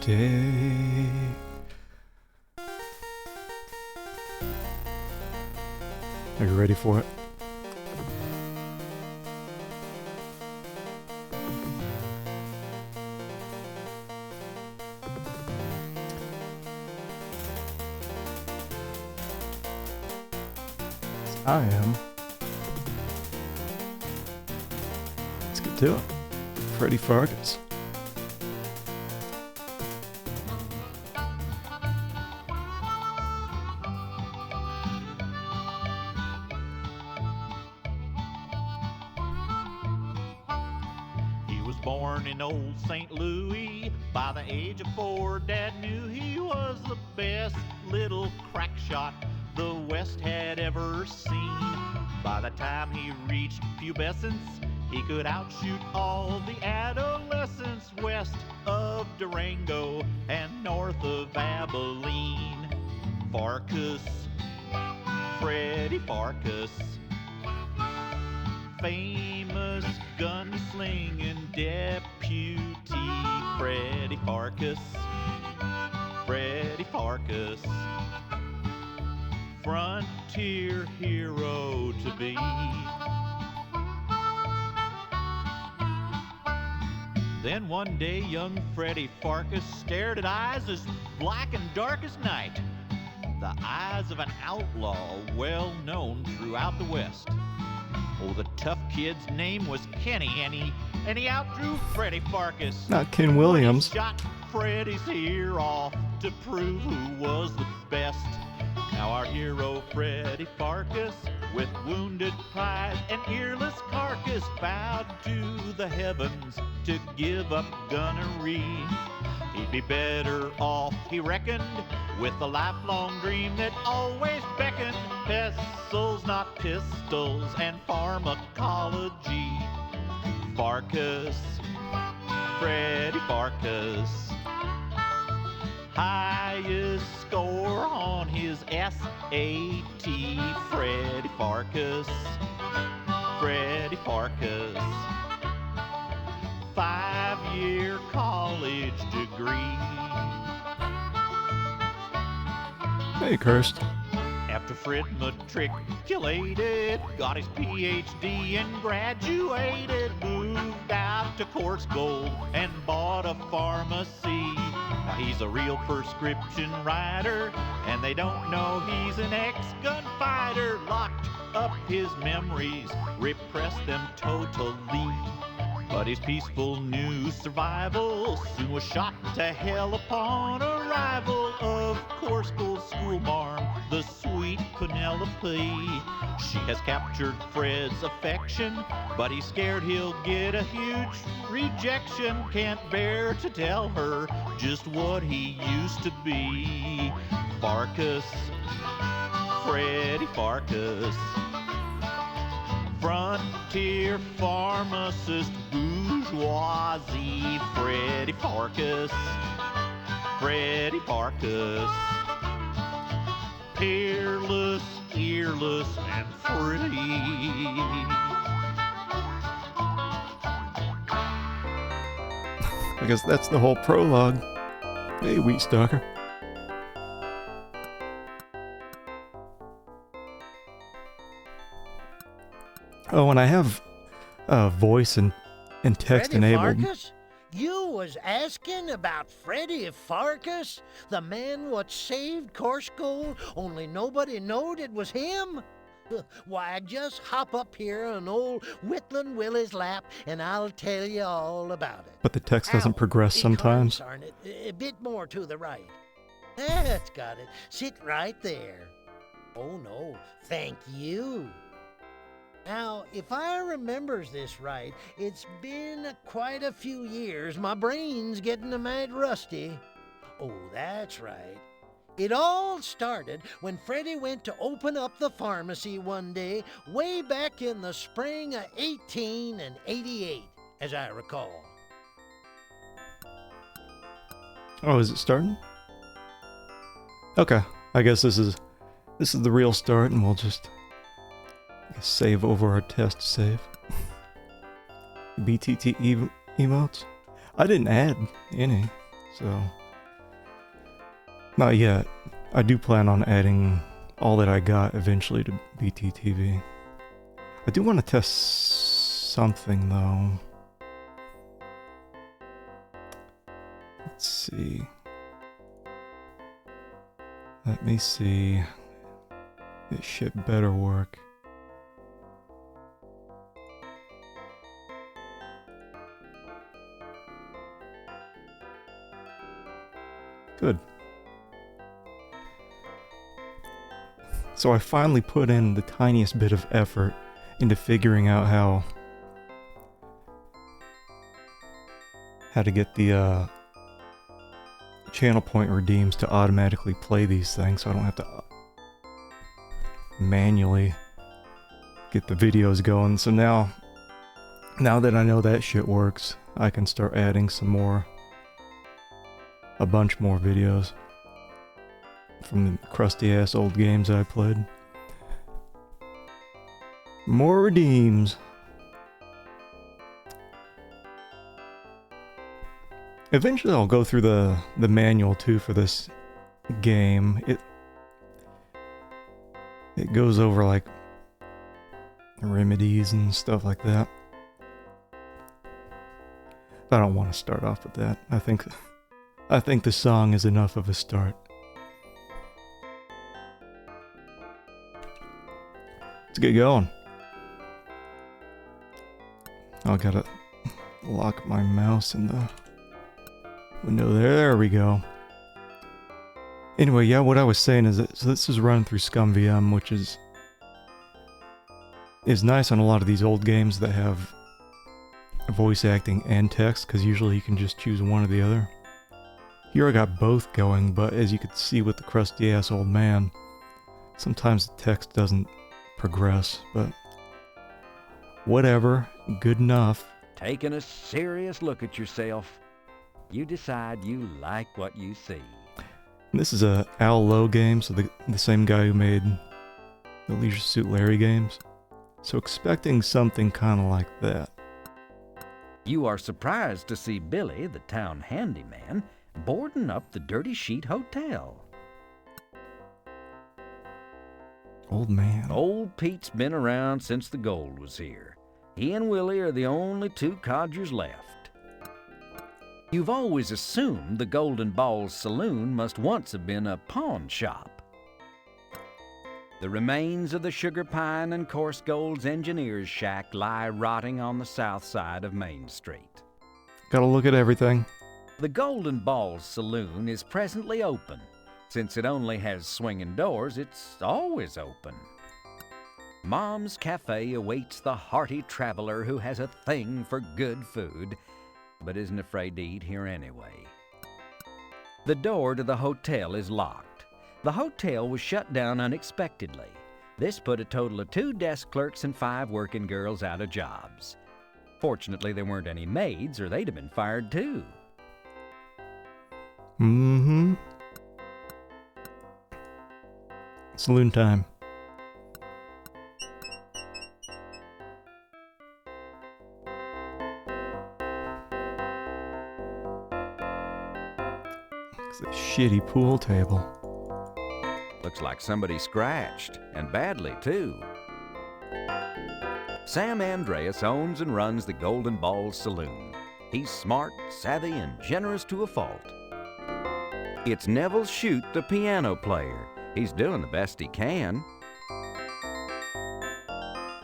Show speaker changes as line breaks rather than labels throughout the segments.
day. Are you ready for it? I am. Let's get to it. Freddy Pharkas.
He was born in old St. Louis. By the age of 4, Dad knew he was the best little crack shot the West had ever seen. By the time he reached pubescence, he could outshoot all the adolescents west of Durango and north of Abilene. Pharkas, Freddy Pharkas, famous gunslinging deputy. Freddy Pharkas, Freddy Pharkas, frontier hero to be. Then one day young Freddy Pharkas stared at eyes as black and dark as night, the eyes of an outlaw well known throughout the West. Oh, the tough kid's name was Kenny, and he outdrew Freddy Pharkas.
Not Ken Williams.
He shot Freddy's ear off to prove who was the best. Now our hero Freddy Pharkas, with wounded pride and earless carcass, vowed to the heavens to give up gunnery. He'd be better off, he reckoned, with a lifelong dream that always beckoned. Pestles, not pistols, and pharmacology. Pharkas, Freddy Pharkas, highest score on his SAT. Freddy Pharkas, Freddy Pharkas, 5-year college degree.
Hey, Cursed.
After Fred matriculated, got his PhD and graduated, moved out to Course Gold and bought a pharmacy. Now he's a real prescription writer, and they don't know he's an ex-gunfighter. Locked up his memories, repressed them totally. But his peaceful new survival soon was shot to hell upon arrival of Course Gold schoolmarm, the sweet Penelope. She has captured Fred's affection, but he's scared he'll get a huge rejection. Can't bear to tell her just what he used to be. Pharkas, Freddy Pharkas, frontier pharmacist bourgeoisie. Freddy Pharkas, Freddy Pharkas, peerless, earless, and free.
I guess that's the whole prologue. Hey, Wheat Stalker. Oh, and I have voice and text
Freddy
enabled.
Pharkas? You was asking about Freddy Pharkas, the man what saved Course Gold, only nobody knowed it was him? Why, just hop up here on old Whitland Willie's lap, and I'll tell you all about it.
But the text doesn't
Ow,
progress sometimes.
Darn it, a bit more to the right. That's got it. Sit right there. Oh, no, thank you. Now, if I remembers this right, it's been quite a few years. My brain's getting a mad rusty. Oh, that's right. It all started when Freddy went to open up the pharmacy one day, way back in the spring of 1888, as I recall.
Oh, is it starting? Okay, I guess this is the real start, and we'll just save over our test save. BTT emotes. I didn't add any, so Not yet. I do plan on adding all that I got eventually to BTTV. I do want to test something though. Let's see. Let me see. This shit better work. Good. So I finally put in the tiniest bit of effort into figuring out how to get the channel point redeems to automatically play these things, so I don't have to manually get the videos going. So now that I know that shit works, I can start adding a bunch more videos from the crusty ass old games I played. More redeems. Eventually I'll go through the manual too for this game. It goes over like remedies and stuff like that. But I don't want to start off with that. I think the song is enough of a start. Let's get going. Oh, I gotta lock my mouse in the window there. There we go. Anyway, yeah, what I was saying is that so this is running through ScumVM, which is nice on a lot of these old games that have voice acting and text, because usually you can just choose one or the other. Here I got both going, but as you could see with the crusty ass old man, sometimes the text doesn't progress, but whatever, good enough.
Taking a serious look at yourself, you decide you like what you see.
And this is a Al Lowe game, so the same guy who made the Leisure Suit Larry games. So expecting something kind of like that.
You are surprised to see Billy, the town handyman, boarding up the Dirty Sheet Hotel.
Old man.
Old Pete's been around since the gold was here. He and Willie are the only two codgers left. You've always assumed the Golden Balls Saloon must once have been a pawn shop. The remains of the Sugar Pine and Coarse Gold's engineer's shack lie rotting on the south side of Main Street.
Gotta look at everything.
The Golden Balls Saloon is presently open. Since it only has swinging doors, it's always open. Mom's Cafe awaits the hearty traveler who has a thing for good food, but isn't afraid to eat here anyway. The door to the hotel is locked. The hotel was shut down unexpectedly. This put a total of 2 desk clerks and 5 working girls out of jobs. Fortunately, there weren't any maids, or they'd have been fired too.
Mm-hmm. Saloon time. It's a shitty pool table.
Looks like somebody scratched, and badly too. Sam Andreas owns and runs the Golden Balls Saloon. He's smart, savvy, and generous to a fault. It's Neville Shute, the piano player. He's doing the best he can.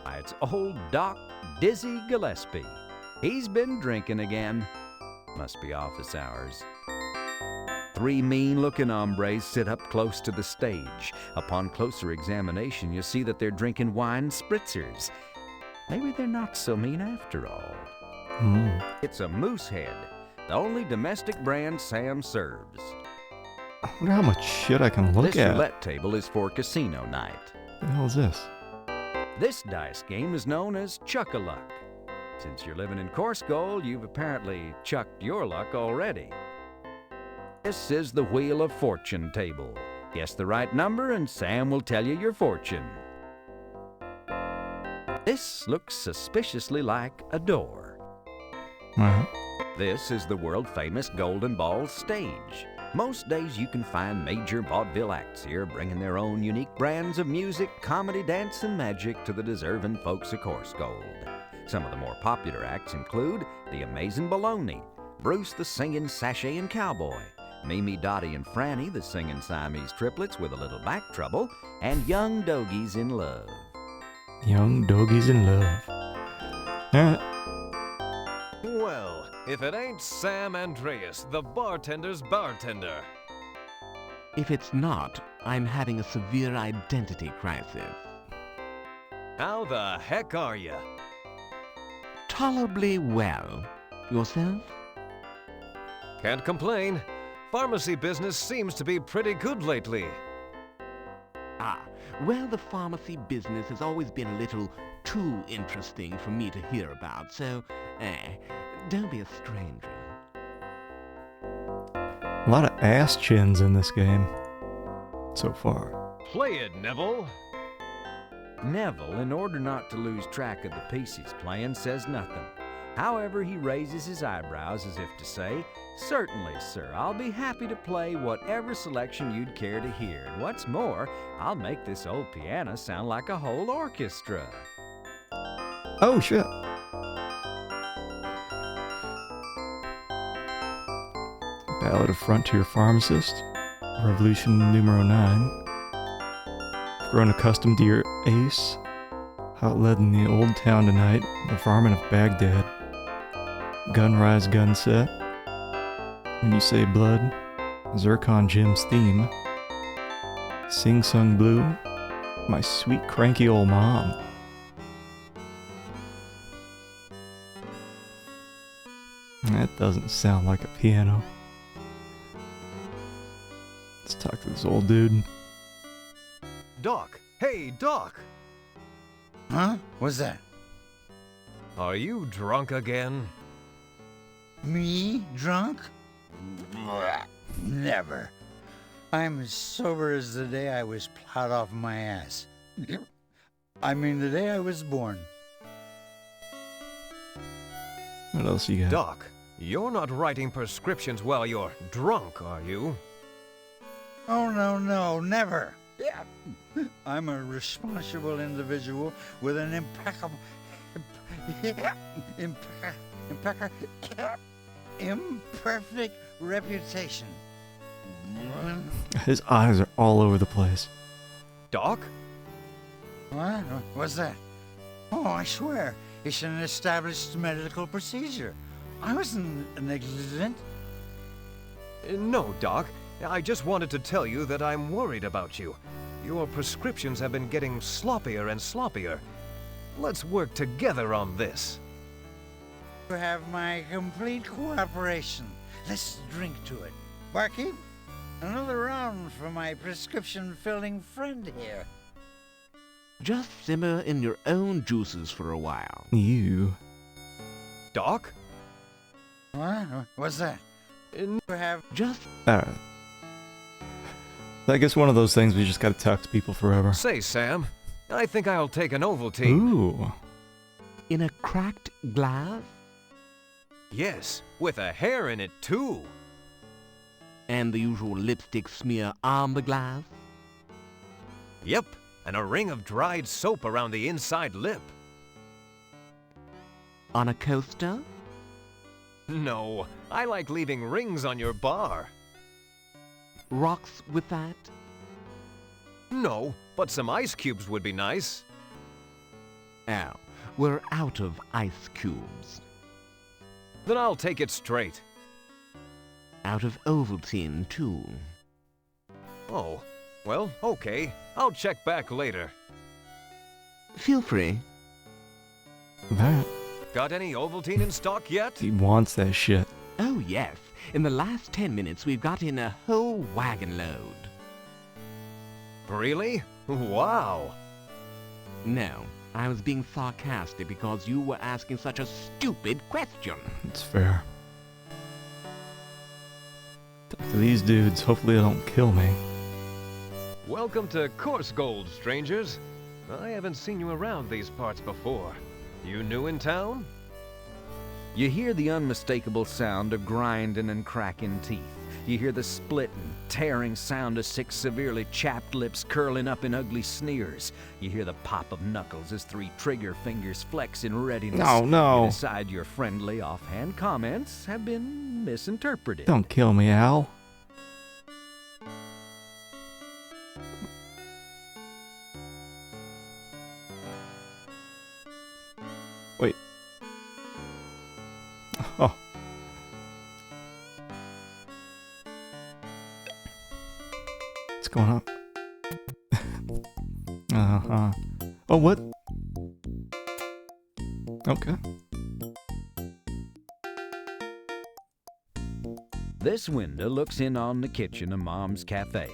It's old Doc Dizzy Gillespie. He's been drinking again. Must be office hours. 3 mean-looking hombres sit up close to the stage. Upon closer examination, you see that they're drinking wine spritzers. Maybe they're not so mean after all. It's a Moosehead, the only domestic brand Sam serves.
I wonder how much shit I can look
This
at.
roulette table is for casino night.
What the hell is this?
This dice game is known as Chuck-a-Luck. Since you're living in Coarse Gold, you've apparently chucked your luck already. This is the Wheel of Fortune table. Guess the right number and Sam will tell you your fortune. This looks suspiciously like a door.
Alright.
This is the world-famous Golden Balls stage. Most days you can find major vaudeville acts here bringing their own unique brands of music, comedy, dance, and magic to the deserving folks of Course Gold. Some of the more popular acts include The Amazing Baloney, Bruce the Singing Sachet and Cowboy, Mimi, Dottie, and Franny the Singing Siamese Triplets with a little back trouble, and Young Dogies in Love.
Young Dogies in Love. Alright.
Well, if it ain't Sam Andreas, the bartender's bartender.
If it's not, I'm having a severe identity crisis.
How the heck are ya?
Tolerably well. Yourself?
Can't complain. Pharmacy business seems to be pretty good lately.
Ah, well, the pharmacy business has always been a little too interesting for me to hear about, so, don't be a stranger.
A lot of ass chins in this game so far.
Play it, Neville.
Neville, in order not to lose track of the piece he's playing, says nothing. However, he raises his eyebrows as if to say, "Certainly, sir, I'll be happy to play whatever selection you'd care to hear. And what's more, I'll make this old piano sound like a whole orchestra."
Oh shit. Ballad of Frontier Pharmacist, Revolution numero 9. Grown accustomed to your ace, how it led in the old town tonight, the varmint of Baghdad. Gun rise, gun set. When you say blood, Zircon Jim's theme. Sing Sung Blue, my sweet cranky old mom. That doesn't sound like a piano. Let's talk to this old dude.
Doc. Hey, Doc.
Huh? What's that?
Are you drunk again?
Me? Drunk? Blah, never. I'm as sober as the day I was plowed off my ass. I mean, the day I was born.
What else you got?
Doc, you're not writing prescriptions while you're drunk, are you?
Oh, no, never. Yeah. I'm a responsible individual with an imperfect reputation.
His eyes are all over the place.
Doc?
What? What's that? Oh, I swear, it's an established medical procedure. I wasn't negligent.
No, Doc. I just wanted to tell you that I'm worried about you. Your prescriptions have been getting sloppier and sloppier. Let's work together on this.
You have my complete cooperation. Let's drink to it. Barkeep, another round for my prescription-filling friend here.
Just simmer in your own juices for a while.
You.
Doc?
What? What's that? You have
Just
Alright. I guess one of those things we just gotta talk to people forever.
Say, Sam, I think I'll take an Ovaltine.
Ooh.
in a cracked glass?
Yes, with a hair in it, too.
And the usual lipstick smear on the glass?
Yep, and a ring of dried soap around the inside lip.
On a coaster?
No, I like leaving rings on your bar.
Rocks with that?
No, but some ice cubes would be nice.
Oh, we're out of ice cubes.
Then I'll take it straight.
Out of Ovaltine, too.
Oh, well, okay. I'll check back later.
Feel free.
That.
Got any Ovaltine in stock yet?
He wants that shit.
Oh, yes. In the last 10 minutes, we've got in a whole wagon load.
Really? Wow.
No, I was being sarcastic because you were asking such a stupid question.
It's fair. Talk to these dudes. Hopefully they don't kill me.
Welcome to Course Gold, strangers. I haven't seen you around these parts before. You new in town?
You hear the unmistakable sound of grinding and cracking teeth. You hear the splitting, tearing sound of 6 severely chapped lips curling up in ugly sneers. You hear the pop of knuckles as 3 trigger fingers flex in readiness.
No.
You decide your friendly, offhand comments have been misinterpreted.
Don't kill me, Al. Wait. Oh. What's going on? Oh, what? Okay.
This window looks in on the kitchen of Mom's Cafe.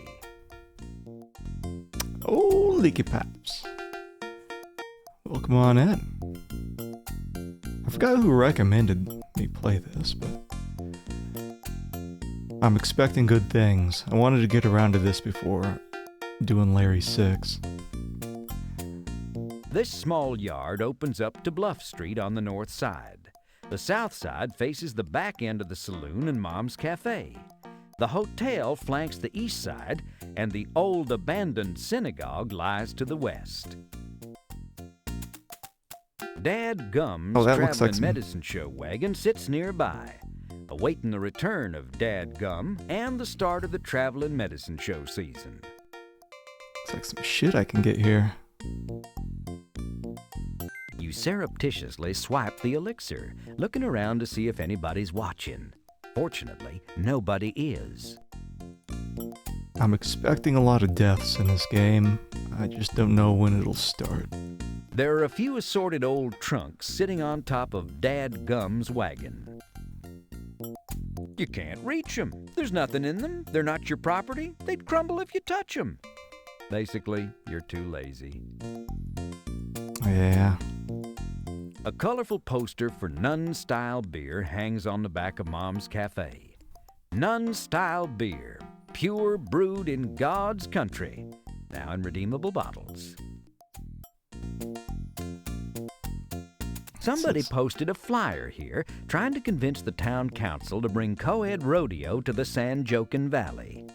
Oh, leaky pipes. Welcome on in. I forgot who recommended me play this, but I'm expecting good things. I wanted to get around to this before doing Larry 6.
This small yard opens up to Bluff Street on the north side. The south side faces the back end of the saloon and Mom's Cafe. The hotel flanks the east side, and the old abandoned synagogue lies to the west. Dad Gum's traveling medicine show wagon sits nearby, awaiting the return of Dad Gum and the start of the traveling medicine show season.
Looks like some shit I can get here.
You surreptitiously swipe the elixir, looking around to see if anybody's watching. Fortunately, nobody is.
I'm expecting a lot of deaths in this game. I just don't know when it'll start.
There are a few assorted old trunks sitting on top of Dad Gum's wagon. You can't reach them. There's nothing in them. They're not your property. They'd crumble if you touch them. Basically, you're too lazy.
Yeah.
A colorful poster for Nun-style beer hangs on the back of Mom's Cafe. Nun-style beer, pure brewed in God's country, now in redeemable bottles. Somebody posted a flyer here trying to convince the town council to bring co-ed rodeo to the San Joaquin Valley.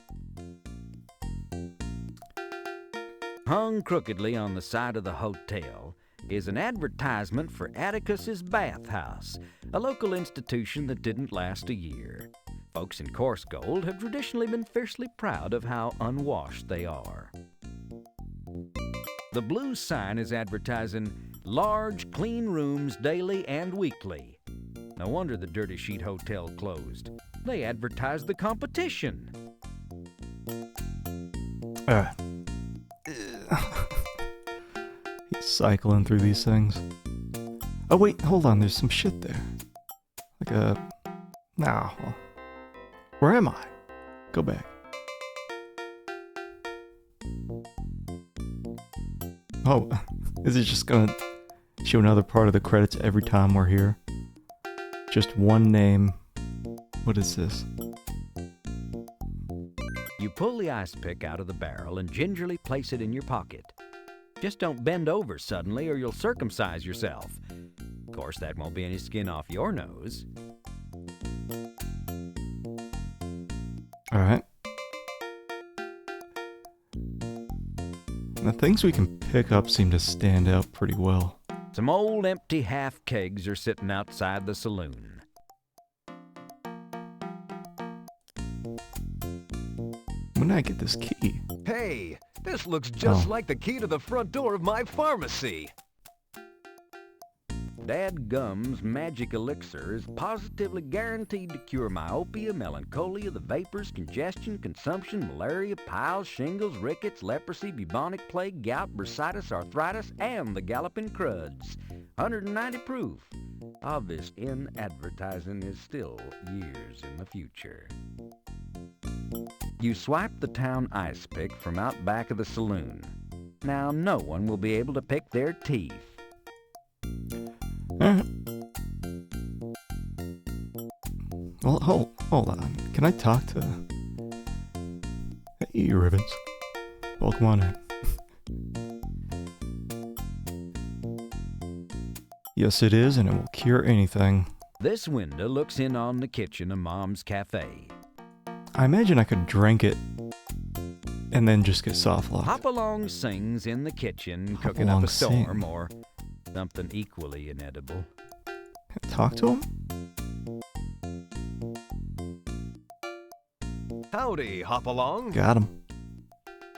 Hung crookedly on the side of the hotel is an advertisement for Atticus's Bathhouse, a local institution that didn't last a year. Folks in coarse gold have traditionally been fiercely proud of how unwashed they are. The blue sign is advertising large, clean rooms daily and weekly. No wonder the Dirty Sheet Hotel closed. They advertised the competition.
He's cycling through these things. Oh wait, hold on, there's some shit there. Like a... Nah. Where am I? Go back. Oh, is it just gonna show another part of the credits every time we're here? Just one name. What is this?
You pull the ice pick out of the barrel and gingerly place it in your pocket. Just don't bend over suddenly or you'll circumcise yourself. Of course, that won't be any skin off your nose.
Alright. The things we can pick up seem to stand out pretty well.
Some old empty half kegs are sitting outside the saloon.
When did I get this key?
Hey, this looks just like the key to the front door of my pharmacy.
Dad Gum's magic elixir is positively guaranteed to cure myopia, melancholia, the vapors, congestion, consumption, malaria, piles, shingles, rickets, leprosy, bubonic plague, gout, bursitis, arthritis, and the galloping cruds. 190 proof. Obvious in advertising is still years in the future. You swipe the town ice pick from out back of the saloon. Now no one will be able to pick their teeth.
Well, hold on. Can I talk to... Hey, Ribbons. Welcome on in. Yes, it is, and it will cure anything.
This window looks in on the kitchen of Mom's Cafe.
I imagine I could drink it and then just get soft locked.
Hopalong sings in the kitchen, cooking up
Hopalong
a storm
sing.
or something equally inedible.
Talk to him?
Howdy, Hopalong.
Got him.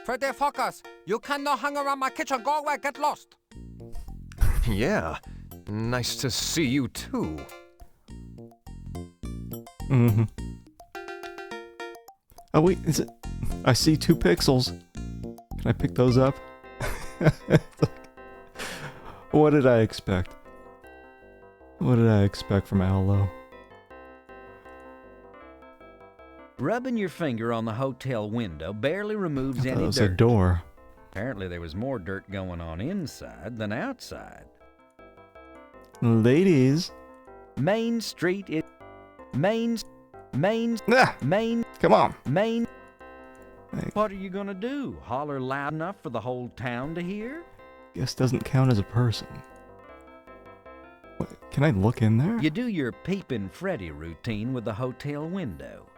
Freddy Pharkas, you cannot hang around my kitchen. Go away, get lost.
Yeah, nice to see you too.
Mm-hmm. Oh wait, is it? I see 2 pixels. Can I pick those up? What did I expect? What did I expect from Allo?
Rubbing your finger on the hotel window barely removes
I thought
any
it was a
dirt.
door.
Apparently there was more dirt going on inside than outside.
Ladies.
Main Street is... Main...
Ah,
Main...
come on.
Main...
Hey,
What are you gonna do? Holler loud enough for the whole town to hear?
guess doesn't count as a person. What, can I look in there?
You do your peepin' Freddy routine with the hotel window.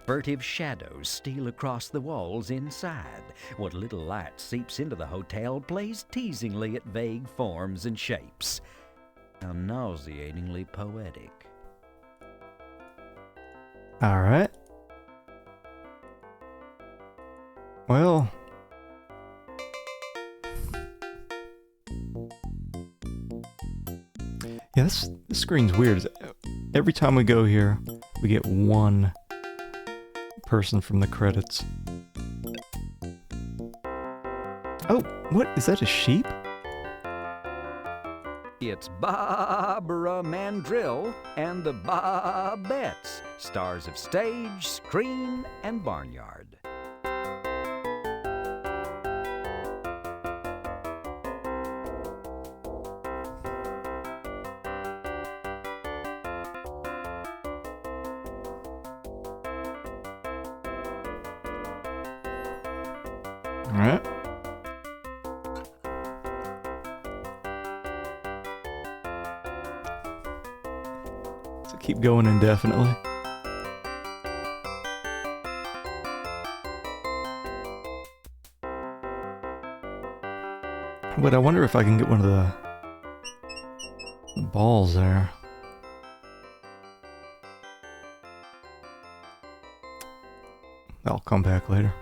Furtive shadows steal across the walls inside. What little light seeps into the hotel plays teasingly at vague forms and shapes. How nauseatingly poetic.
Alright. Well. Yeah, this screen's weird. Every time we go here, we get one person from the credits. Oh, what? Is that a sheep?
It's Barbara Mandrill and the Bobettes, stars of stage, screen, and barnyard.
Alright. So keep going indefinitely. But I wonder if I can get one of the balls there. I'll come back later.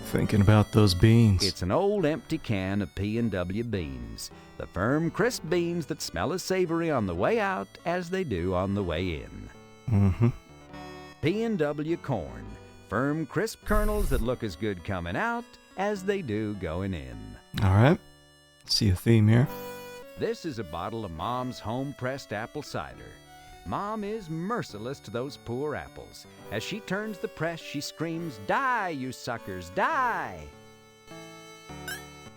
Thinking about those beans.
It's an old empty can of P&W beans. The firm, crisp beans that smell as savory on the way out as they do on the way in.
Mm-hmm.
P&W corn. Firm, crisp kernels that look as good coming out as they do going in.
Alright. See a theme here.
This is a bottle of Mom's home-pressed apple cider. Mom is merciless to those poor apples. As she turns the press, she screams, "Die, you suckers, die!"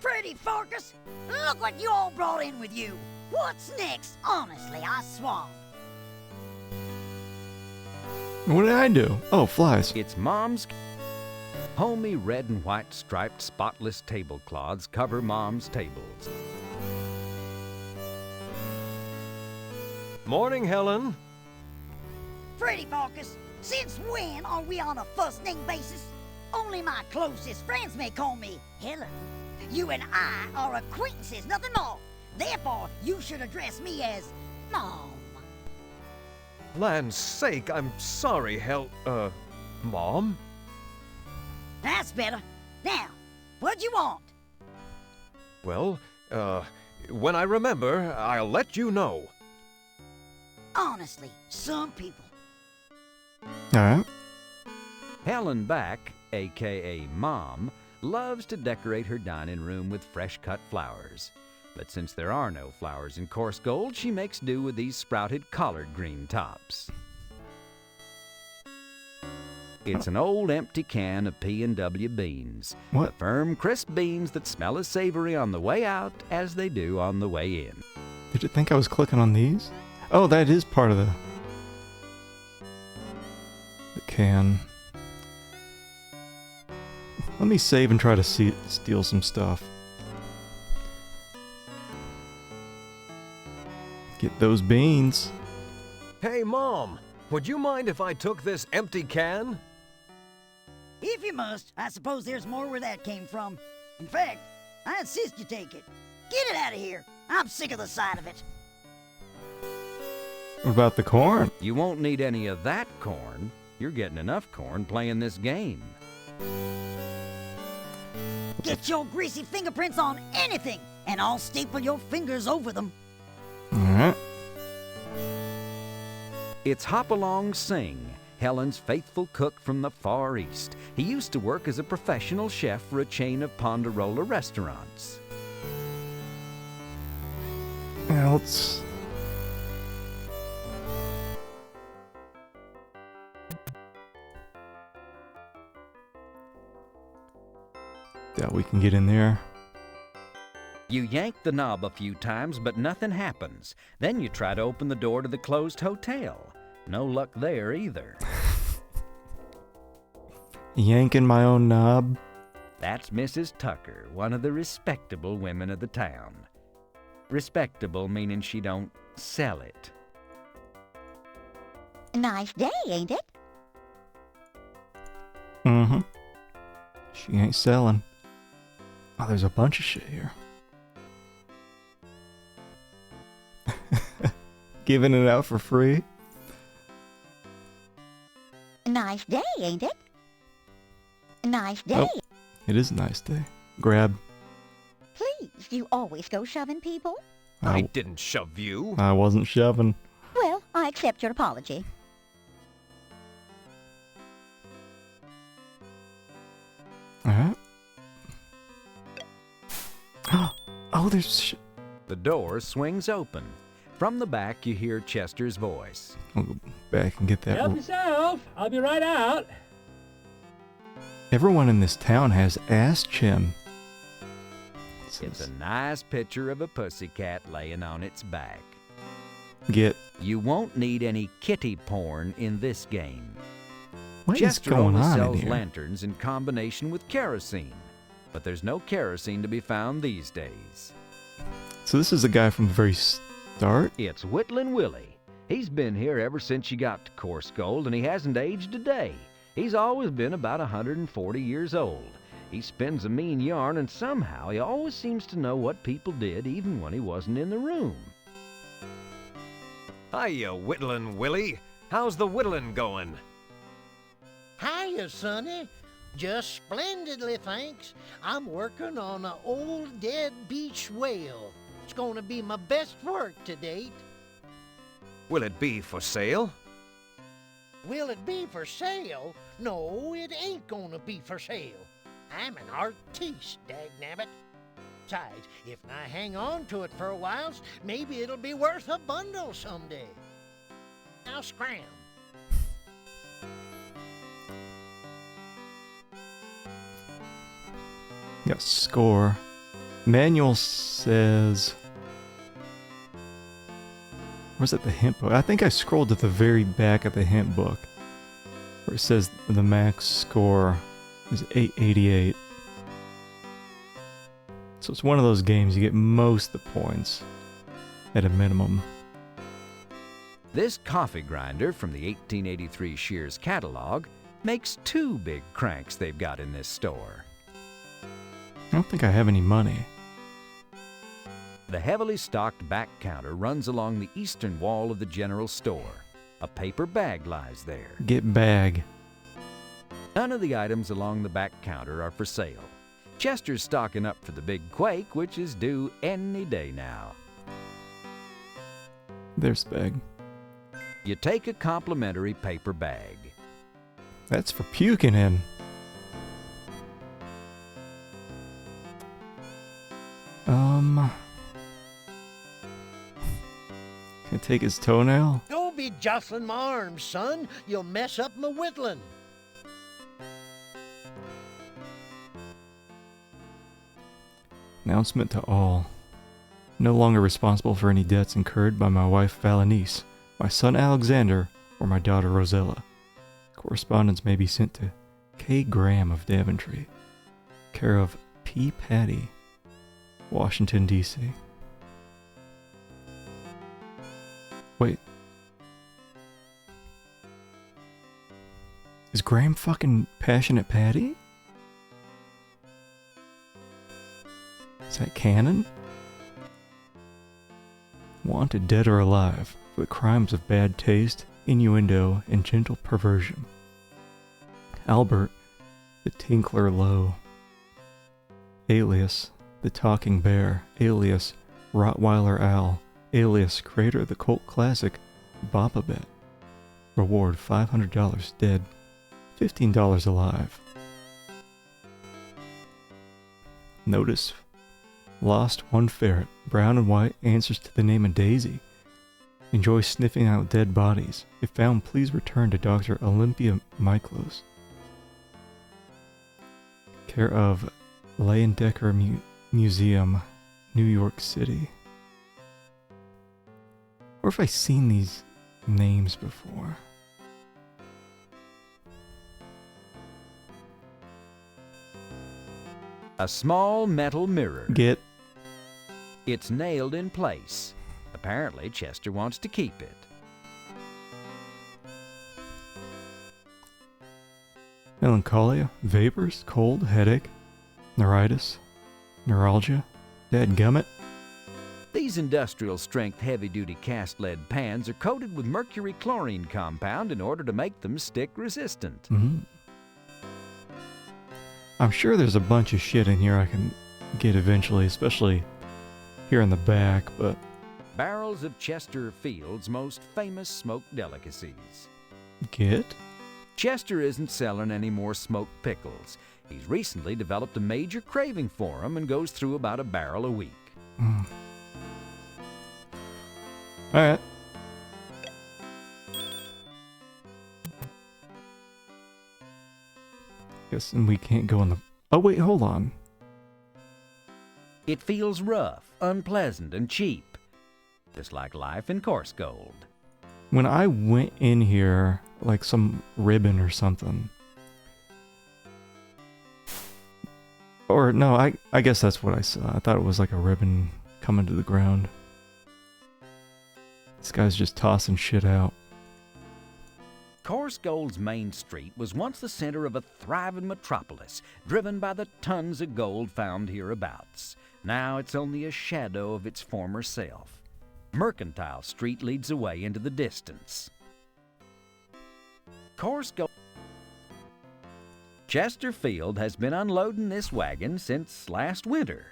Freddy Pharkas, look what you all brought in with you. What's next? Honestly, I swamp.
What did I do? Oh, flies.
It's Mom's... Homey red and white striped spotless tablecloths cover Mom's tables.
Morning, Helen.
Freddy Pharkas, since when are we on a first-name basis? Only my closest friends may call me Helen. You and I are acquaintances, nothing more. Therefore, you should address me as Mom.
Land's sake, I'm sorry, Mom?
That's better. Now, what you want?
Well, when I remember, I'll let you know.
Honestly, some people.
Alright.
Helen Back, a.k.a. Mom, loves to decorate her dining room with fresh-cut flowers. But since there are no flowers in coarse gold, she makes do with these sprouted collard green tops. It's an old empty can of P&W beans.
What?
The firm, crisp beans that smell as savory on the way out as they do on the way in.
Did it think I was clicking on these? Oh, that is part of the can. Let me save and try to steal some stuff. Get those beans.
Hey, Mom, would you mind if I took this empty can?
If you must, I suppose there's more where that came from. In fact, I insist you take it. Get it out of here. I'm sick of the sight of it.
What about the corn?
You won't need any of that corn. You're getting enough corn playing this game.
Get your greasy fingerprints on anything, and I'll staple your fingers over them.
Alright.
It's Hopalong Singh, Helen's faithful cook from the Far East. He used to work as a professional chef for a chain of Ponderosa restaurants.
Yeah, let's... Yeah, we can get in there.
You yank the knob a few times, but nothing happens. Then you try to open the door to the closed hotel. No luck there either.
Yanking my own knob.
That's Mrs. Tucker, one of the respectable women of the town. Respectable meaning she don't sell it.
Nice day, ain't it?
Mm-hmm. She ain't selling. Oh, there's a bunch of shit here. Giving it out for free?
Nice day, ain't it? Nice day.
Oh, it is a nice day. Grab.
Please, you always go shoving people?
I didn't shove you.
I wasn't shoving.
Well, I accept your apology.
Alright. Oh, there's
The door swings open. From the back, you hear Chester's voice.
I'll go back and get that.
Help yourself. I'll be right out.
Everyone in this town has ass chin.
It's a nice picture of a pussycat laying on its back.
Get.
You won't need any kitty porn in this game.
What is
Chester
going
only
on in
sells
here?
lanterns in combination with kerosene, but there's no kerosene to be found these days.
So this is the guy from the very start?
It's Whittlin' Willie. He's been here ever since you got to Coarse Gold, and he hasn't aged a day. He's always been about 140 years old. He spins a mean yarn, and somehow he always seems to know what people did even when he wasn't in the room.
Hiya, Whittlin' Willie. How's the whittling going?
Hiya, Sonny. Just splendidly, thanks. I'm working on an old dead beach whale. It's going to be my best work to date.
Will it be for sale?
Will it be for sale? No, it ain't going to be for sale. I'm an artiste, dagnabbit. Besides, if I hang on to it for a while, maybe it'll be worth a bundle someday. Now scram.
Got score. Manual says... Where's that, the hint book? I think I scrolled to the very back of the hint book, where it says the max score is 888. So it's one of those games you get most of the points at a minimum.
This coffee grinder from the 1883 Shears catalog makes 2 big cranks they've got in this store.
I don't think I have any money.
The heavily stocked back counter runs along the eastern wall of the general store. A paper bag lies there.
Get bag.
None of the items along the back counter are for sale. Chester's stocking up for the big quake, which is due any day now.
There's the bag.
You take a complimentary paper bag.
That's for puking in. Can I take his toenail?
Don't be jostling my arms, son. You'll mess up my whittling.
Announcement to all. No longer responsible for any debts incurred by my wife Valenice, my son Alexander, or my daughter Rosella. Correspondence may be sent to K. Graham of Daventry. care of P. Patty, Washington, D.C. Wait. Is Graham fucking Passionate Patty? Is that canon? Wanted dead or alive for the crimes of bad taste, innuendo, and gentle perversion. Albert, the Tinkler Low. Alias, the Talking Bear. Alias, Rottweiler Al. Alias, creator of the cult classic, Bopabet. Reward $500 dead, $15 alive. Notice, lost one ferret, brown and white, answers to the name of Daisy. Enjoy sniffing out dead bodies. If found, please return to Dr. Olympia Miklos. Care of Leyendecker Museum, New York City. Or if I've seen these names before.
A small metal mirror.
Get.
It's nailed in place. Apparently, Chester wants to keep it.
Melancholia, vapors, cold, headache, neuritis, neuralgia, dadgummit.
These industrial-strength heavy-duty cast lead pans are coated with mercury chlorine compound in order to make them stick-resistant.
I'm sure there's a bunch of shit in here I can get eventually, especially here in the back, but...
Barrels of Chester Field's most famous smoked delicacies.
Get?
Chester isn't selling any more smoked pickles. He's recently developed a major craving for them and goes through about a barrel a week.
Alright. Guessing we can't go in the... Oh wait, hold on.
It feels rough, unpleasant, and cheap. Just like life in coarse gold.
When I went in here, like some ribbon or something. Or no, I guess that's what I saw. I thought it was like a ribbon coming to the ground. This guy's just tossing shit out.
Coarse Gold's main street was once the center of a thriving metropolis, driven by the tons of gold found hereabouts. Now it's only a shadow of its former self. Mercantile Street leads away into the distance. Coarse Gold... Chesterfield has been unloading this wagon since last winter.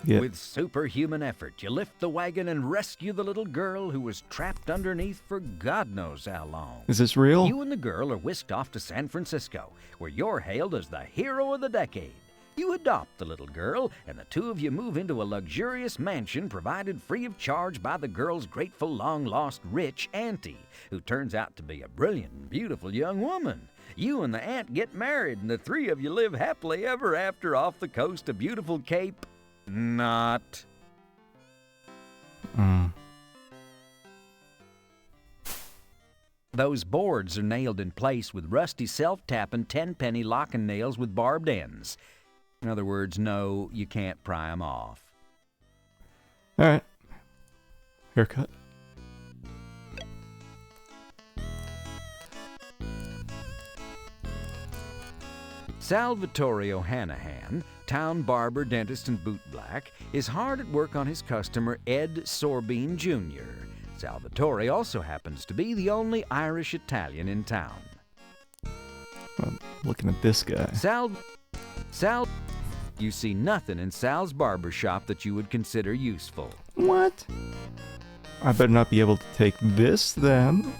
Yep.
With superhuman effort, you lift the wagon and rescue the little girl who was trapped underneath for God knows how long.
Is this real?
You and the girl are whisked off to San Francisco, where you're hailed as the hero of the decade. You adopt the little girl, and the two of you move into a luxurious mansion provided free of charge by the girl's grateful long-lost rich auntie, who turns out to be a brilliant and beautiful young woman. You and the aunt get married, and the three of you live happily ever after off the coast of beautiful Cape... Not. Those boards are nailed in place with rusty self-tapping 10-penny locking nails with barbed ends. In other words, no, you can't pry them off.
Alright. Haircut.
Salvatore O'Hanahan, town barber, dentist, and bootblack, is hard at work on his customer Ed Sorbine Jr. Salvatore also happens to be the only Irish Italian in town.
I'm looking at this guy.
Sal, you see nothing in Sal's barber shop that you would consider useful.
What? I better not be able to take this then.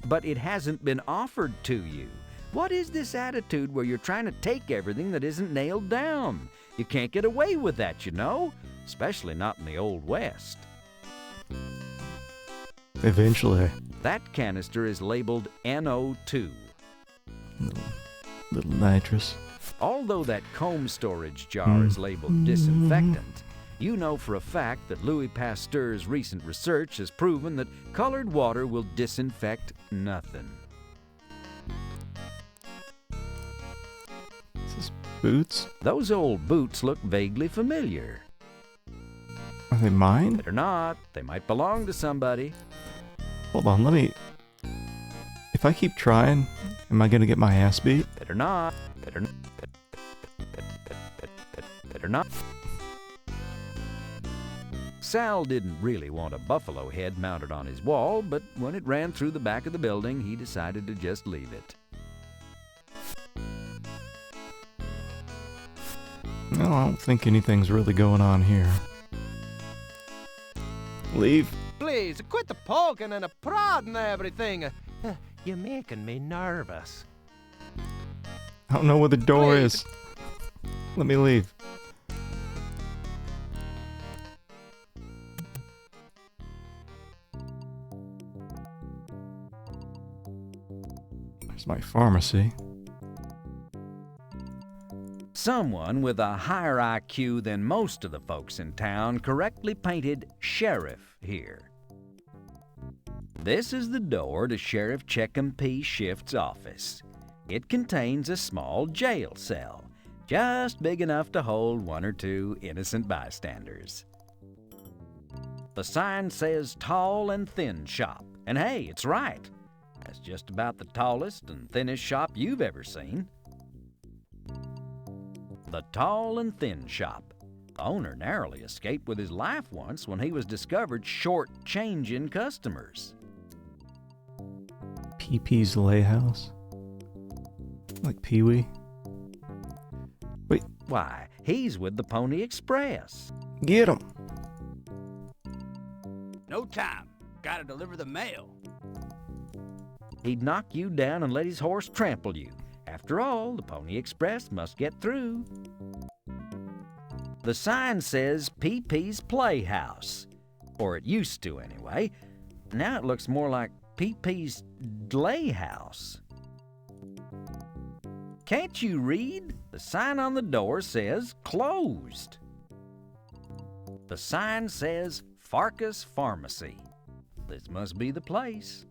But it hasn't been offered to you. What is this attitude where you're trying to take everything that isn't nailed down? You can't get away with that, you know, especially not in the Old West.
Eventually.
That canister is labeled NO2.
Little nitrous.
Although that comb storage jar is labeled disinfectant, you know for a fact that Louis Pasteur's recent research has proven that colored water will disinfect nothing.
This is Boots?
Those old boots look vaguely familiar.
Are they mine?
Better not. They might belong to somebody.
Hold on, let me... If I keep trying, am I gonna get my ass beat?
Better not. Better not. Sal didn't really want a buffalo head mounted on his wall, but when it ran through the back of the building, he decided to just leave it.
No, I don't think anything's really going on here. Leave.
Please, quit the poking and the prodding and everything. You're making me nervous.
I don't know where the door
Please.
is. Let me leave. There's my pharmacy.
Someone with a higher IQ than most of the folks in town correctly painted sheriff here. This is the door to Sheriff Checkham P. Shift's office. It contains a small jail cell, just big enough to hold one or two innocent bystanders. The sign says tall and thin shop, and hey, it's right. That's just about the tallest and thinnest shop you've ever seen. The Tall and Thin Shop. The owner narrowly escaped with his life once when he was discovered short-changing customers.
Pee-Pee's Layhouse? Like Pee-wee? Wait.
Why, he's with the Pony Express.
Get him!
No time. Gotta deliver the mail.
He'd knock you down and let his horse trample you. After all, the Pony Express must get through. The sign says Pee-Pee's Playhouse. Or it used to, anyway. Now it looks more like Pee-Pee's Dlayhouse. Can't you read? The sign on the door says closed. The sign says Pharkas Pharmacy. This must be the place.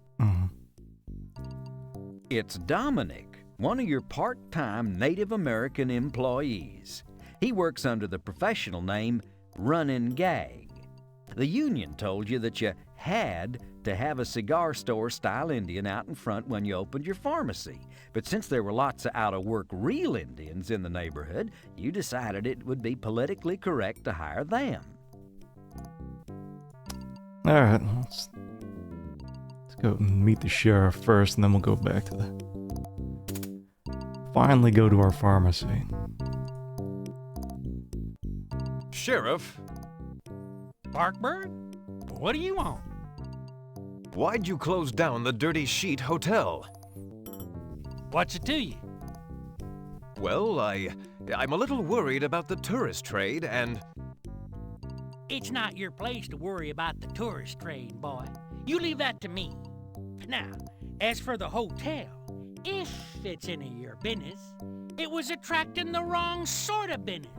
It's Dominic, one of your part-time Native American employees. He works under the professional name Runnin' Gag. The union told you that you had to have a cigar store-style Indian out in front when you opened your pharmacy. But since there were lots of out-of-work real Indians in the neighborhood, you decided it would be politically correct to hire them.
Alright, let's go and meet the sheriff first, and then we'll go back to the... Finally go to our pharmacy.
Sheriff?
Barkbird? What do you want?
Why'd you close down the Dirty Sheet Hotel?
What's it to you?
Well, I'm a little worried about the tourist trade and...
It's not your place to worry about the tourist trade, boy. You leave that to me. Now, as for the hotel, if it's any of your business, it was attracting the wrong sort of business.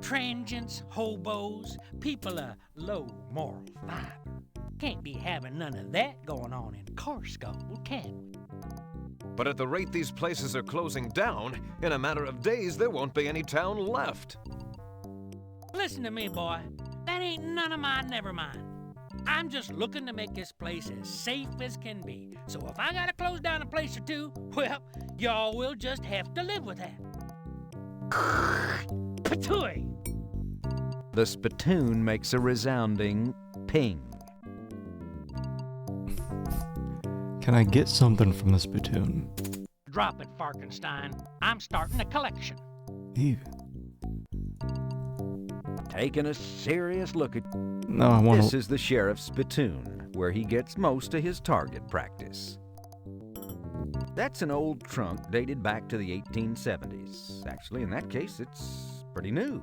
Transients, hobos, people of low moral fiber. Can't be having none of that going on in Corsgold, can we?
But at the rate these places are closing down, in a matter of days there won't be any town left.
Listen to me, boy. That ain't none of mine, never mind. I'm just looking to make this place as safe as can be. So if I gotta close down a place or two, well, y'all will just have to live with that. Patooey!
The spittoon makes a resounding ping.
Can I get something from the spittoon?
Drop it, Farkenstein. I'm starting a collection.
Ew.
Taking a serious look at...
No, I want to...
This is the sheriff's spittoon, where he gets most of his target practice. That's an old trunk dated back to the 1870s. Actually, in that case, it's pretty new.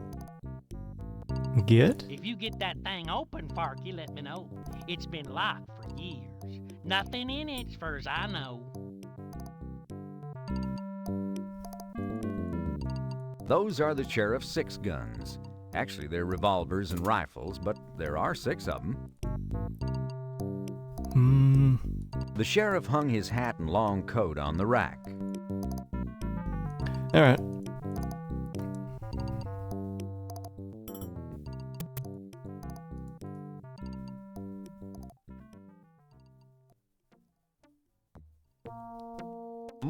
Get?
If you get that thing open, Farky, let me know. It's been locked for years. Nothing in it, as far as I know.
Those are the sheriff's 6 guns. Actually, they're revolvers and rifles, but there are 6 of them. The sheriff hung his hat and long coat on the rack.
Alright.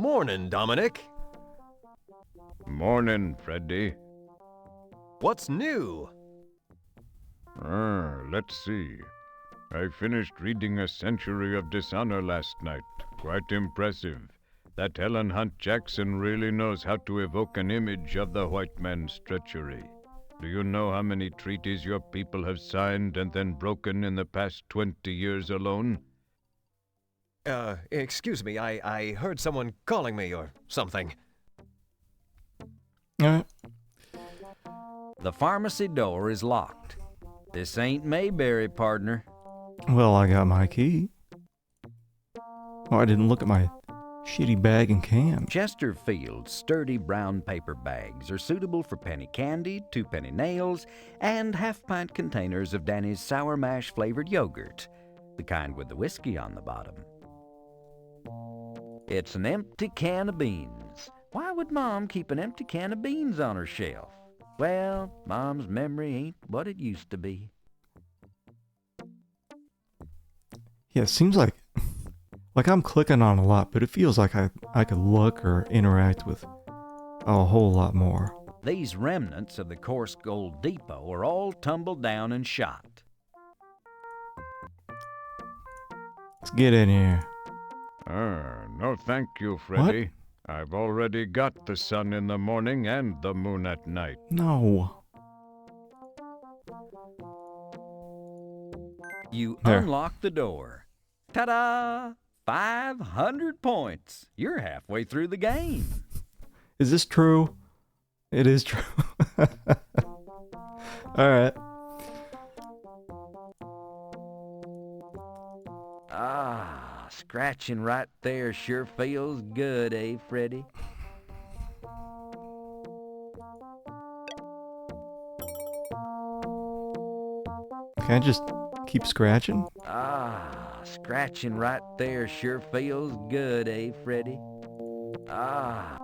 Morning, Dominic.
Morning, Freddy.
What's new?
Let's see. I finished reading A Century of Dishonor last night. Quite impressive. That Helen Hunt Jackson really knows how to evoke an image of the white man's treachery. Do you know how many treaties your people have signed and then broken in the past 20 years alone?
Excuse me, I heard someone calling me or something.
Alright.
The pharmacy door is locked. This ain't Mayberry, partner.
Well, I got my key. Oh, I didn't look at my shitty bag and can.
Chesterfield's sturdy brown paper bags are suitable for penny candy, two-penny nails, and half-pint containers of Danny's Sour Mash-flavored yogurt, the kind with the whiskey on the bottom. It's an empty can of beans. Why would Mom keep an empty can of beans on her shelf? Well, Mom's memory ain't what it used to be.
Yeah, it seems like I'm clicking on a lot, but it feels like I could look or interact with a whole lot more.
These remnants of the coarse gold depot are all tumbled down and shot.
Let's get in here.
No thank you, Freddy. I've already got the sun in the morning and the moon at night.
No.
You
There.
unlock the door. Ta-da! 500 points. You're halfway through the game.
Is this true? It is true. Alright.
Scratching right there sure feels good, eh, Freddy?
Can I just keep scratching?
Scratching right there sure feels good, eh, Freddy?
Alright.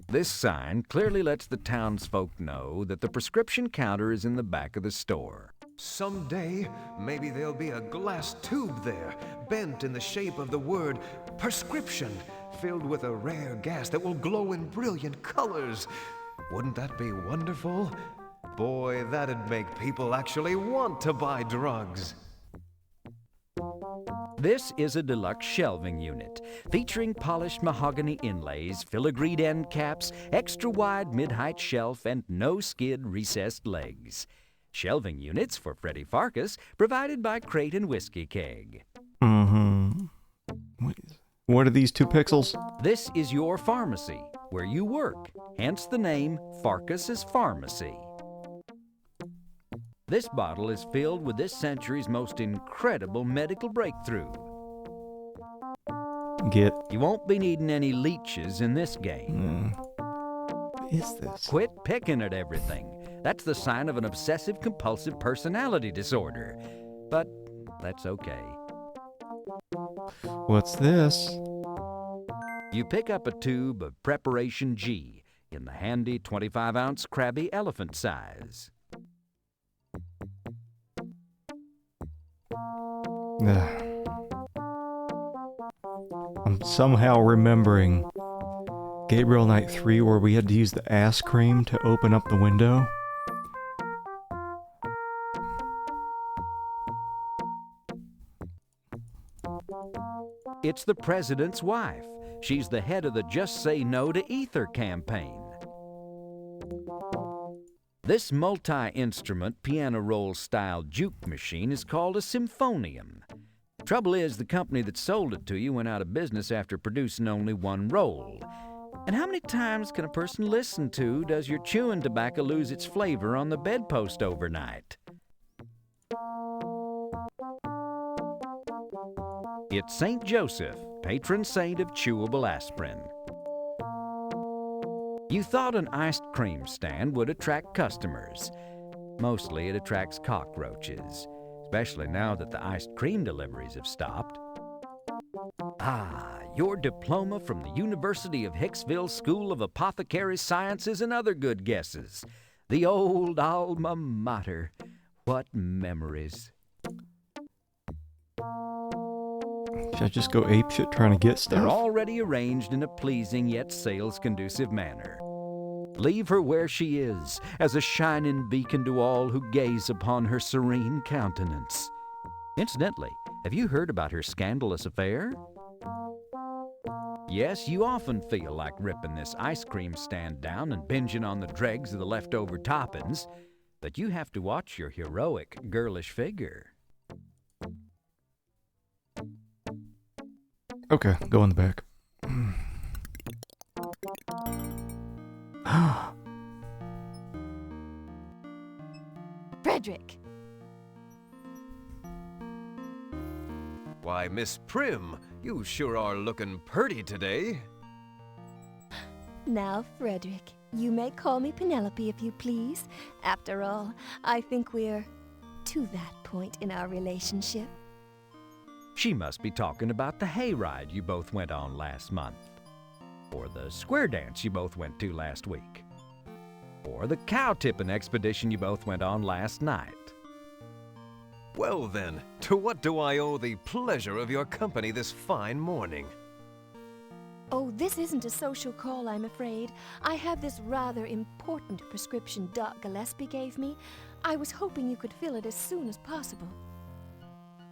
This sign clearly lets the townsfolk know that the prescription counter is in the back of the store.
Someday, maybe there'll be a glass tube there, bent in the shape of the word prescription, filled with a rare gas that will glow in brilliant colors. Wouldn't that be wonderful? Boy, that'd make people actually want to buy drugs.
This is a deluxe shelving unit, featuring polished mahogany inlays, filigreed end caps, extra-wide mid-height shelf, and no-skid recessed legs. Shelving units for Freddy Pharkas, provided by Crate and Whiskey Keg.
Mm-hmm. What are these 2 pixels?
This is your pharmacy, where you work, hence the name Pharkas' Pharmacy. This bottle is filled with this century's most incredible medical breakthrough. You won't be needing any leeches in this game.
What is this?
Quit picking at everything. That's the sign of an obsessive-compulsive personality disorder. But that's okay.
What's this?
You pick up a tube of Preparation G in the handy 25-ounce crabby elephant size.
I'm somehow remembering Gabriel Knight 3 where we had to use the ass cream to open up the window.
It's the president's wife. She's the head of the Just Say No to Ether campaign. This multi-instrument piano roll-style juke machine is called a symphonium. Trouble is, the company that sold it to you went out of business after producing only one roll. And how many times can a person listen to Does Your Chewing Tobacco Lose Its Flavor on the bedpost overnight? It's St. Joseph, patron saint of chewable aspirin. You thought an iced cream stand would attract customers. Mostly it attracts cockroaches, especially now that the iced cream deliveries have stopped. Your diploma from the University of Hicksville School of Apothecary Sciences and other good guesses. The old alma mater. What memories.
Should I just go apeshit trying to get
They're
stuff?
already arranged in a pleasing yet sales-conducive manner. Leave her where she is, as a shining beacon to all who gaze upon her serene countenance. Incidentally, have you heard about her scandalous affair? Yes, you often feel like ripping this ice cream stand down and binging on the dregs of the leftover toppings, but you have to watch your heroic, girlish figure.
Okay, go in the back.
Frederick!
Why, Miss Prim, you sure are looking purty today.
Now, Frederick, you may call me Penelope if you please. After all, I think we're to that point in our relationship.
She must be talking about the hayride you both went on last month, or the square dance you both went to last week, or the cow tipping expedition you both went on last night.
Well then, to what do I owe the pleasure of your company this fine morning?
Oh, this isn't a social call, I'm afraid. I have this rather important prescription Doc Gillespie gave me. I was hoping you could fill it as soon as possible.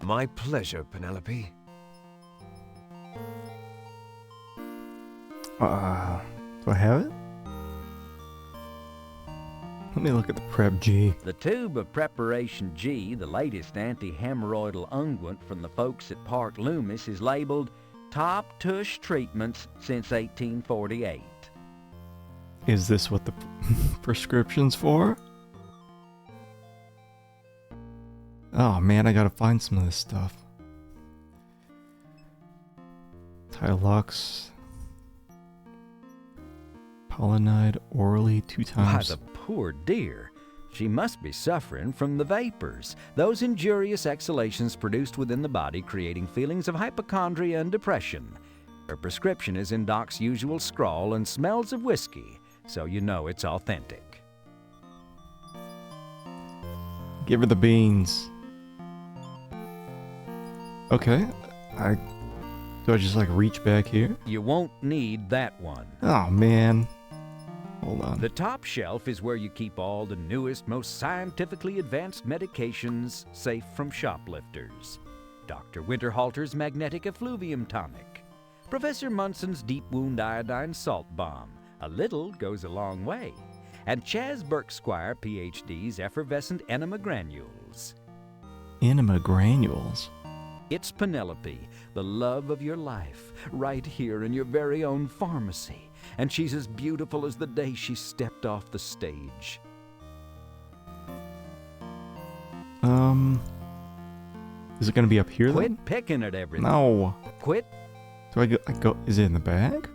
My pleasure, Penelope.
Do I have it? Let me look at the Prep G.
The tube of Preparation G, the latest anti-hemorrhoidal unguent from the folks at Park Loomis, is labeled Top Tush Treatments since 1848.
Is this what the prescription's for? Oh man, I gotta find some of this stuff. Tylux. Polynide orally 2 times.
Why, the poor dear. She must be suffering from the vapors, those injurious exhalations produced within the body, creating feelings of hypochondria and depression. Her prescription is in Doc's usual scrawl and smells of whiskey, so you know it's authentic.
Give her the beans. Okay. Do I just like reach back here?
You won't need that one.
Oh man. Hold on.
The top shelf is where you keep all the newest, most scientifically advanced medications safe from shoplifters. Dr. Winterhalter's magnetic effluvium tonic. Professor Munson's deep wound iodine salt bomb. A little goes a long way. And Chaz Burksquire, PhD's effervescent enema granules.
Enema granules?
It's Penelope, the love of your life, right here in your very own pharmacy. And she's as beautiful as the day she stepped off the stage.
Is it gonna be up here then?
Quit picking at everything.
No.
Quit.
Do I go, is it in the bag?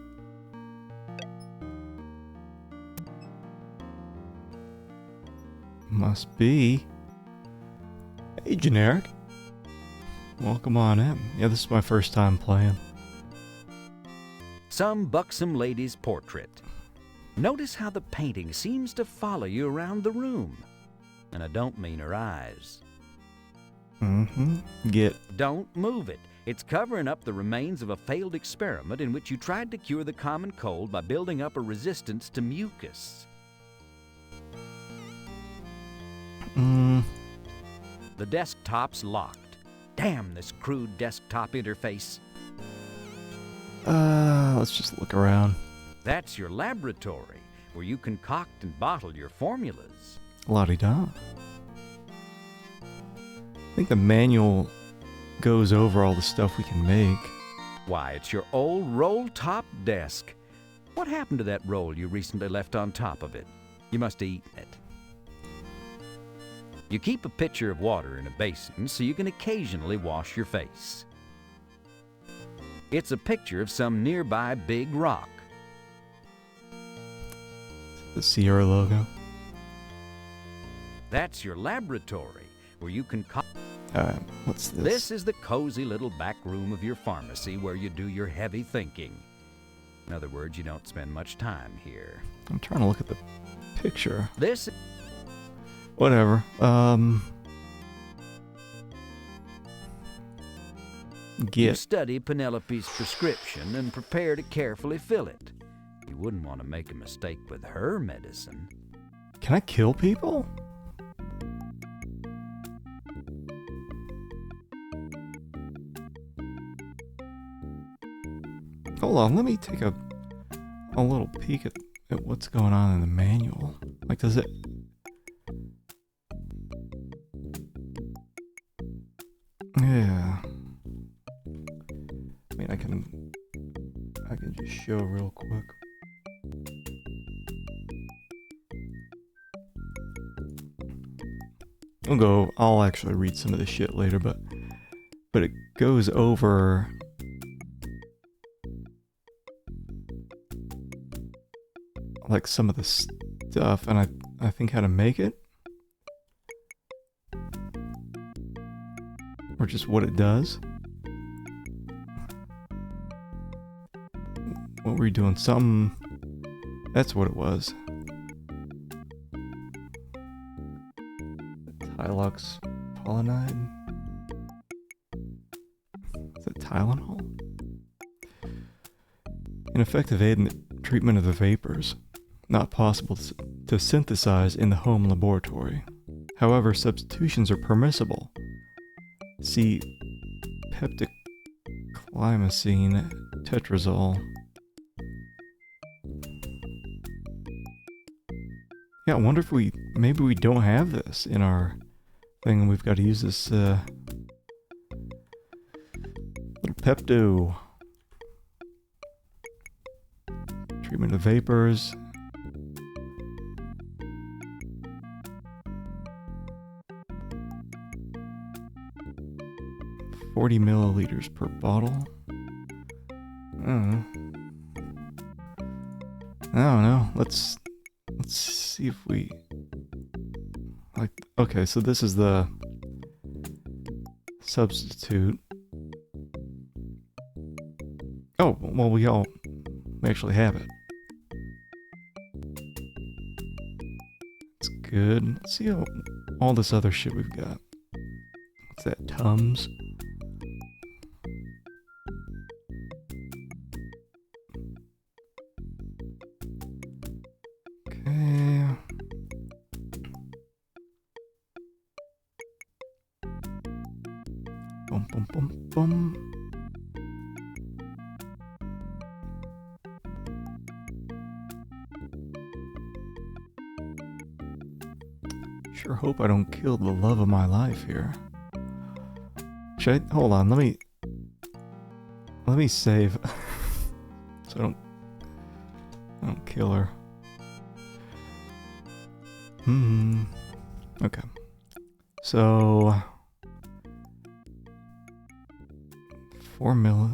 Must be. Hey, generic. Welcome on in. Yeah, this is my first time playing.
Some buxom lady's portrait. Notice how the painting seems to follow you around the room. And I don't mean her eyes. Don't move it. It's covering up the remains of a failed experiment in which you tried to cure the common cold by building up a resistance to mucus. The desktop's locked. Damn this crude desktop interface.
Let's just look around.
That's your laboratory, where you concoct and bottle your formulas.
La-di-da. I think the manual goes over all the stuff we can make.
Why, it's your old roll-top desk. What happened to that roll you recently left on top of it? You must have eaten it. You keep a pitcher of water in a basin so you can occasionally wash your face. It's a picture of some nearby big rock.
The Sierra logo.
That's your laboratory, where you can...
What's this?
This is the cozy little back room of your pharmacy where you do your heavy thinking. In other words, you don't spend much time here.
I'm trying to look at the picture.
This...
Whatever.
You
Get.
study Penelope's prescription and prepare to carefully fill it. You wouldn't want to make a mistake with her medicine.
Can I kill people? Hold on, let me take a little peek at what's going on in the manual. Like, does it... Yeah. I mean, I can just show real quick. I'll actually read some of this shit later, but it goes over like some of the stuff, and I think how to make it, or just what it does. What were you doing? Something. That's what it was. Tylux polynide. Is that Tylenol? An effective aid in the treatment of the vapors. Not possible to synthesize in the home laboratory. However, substitutions are permissible. See peptidoglycine tetrazole. Yeah, I wonder if maybe we don't have this in our thing and we've got to use this little Pepto. Treatment of vapors. $40 milliliters per bottle. I don't know. Let's see if we like. Okay, so this is the substitute. Oh, well, we actually have it. It's good. Let's see all this other shit we've got. What's that? Tums. Okay. Bum bum bum bum. Sure hope I don't kill the love of my life here. Hold on, let me save so I don't kill her. Okay. So 4 mil.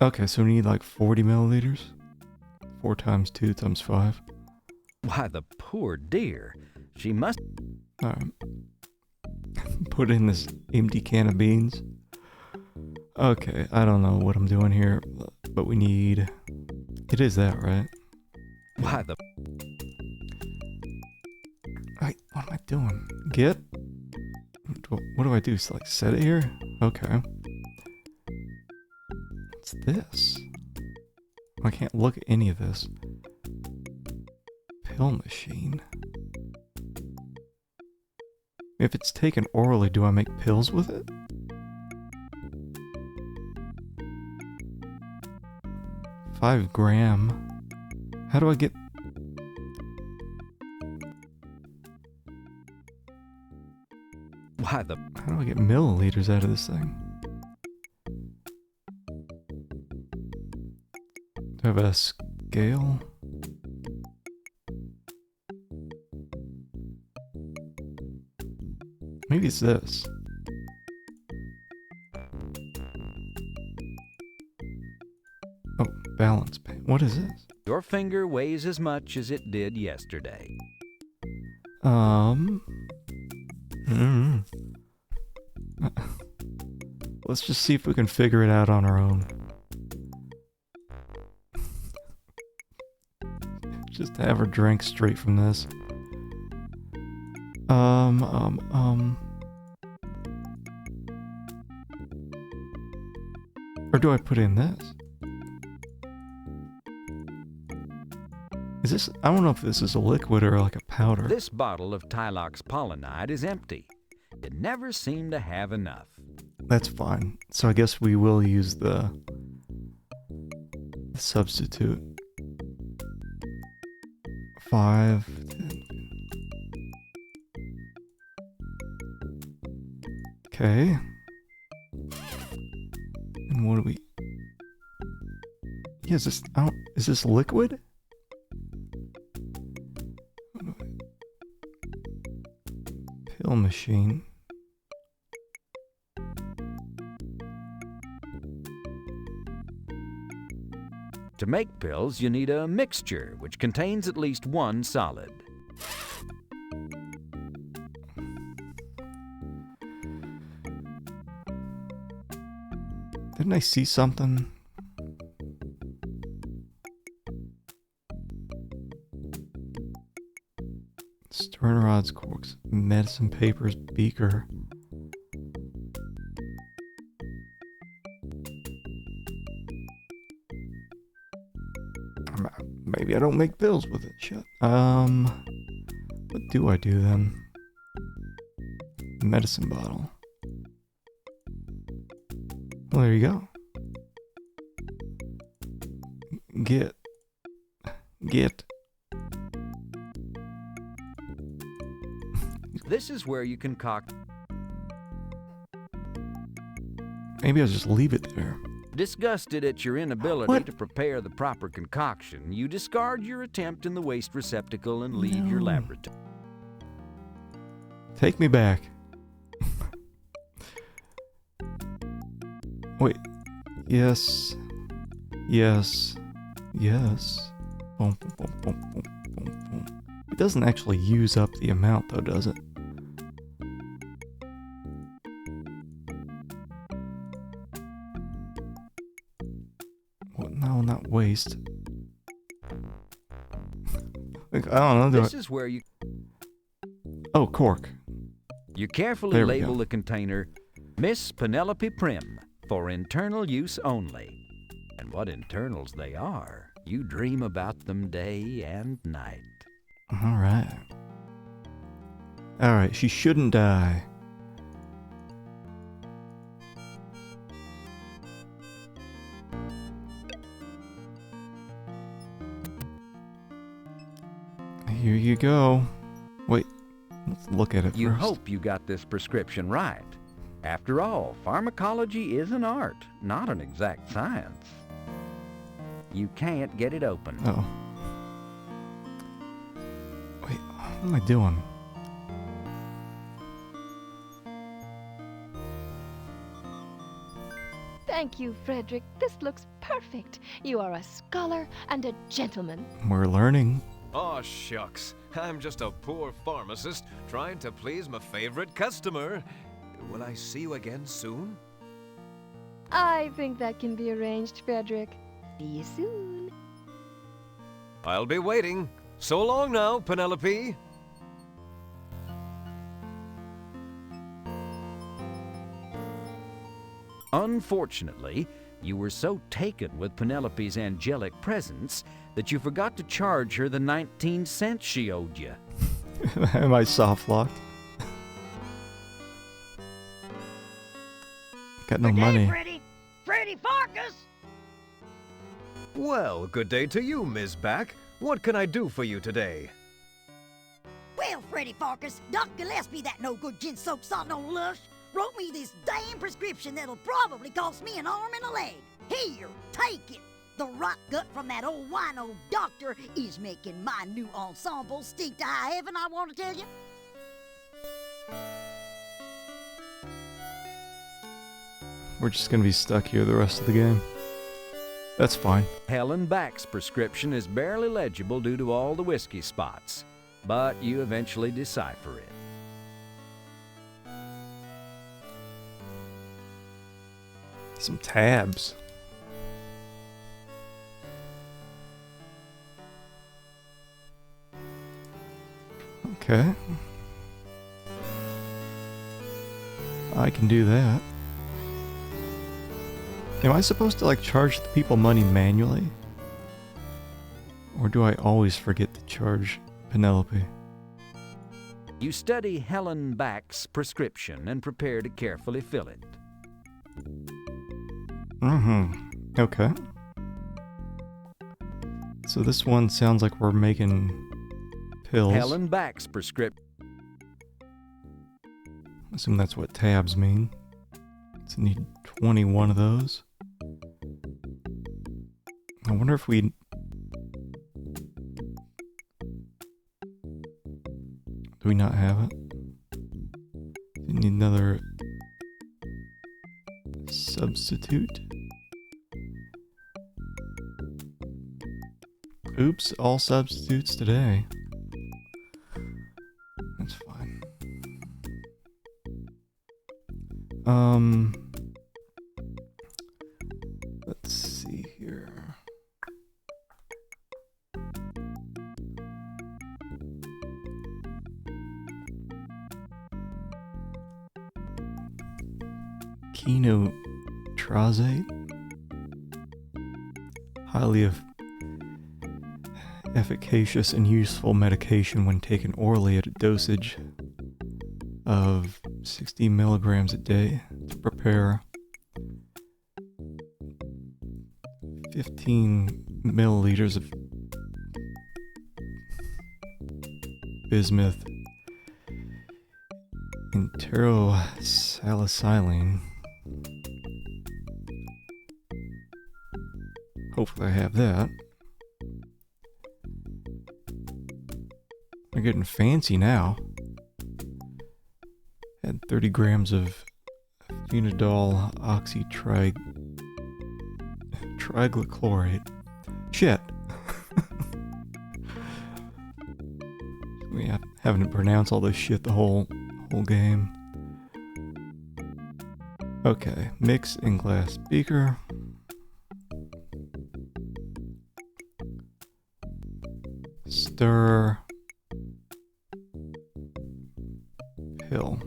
Okay, so we need like 40 milliliters. 4 times 2 times 5.
Why, the poor dear. She must...
Alright. Put in this empty can of beans. Okay, I don't know what I'm doing here, but we need... It is that, right?
Why, the...
Wait, what am I doing? Get? What do I do? So, like, set it here? Okay. What's this? I can't look at any of this. Pill machine. If it's taken orally, do I make pills with it? $5 grams. How do I get...
Why the...
How do I get milliliters out of this thing? Do I have a scale? Maybe it's this. Oh, balance pain. What is this?
Your finger weighs as much as it did yesterday.
Let's just see if we can figure it out on our own. Just have her drink straight from this. Or do I put in this? Is this, I don't know if this is a liquid or like a powder.
This bottle of Tylox pollinide is empty. It never seemed to have enough.
That's fine. So I guess we will use the substitute. 5, 10. Okay. And what do we... Yeah, is this... is this liquid? Pill machine.
To make pills, you need a mixture, which contains at least one solid.
Didn't I see something? Stirring rods, corks, medicine papers, beaker. Maybe I don't make pills with it. Shit. What do I do then? Medicine bottle. Well, there you go. Get.
This is where you concoct.
Maybe I'll just leave it there.
Disgusted at your inability to prepare the proper concoction, you discard your attempt in the waste receptacle and leave your laboratory.
Take me back. Wait. Yes. Yes. Yes. Boom, boom, boom, boom, boom, boom, boom. It doesn't actually use up the amount though, does it? No, not waste. Like, I don't know.
This is where you...
Oh, cork.
You carefully label the container Miss Penelope Prim for internal use only. And what internals they are, you dream about them day and night.
Alright. Alright, she shouldn't die. Here you go. Wait, let's look at it
You
first.
hope you got this prescription right. After all, pharmacology is an art, not an exact science. You can't get it open.
Oh. Wait, what am I doing?
Thank you, Frederick. This looks perfect. You are a scholar and a gentleman.
We're learning.
Aw, shucks. I'm just a poor pharmacist trying to please my favorite customer. Will I see you again soon?
I think that can be arranged, Frederick. See you soon.
I'll be waiting. So long now, Penelope.
Unfortunately, you were so taken with Penelope's angelic presence that you forgot to charge her the 19 cents she owed you.
Am I soft locked? Got no money.
Freddy Pharkas!
Well, good day to you, Ms. Back. What can I do for you today?
Well, Freddy Pharkas, Doc Gillespie, that no-good gin-soaked sodden lush, wrote me this damn prescription that'll probably cost me an arm and a leg. Here, take it. The rot gut from that old wino doctor is making my new ensemble stink to high heaven, I want to tell you.
We're just gonna be stuck here the rest of the game. That's fine.
Helen Back's prescription is barely legible due to all the whiskey spots, but you eventually decipher it.
Some tabs. Okay. I can do that. Am I supposed to like charge the people money manually? Or do I always forget to charge Penelope?
You study Helen Back's prescription and prepare to carefully fill it.
Okay. So this one sounds like we're making pills.
Helen Back's prescription.
I assume that's what tabs mean. So need 21 of those. I wonder if we... Do we not have it? We need another substitute. Oops, all substitutes today. That's fine. Let's see here. Kinotrozate, highly efficacious and useful medication when taken orally at a dosage of 60 milligrams a day to prepare 15 milliliters of bismuth enterosalicylene. Hopefully I have that. We're getting fancy now. Add 30 grams of phenidol triglychloride. Shit. We having to pronounce all this shit the whole game. Okay, mix in glass beaker. Stir. Pill.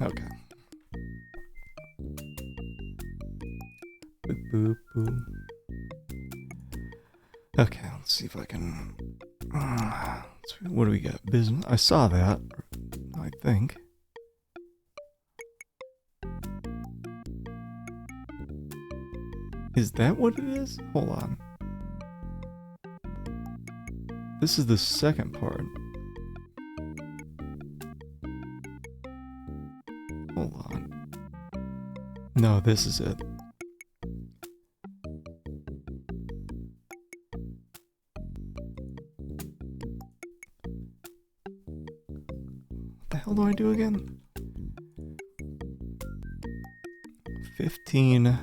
Okay. Boop, boop, boop. Okay, let's see if I can... what do we got? Business. I saw that, I think. Is that what it is? Hold on. This is the second part. Hold on. No, this is it. What the hell do I do again? 15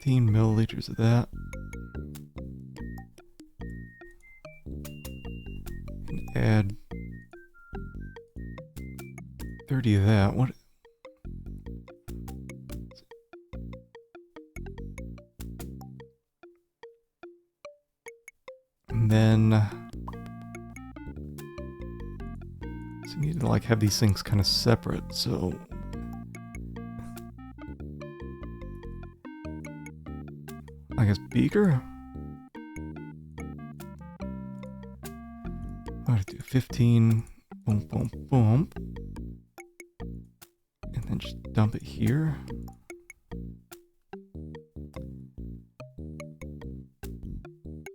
milliliters of that. And add 30 of that. What? And then so you need to like have these things kind of separate, so I guess beaker? What do I do? 15. Boom, boom, boom. And then just dump it here.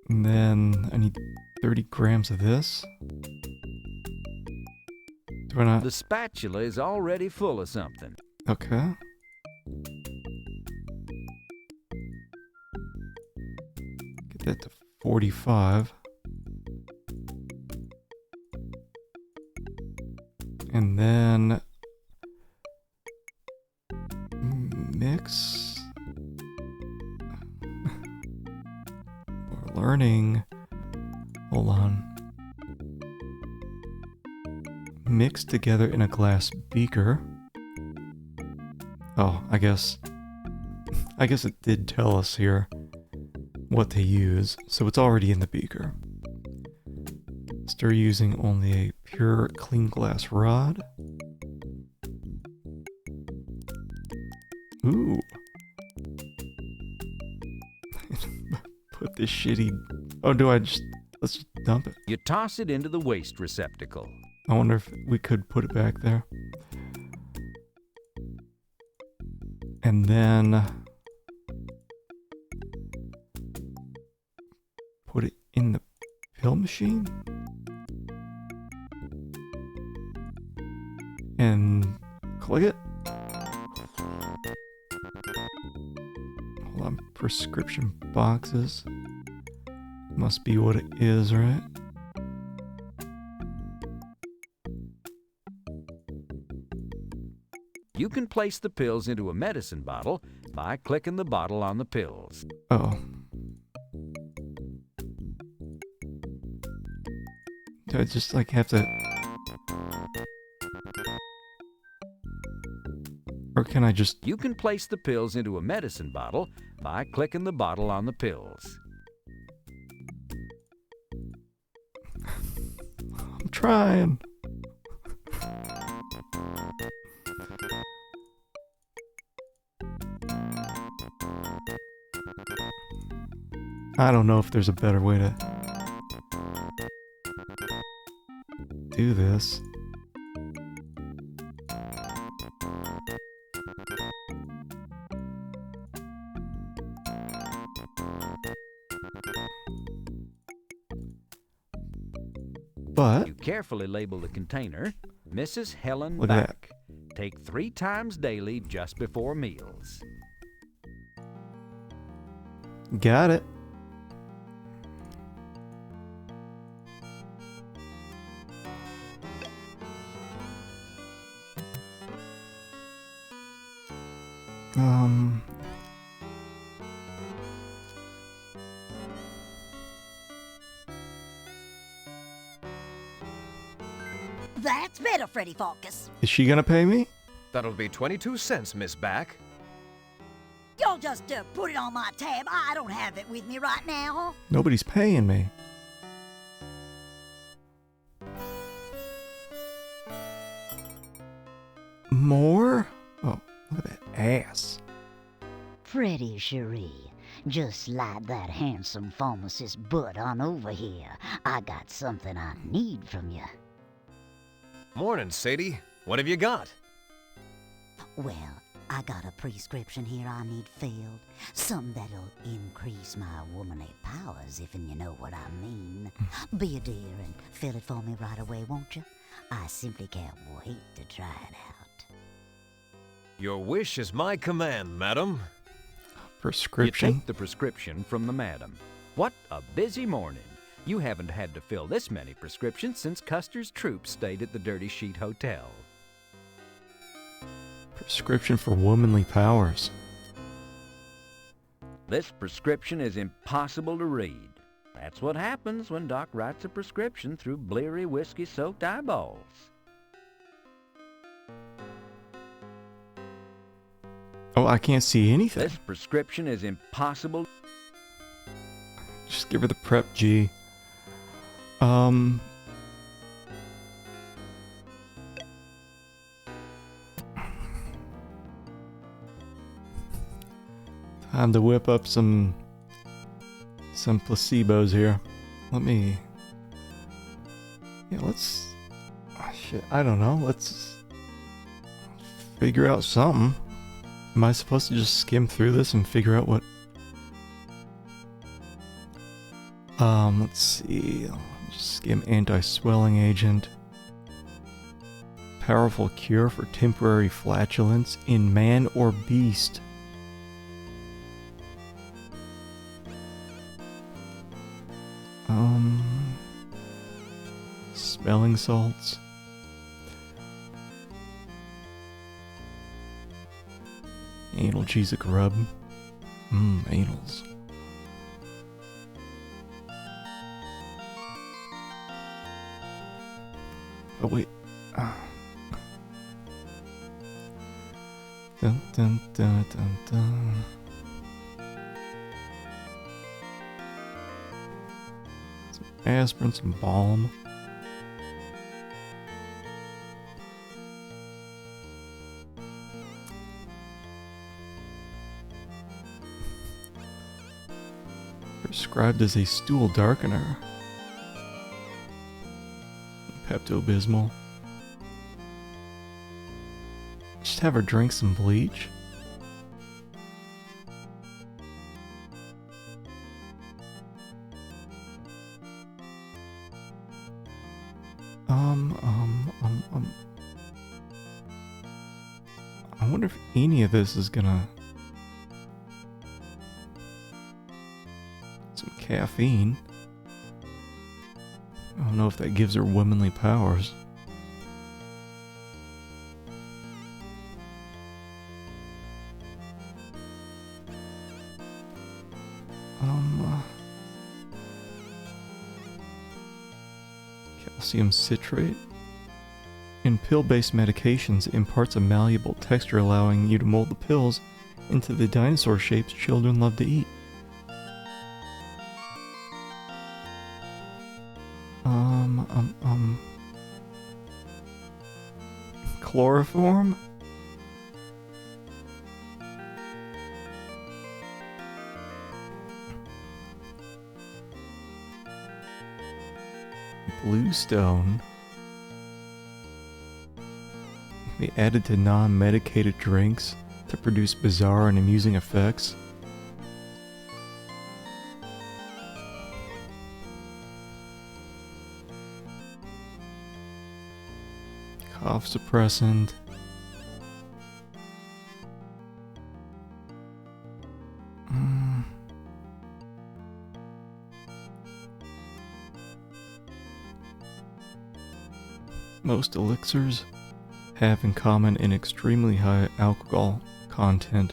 And then I need 30 grams of this. Do I not?
The spatula is already full of something.
Okay. Get that to 45. And then mix. We're learning. Hold on. Mix together in a glass beaker. Oh, I guess I guess it did tell us here what to use, so it's already in the beaker. Stir using only a pure clean glass rod. Ooh. Put this shitty... Oh, do I just... Let's just dump it.
You toss it into the waste receptacle.
I wonder if we could put it back there. And then... put it in the pill machine? And click it? Hold on, prescription boxes. Must be what it is, right?
You can place the pills into a medicine bottle by clicking the bottle on the pills.
Oh. Do I just like have to... Or can I just...
You can place the pills into a medicine bottle by clicking the bottle on the pills.
I'm trying. I don't know if there's a better way to do this. But
you carefully label the container, Mrs. Helen
Look at
Back. Take 3 times daily just before meals.
Got it.
That's better, Freddy Pharkas.
Is she gonna pay me?
That'll be 22 cents, Miss Back.
Y'all just put it on my tab. I don't have it with me right now.
Nobody's paying me. More? Oh, look at that ass.
Freddy Cherie, just slide that handsome pharmacist butt on over here. I got something I need from you.
Morning, Sadie. What have you got?
Well, I got a prescription here I need filled. Something that'll increase my womanly powers, if you know what I mean. Be a dear and fill it for me right away, won't you? I simply can't wait to try it out.
Your wish is my command, madam.
Prescription?
You take the prescription from the madam. What a busy morning. You haven't had to fill this many prescriptions since Custer's troops stayed at the Dirty Sheet Hotel.
Prescription for womanly powers.
This prescription is impossible to read. That's what happens when Doc writes a prescription through bleary, whiskey-soaked eyeballs.
Oh, I can't see anything.
This prescription is impossible.
Just give her the prep G. Time to whip up some placebos here. Let me... Yeah, let's... Oh, shit, I don't know. Let's figure out something. Am I supposed to just skim through this and figure out what... let's see. Just skim anti-swelling agent. Powerful cure for temporary flatulence in man or beast. Smelling salts. Analgesic rub. Anals. Oh wait. Dun dun dun dun dun. aspirin, some balm. Prescribed as a stool darkener. Pepto-Bismol. Just have her drink some bleach. I wonder if any of this is gonna... Some caffeine. I don't know if that gives her womanly powers. Calcium citrate. In pill-based medications, imparts a malleable texture allowing you to mold the pills into the dinosaur shapes children love to eat. Chloroform? Bluestone. Can be added to non-medicated drinks to produce bizarre and amusing effects. Cough suppressant. Most elixirs have in common an extremely high alcohol content,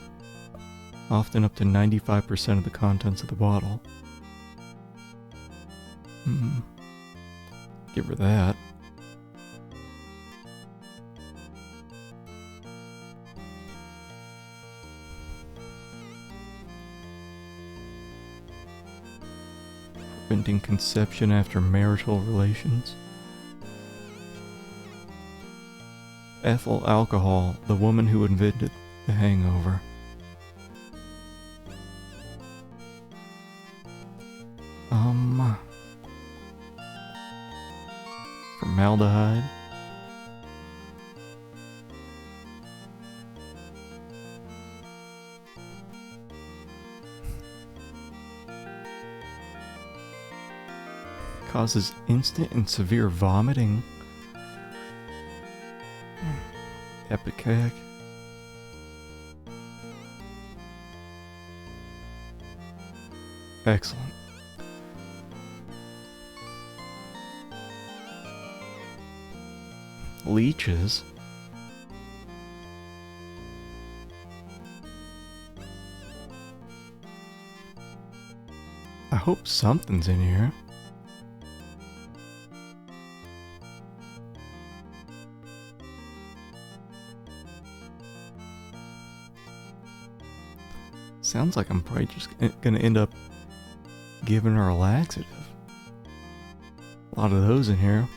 often up to 95% of the contents of the bottle. Give her that. Preventing conception after marital relations. Ethyl alcohol, the woman who invented the hangover. Formaldehyde. Causes instant and severe vomiting. Epicac. Excellent. Leeches. I hope something's in here. Sounds like I'm probably just gonna end up giving her a laxative. A lot of those in here.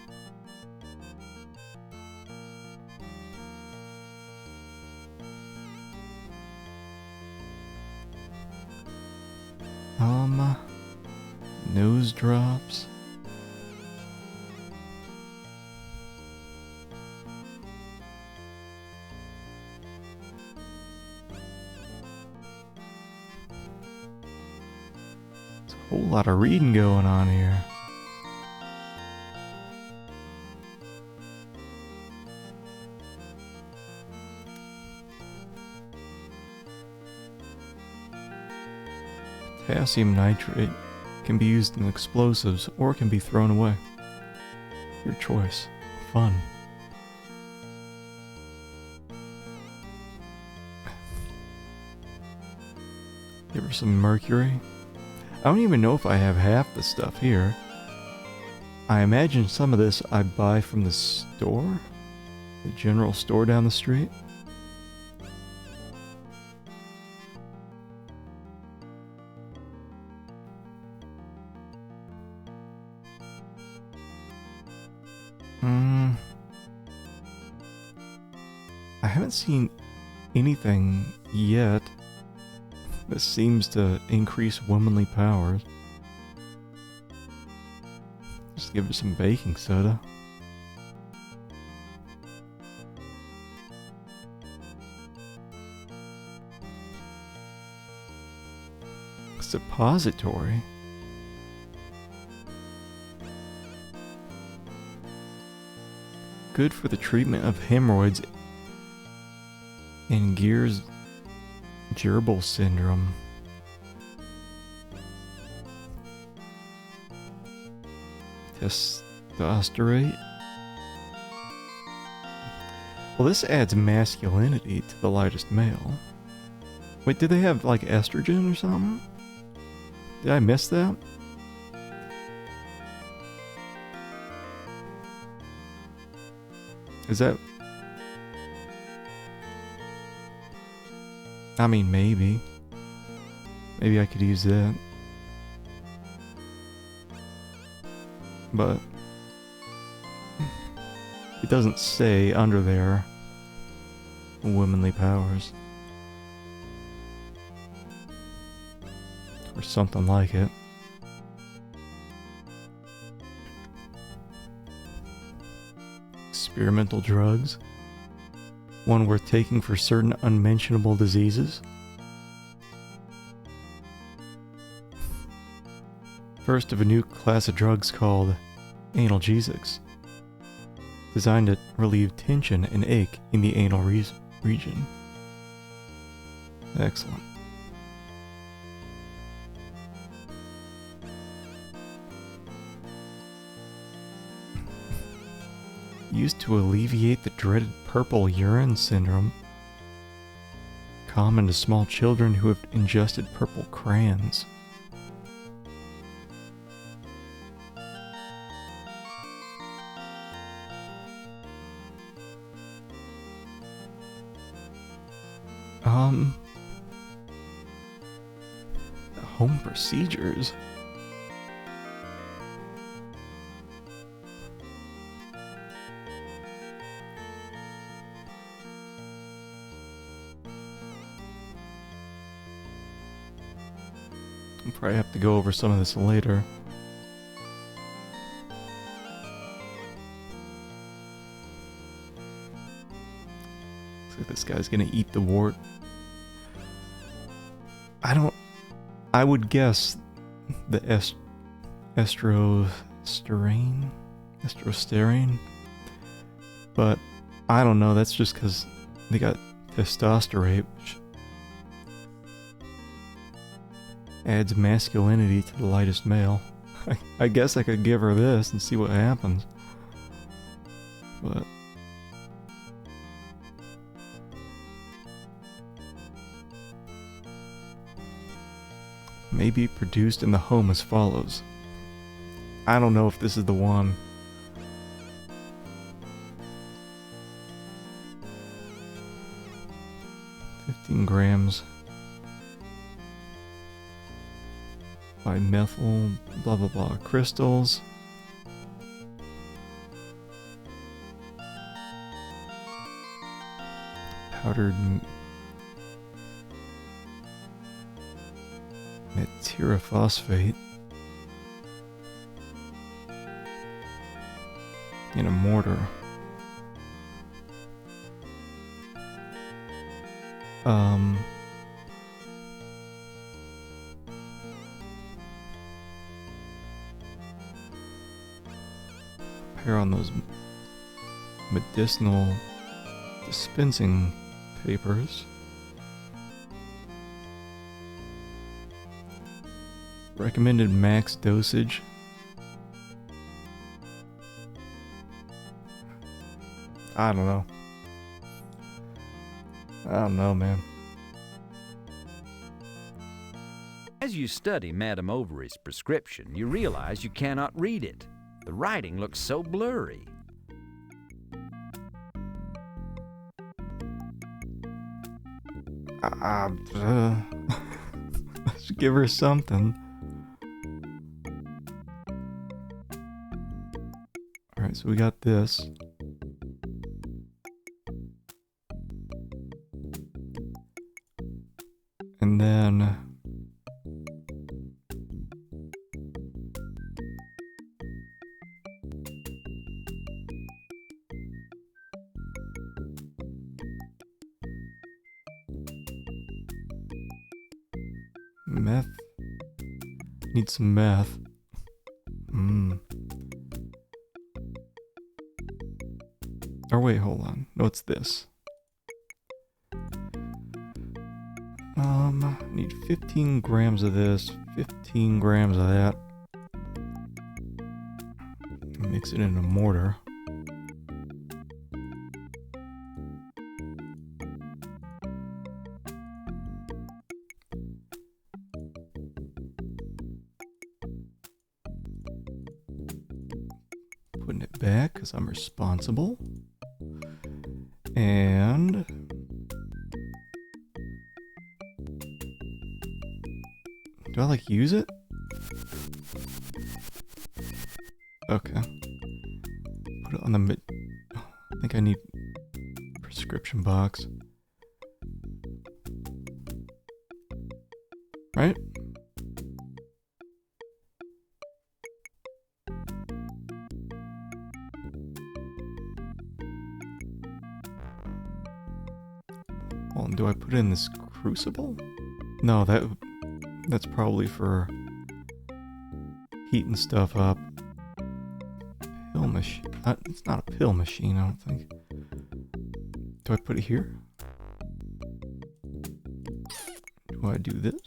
Nose drops. There's a whole lot of reading going on here. Potassium nitrate can be used in explosives or can be thrown away. Your choice. Fun. Give her some mercury. I don't even know if I have half the stuff here. I imagine some of this I buy from the store? The general store down the street? haven't seen anything yet that seems to increase womanly powers. Just give her some baking soda. Suppository. Good for the treatment of hemorrhoids and Gears gerbil syndrome. Testosterate. Well, this adds masculinity to the lightest male. Wait, do they have like estrogen or something? Did I miss that? Is that... I mean, maybe. Maybe I could use that. But... it doesn't say under there womanly powers. Or something like it. Experimental drugs. One worth taking for certain unmentionable diseases. First of a new class of drugs called analgesics, designed to relieve tension and ache in the anal region. Excellent. Used to alleviate the dreaded purple urine syndrome, common to small children who have ingested purple crayons. Home procedures. I'll probably have to go over some of this later. Looks like this guy's gonna eat the wart. I would guess the estrosterine, but I don't know, that's just because they got testosterone, which adds masculinity to the lightest male. I guess I could give her this and see what happens. But may be produced in the home as follows. I don't know if this is the one. $15 by methyl blah blah blah crystals. Powdered metyrophosphate in a mortar. Pair on those medicinal dispensing papers. Recommended max dosage. I don't know. I don't know, man.
As you study Madame Overy's prescription, you realize you cannot read it. The writing looks so blurry.
Let's give her something. Alright, so we got this. Meth. Need some meth. Or wait, hold on. No, it's this. Need 15 grams of this, 15 grams of that. Mix it in a mortar. Putting it back because I'm responsible. And do I like use it? Okay. Put it on the mid. I think I need prescription box. Right? Well, do I put it in this crucible? No, that's probably for heating stuff up. Pill machine. It's not a pill machine, I don't think. Do I put it here? Do I do this?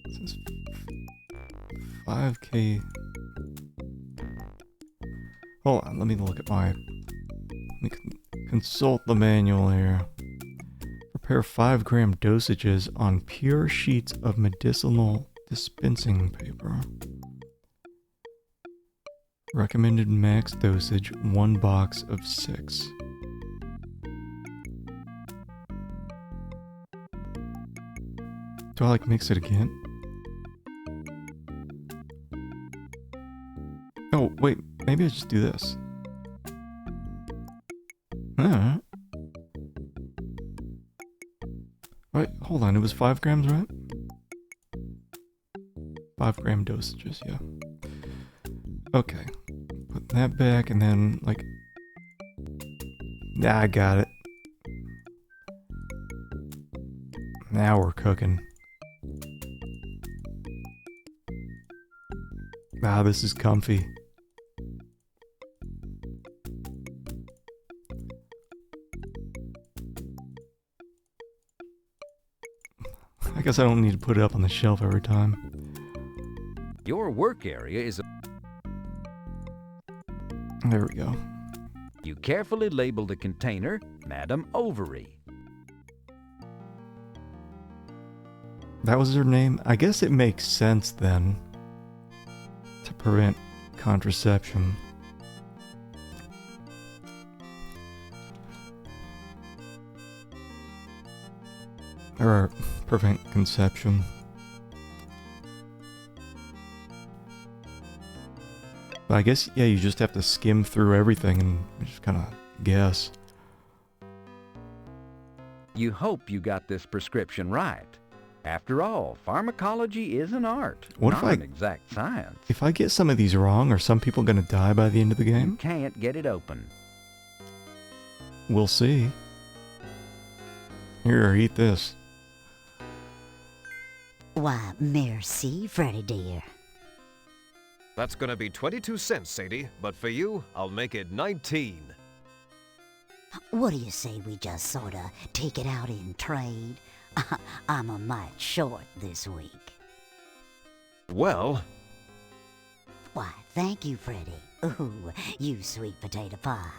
This is 5K. Hold on, let me look at let me consult the manual here. Prepare 5-gram dosages on pure sheets of medicinal dispensing paper. Recommended max dosage, 1 box of 6. Do I like mix it again? Oh, wait, maybe I just do this. Alright. Right, hold on, it was 5 grams, right? 5-gram dosages, yeah. Okay. Put that back and then, like... Nah, I got it. Now we're cooking. Ah, this is comfy. I guess I don't need to put it up on the shelf every time.
Your work area is...
There we go.
You carefully label the container, Madam Ovary.
That was her name? I guess it makes sense then. To prevent contraception. Or prevent conception. But I guess, yeah, you just have to skim through everything and just kind of guess.
You hope you got this prescription right. After all, pharmacology is an art, not an exact science.
If I get some of these wrong, are some people going to die by the end of the game?
You can't get it open.
We'll see. Here, eat this.
Why, merci, Freddy dear.
That's gonna be 22 cents, Sadie, but for you, I'll make it 19.
What do you say we just sorta take it out in trade? I'm a mite short this week.
Well...
Why, thank you, Freddy. Ooh, you sweet potato pie.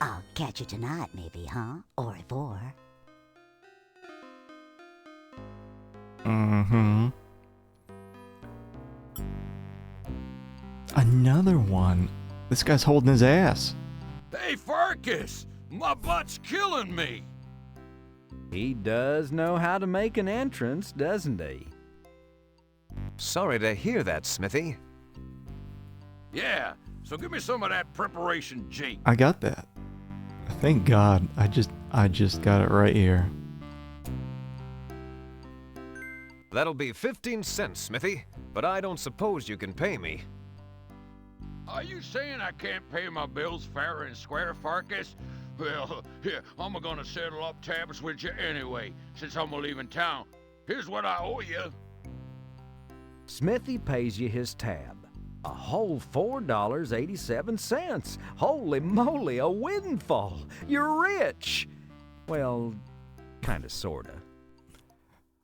I'll catch you tonight, maybe, huh? Au revoir.
Mm-hmm. Another one. This guy's holding his ass.
Hey, Pharkas! My butt's killing me!
He does know how to make an entrance, doesn't he?
Sorry to hear that, Smithy.
Yeah, so give me some of that preparation G.
I got that. Thank God. I just got it right here.
That'll be 15 cents, Smithy, but I don't suppose you can pay me.
Are you saying I can't pay my bills fair and square, Pharkas? Well, here, I'm gonna settle up tabs with you anyway, since I'm leaving town. Here's what I owe you.
Smithy pays you his tab. A whole $4.87. Holy moly, a windfall. You're rich. Well, kinda, sorta.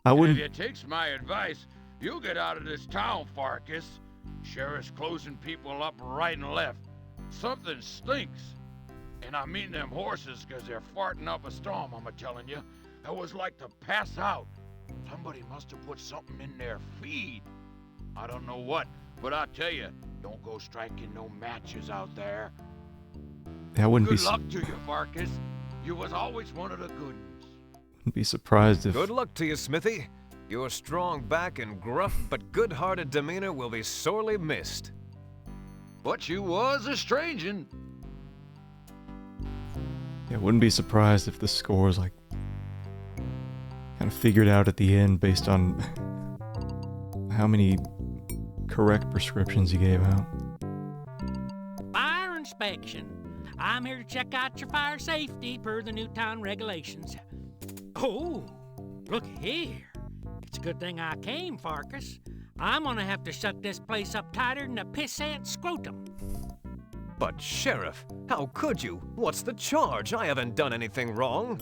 I wouldn't.
If you takes my advice, you'll get out of this town, Pharkas. Sheriff's closing people up right and left. Something stinks. And I mean them horses, 'cause they're farting up a storm, I'm a-telling you. That was like to pass out. Somebody must have put something in their feed. I don't know what, but I tell you, don't go striking no matches out there.
I wouldn't
Good
be.
luck to you, Pharkas. You was always one of the good ones.
Wouldn't be surprised if.
Good luck to you, Smithy. Your strong back and gruff but good-hearted demeanor will be sorely missed.
But you was estranging.
Yeah, wouldn't be surprised if the score is like kind of figured out at the end based on how many correct prescriptions you gave out.
Fire inspection. I'm here to check out your fire safety per the new town regulations. Oh, look here. It's a good thing I came, Pharkas. I'm gonna have to shut this place up tighter than a pissant scrotum.
But, Sheriff, how could you? What's the charge? I haven't done anything wrong.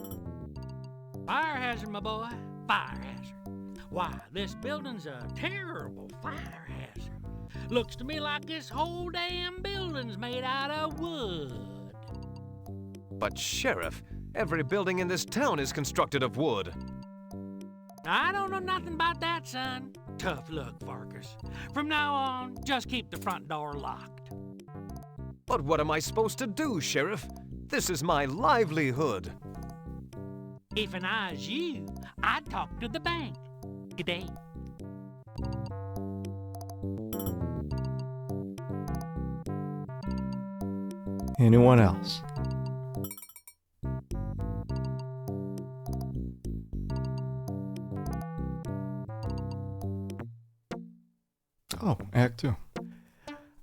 Fire hazard, my boy. Fire hazard. Why, this building's a terrible fire hazard. Looks to me like this whole damn building's made out of wood.
But, Sheriff, every building in this town is constructed of wood.
I don't know nothing about that, son. Tough luck, Pharkas. From now on, just keep the front door locked.
But what am I supposed to do, Sheriff? This is my livelihood.
If I was you, I'd talk to the bank. Good day.
Anyone else? Oh, Act 2.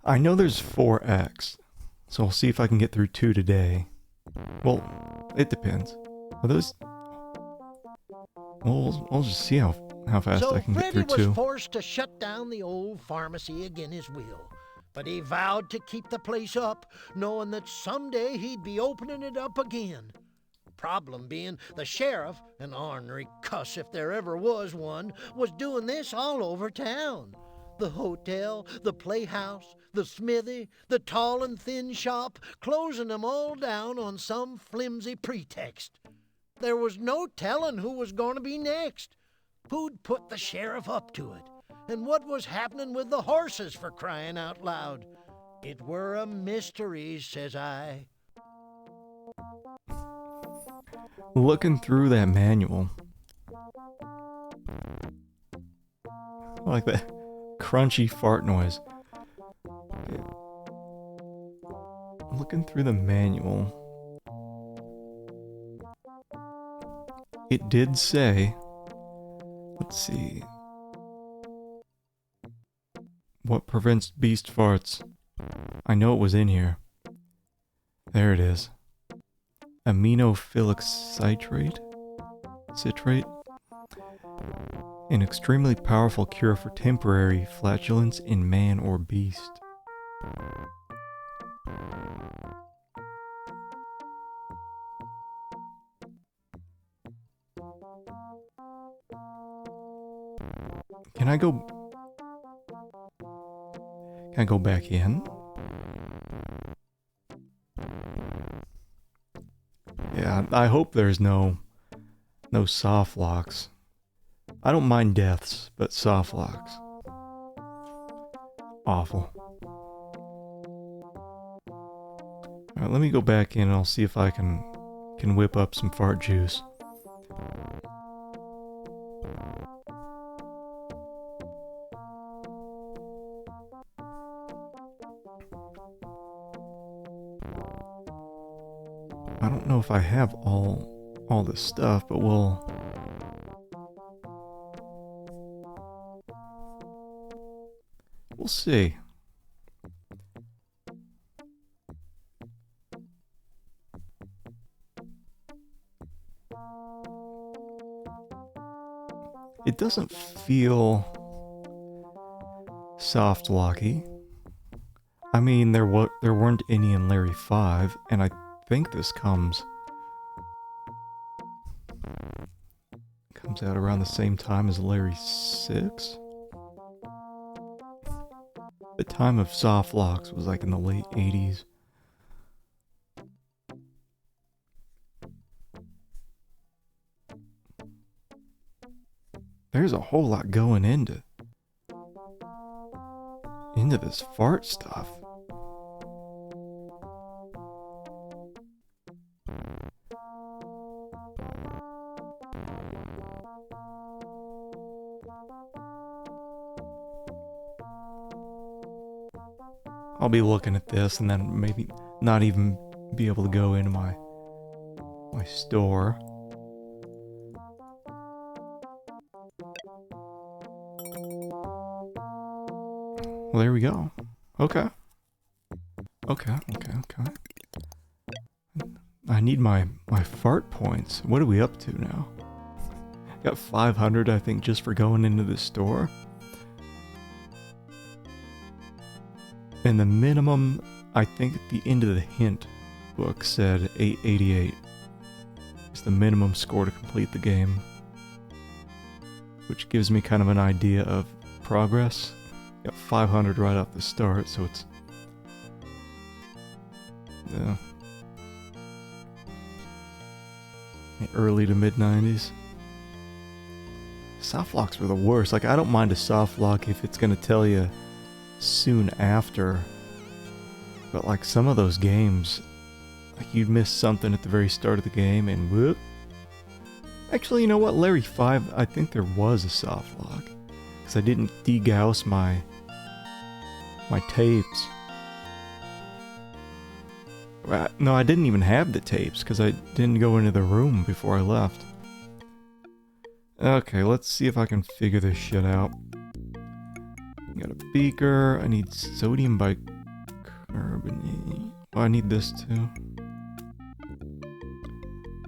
I know there's 4 acts, so I'll see if I can get through 2 today. Well, it depends. Are those... Well, we'll just see how fast I can get
Freddy
through 2.
was forced to shut down the old pharmacy again his will. But he vowed to keep the place up, knowing that someday he'd be opening it up again. Problem being, the sheriff, an ornery cuss if there ever was one, was doing this all over town. The hotel, the playhouse, the smithy, the tall and thin shop, closing them all down on some flimsy pretext. There was no telling who was going to be next. Who'd put the sheriff up to it? And what was happening with the horses, for crying out loud? It were a mystery, says I.
Looking through that manual. I like that crunchy fart noise. Looking through the manual. It did say, let's see, what prevents beast farts? I know it was in here. There it is. Aminophilic citrate? Citrate? An extremely powerful cure for temporary flatulence in man or beast. Can I go back in? Yeah, I hope there's no soft locks. I don't mind deaths, but soft locks. Awful. Alright, let me go back in and I'll see if I can whip up some fart juice. I don't know if I have all this stuff, but we'll see. doesn't feel soft locky. I mean, there weren't any in Larry 5, and I think this comes out around the same time as Larry 6. The time of soft locks was like in the late 80s. There's a whole lot going into this fart stuff. I'll be looking at this and then maybe not even be able to go into my store. Well, there we go. Okay. I need my fart points. What are we up to now? Got 500, I think, just for going into the store. And the minimum, I think at the end of the hint book said 888. It's the minimum score to complete the game. Which gives me kind of an idea of progress. Got 500 right off the start, so it's... yeah. Early to mid-90s. Soft locks were the worst. Like, I don't mind a soft lock if it's gonna tell you soon after, but like some of those games, like you'd miss something at the very start of the game and whoop. Actually, you know what, Larry 5, I think there was a soft lock because I didn't degauss my tapes. No, I didn't even have the tapes because I didn't go into the room before I left. Okay, let's see if I can figure this shit out. Got a beaker. I need sodium bicarbonate. Oh, I need this too.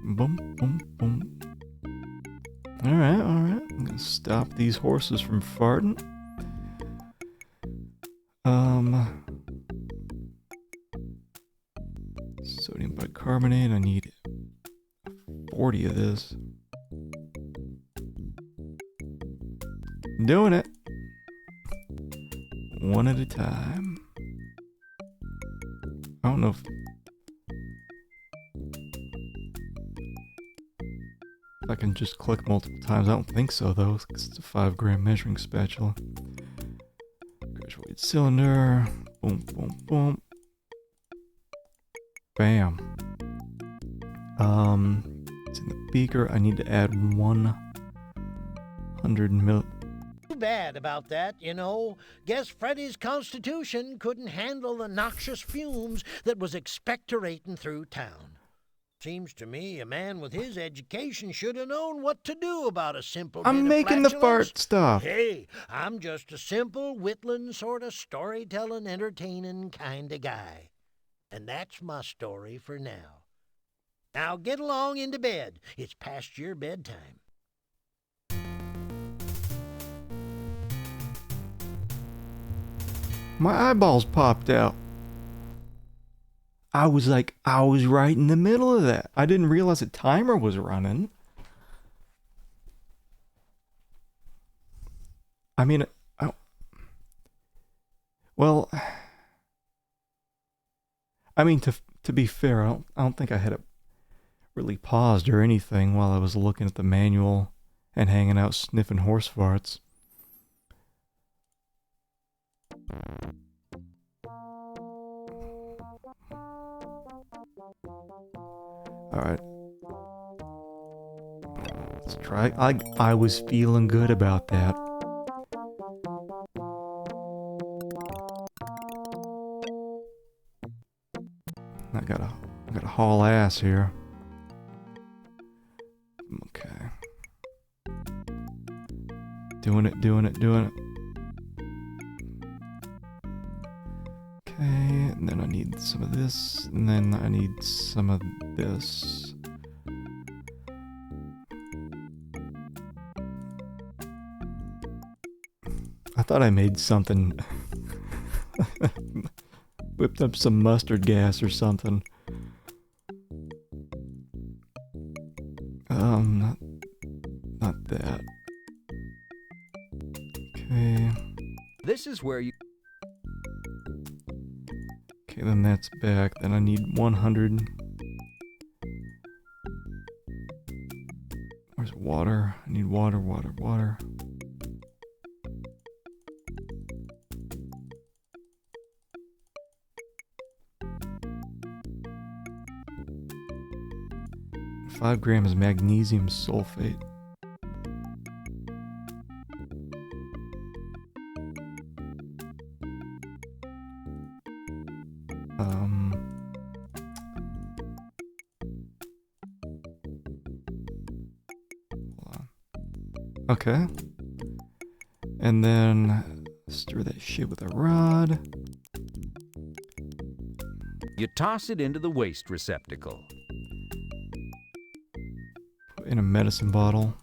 Boom, boom, boom. Alright. I'm gonna stop these horses from farting. Sodium bicarbonate. I need 40 of this. Doing it. One at a time. I don't know if I can just click multiple times. I don't think so though, because it's a 5-gram measuring spatula. Graduated cylinder. Boom, boom, boom. Bam. It's in the beaker. I need to add 100 ml.
Bad about that, you know. Guess Freddy's constitution couldn't handle the noxious fumes that was expectorating through town. Seems to me a man with his education should have known what to do about a simple
I'm
bit
making
of
the fart stuff.
Hey, I'm just a simple, whittling, sort of storytelling, entertaining kind of guy. And that's my story for now. Now get along into bed. It's past your bedtime.
My eyeballs popped out. I was right in the middle of that. I didn't realize a timer was running. I mean, to be fair, I don't think I had it really paused or anything while I was looking at the manual and hanging out sniffing horse farts. Alright. Let's try. I was feeling good about that. I gotta haul ass here. Okay. Doing it. Okay, and then I need some of this, and then I need some of this. I thought I made something. Whipped up some mustard gas or something. Not that. Okay.
This is where you...
Okay, then that's back. Then I need 100. Where's water? I need water, water, water. Five grams magnesium sulfate. Okay. And then stir that shit with a rod.
You toss it into the waste receptacle.
Put in a medicine bottle.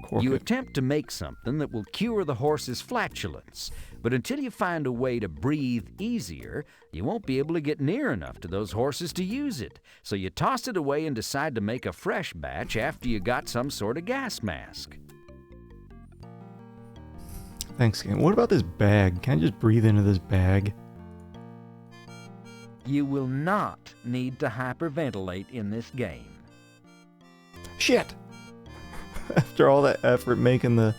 Cork
You
it.
attempt to make something that will cure the horse's flatulence, but until you find a way to breathe easier, you won't be able to get near enough to those horses to use it. So you toss it away and decide to make a fresh batch after you got some sort of gas mask.
Thanks, Ken. What about this bag? Can I just breathe into this bag?
You will not need to hyperventilate in this game.
Shit! After all that effort making the...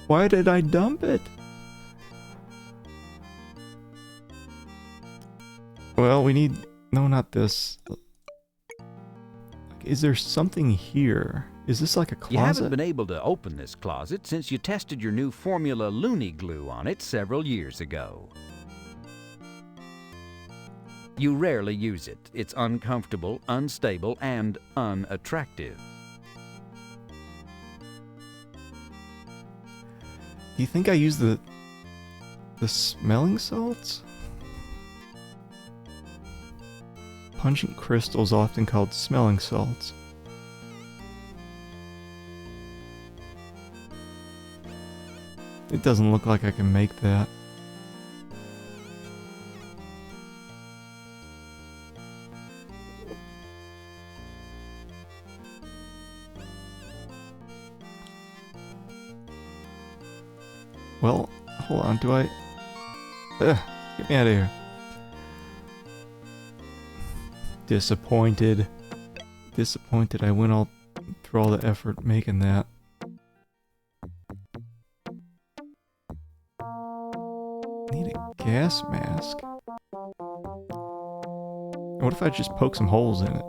Why did I dump it? Well, we need... No, not this. Is there something here? Is this like a closet?
You haven't been able to open this closet since you tested your new formula Looney Glue on it several years ago. You rarely use it. It's uncomfortable, unstable, and unattractive.
Do you think I use the smelling salts? Pungent crystals, often called smelling salts. It doesn't look like I can make that. Well, hold on, do I... get me out of here. Disappointed. Disappointed I went all through all the effort making that. Need a gas mask. What if I just poke some holes in it?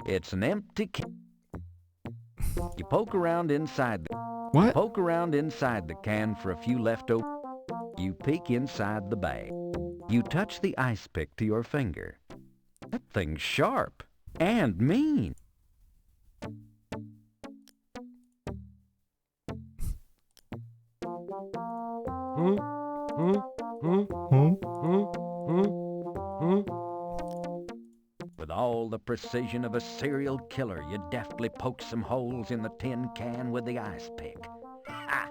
It's an empty can. You poke around inside the...
What?
You poke around inside the can for a few leftover... You peek inside the bag. You touch the ice pick to your finger. That thing's sharp and mean. With all the precision of a serial killer, you deftly poke some holes in the tin can with the ice pick. Ha!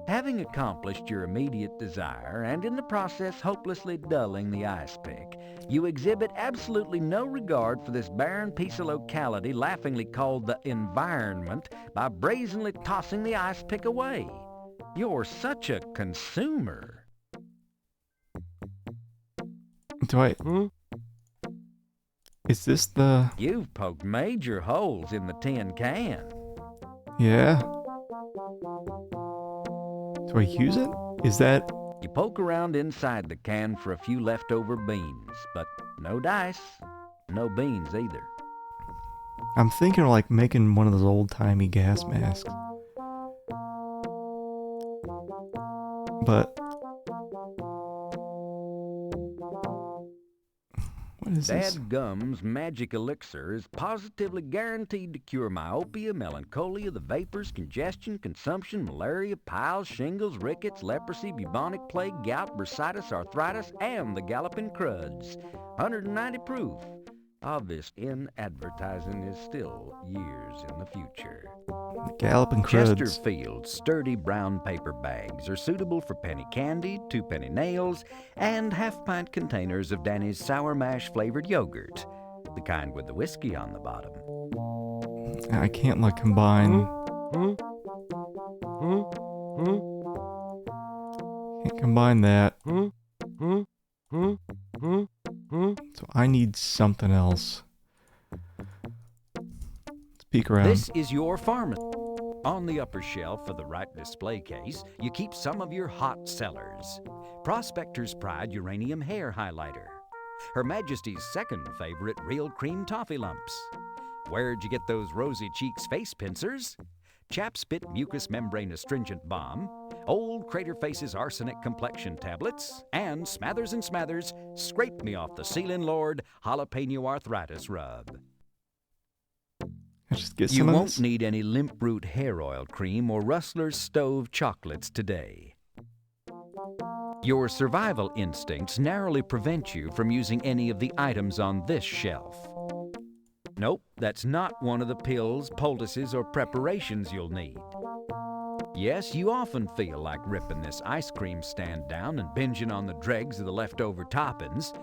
Having accomplished your immediate desire, and in the process hopelessly dulling the ice pick, you exhibit absolutely no regard for this barren piece of locality laughingly called the environment by brazenly tossing the ice pick away. You're such a consumer.
Do I... Is this the...
You've poked major holes in the tin can.
Yeah? Do I use it? Is that...
You poke around inside the can for a few leftover beans, but no dice, no beans either.
I'm thinking of like making one of those old-timey gas masks. But... What is this?
Dadgum's magic elixir is positively guaranteed to cure myopia, melancholia, the vapors, congestion, consumption, malaria, piles, shingles, rickets, leprosy, bubonic plague, gout, bursitis, arthritis, and the galloping cruds. 190 proof. Obvious in advertising is still years in the future.
Galloping cruds.
Chesterfield's sturdy brown paper bags are suitable for penny candy, 2-penny nails, and half-pint containers of Danny's Sour Mash flavored yogurt, the kind with the whiskey on the bottom.
I can't like combine. Can't combine that. So I need something else. Let's peek around.
This is your pharmacist. On the upper shelf of the right display case, you keep some of your hot sellers. Prospector's Pride Uranium Hair Highlighter. Her Majesty's second favorite Real Cream Toffee Lumps. Where'd you get those rosy cheeks face pincers? Chapspit Mucous Membrane Astringent Balm, Old Crater Face's Arsenic Complexion Tablets, and Smathers and Smathers Scrape Me Off the Ceiling Lord Jalapeno Arthritis Rub.
Just get
You
some of
won't
this?
need any Limp Root Hair Oil Cream or Rustler's Stove Chocolates today. Your survival instincts narrowly prevent you from using any of the items on this shelf. Nope, that's not one of the pills, poultices, or preparations you'll need. Yes, you often feel like ripping this ice cream stand down and binging on the dregs of the leftover toppings,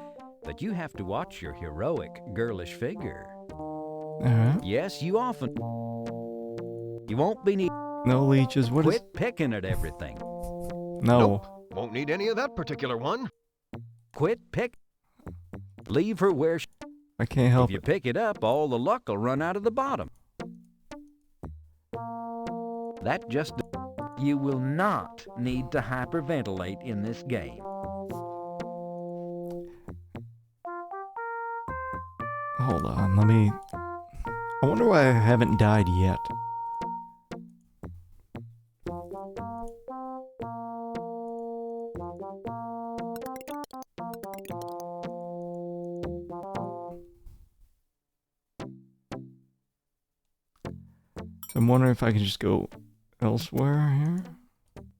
but you have to watch your heroic, girlish figure. Yes, you often... You won't be need...
No leeches. What is?
Quit picking at everything.
No.
Nope. Won't need any of that particular one.
Quit pick. Leave her where she...
I can't help
If you
it.
pick it up, all the luck will run out of the bottom. That just... You will not need to hyperventilate in this game.
Hold on, let me... I wonder why I haven't died yet. So I'm wondering if I can just go elsewhere here.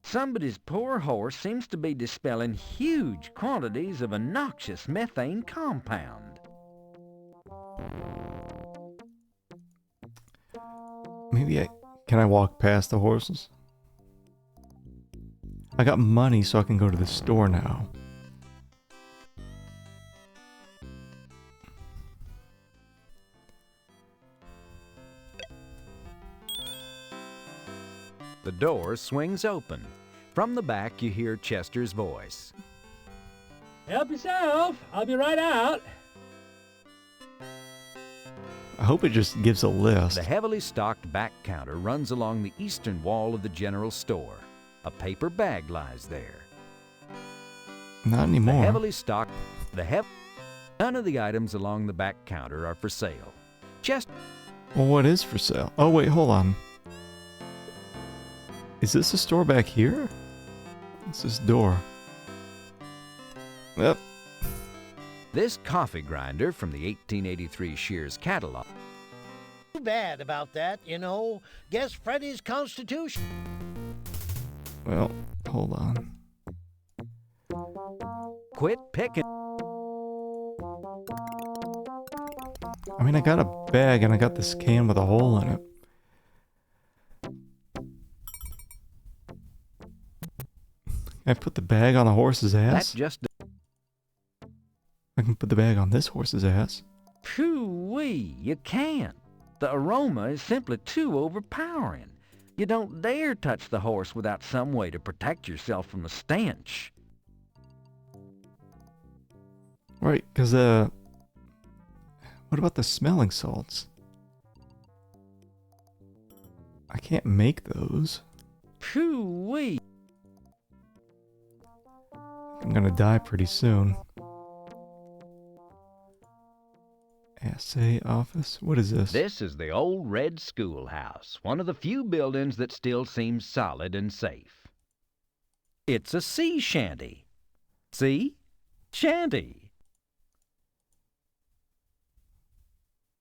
Somebody's poor horse seems to be dispelling huge quantities of a noxious methane compound.
Maybe can I walk past the horses? I got money so I can go to the store now.
The door swings open. From the back, you hear Chester's voice.
Help yourself. I'll be right out.
I hope it just gives a list.
The heavily stocked back counter runs along the eastern wall of the general store. A paper bag lies there.
Not anymore.
The heavily stocked... None of the items along the back counter are for sale.
Well, what is for sale? Oh, wait, hold on. Is this a store back here? It's this door. Yep.
This coffee grinder from the 1883 Shears catalog.
Too bad about that, you know. Guess Freddy's constitution.
Well, hold on.
Quit picking.
I mean, I got a bag and I got this can with a hole in it. Can I put the bag on the horse's ass?
That just...
I can put the bag on this horse's ass.
Phew-wee, you can't. The aroma is simply too overpowering. You don't dare touch the horse without some way to protect yourself from the stench.
Right, because, what about the smelling salts? I can't make those.
Phew-wee.
I'm gonna die pretty soon. Assay office? What is this?
This is the old red schoolhouse, one of the few buildings that still seems solid and safe. It's a sea shanty. See? Shanty.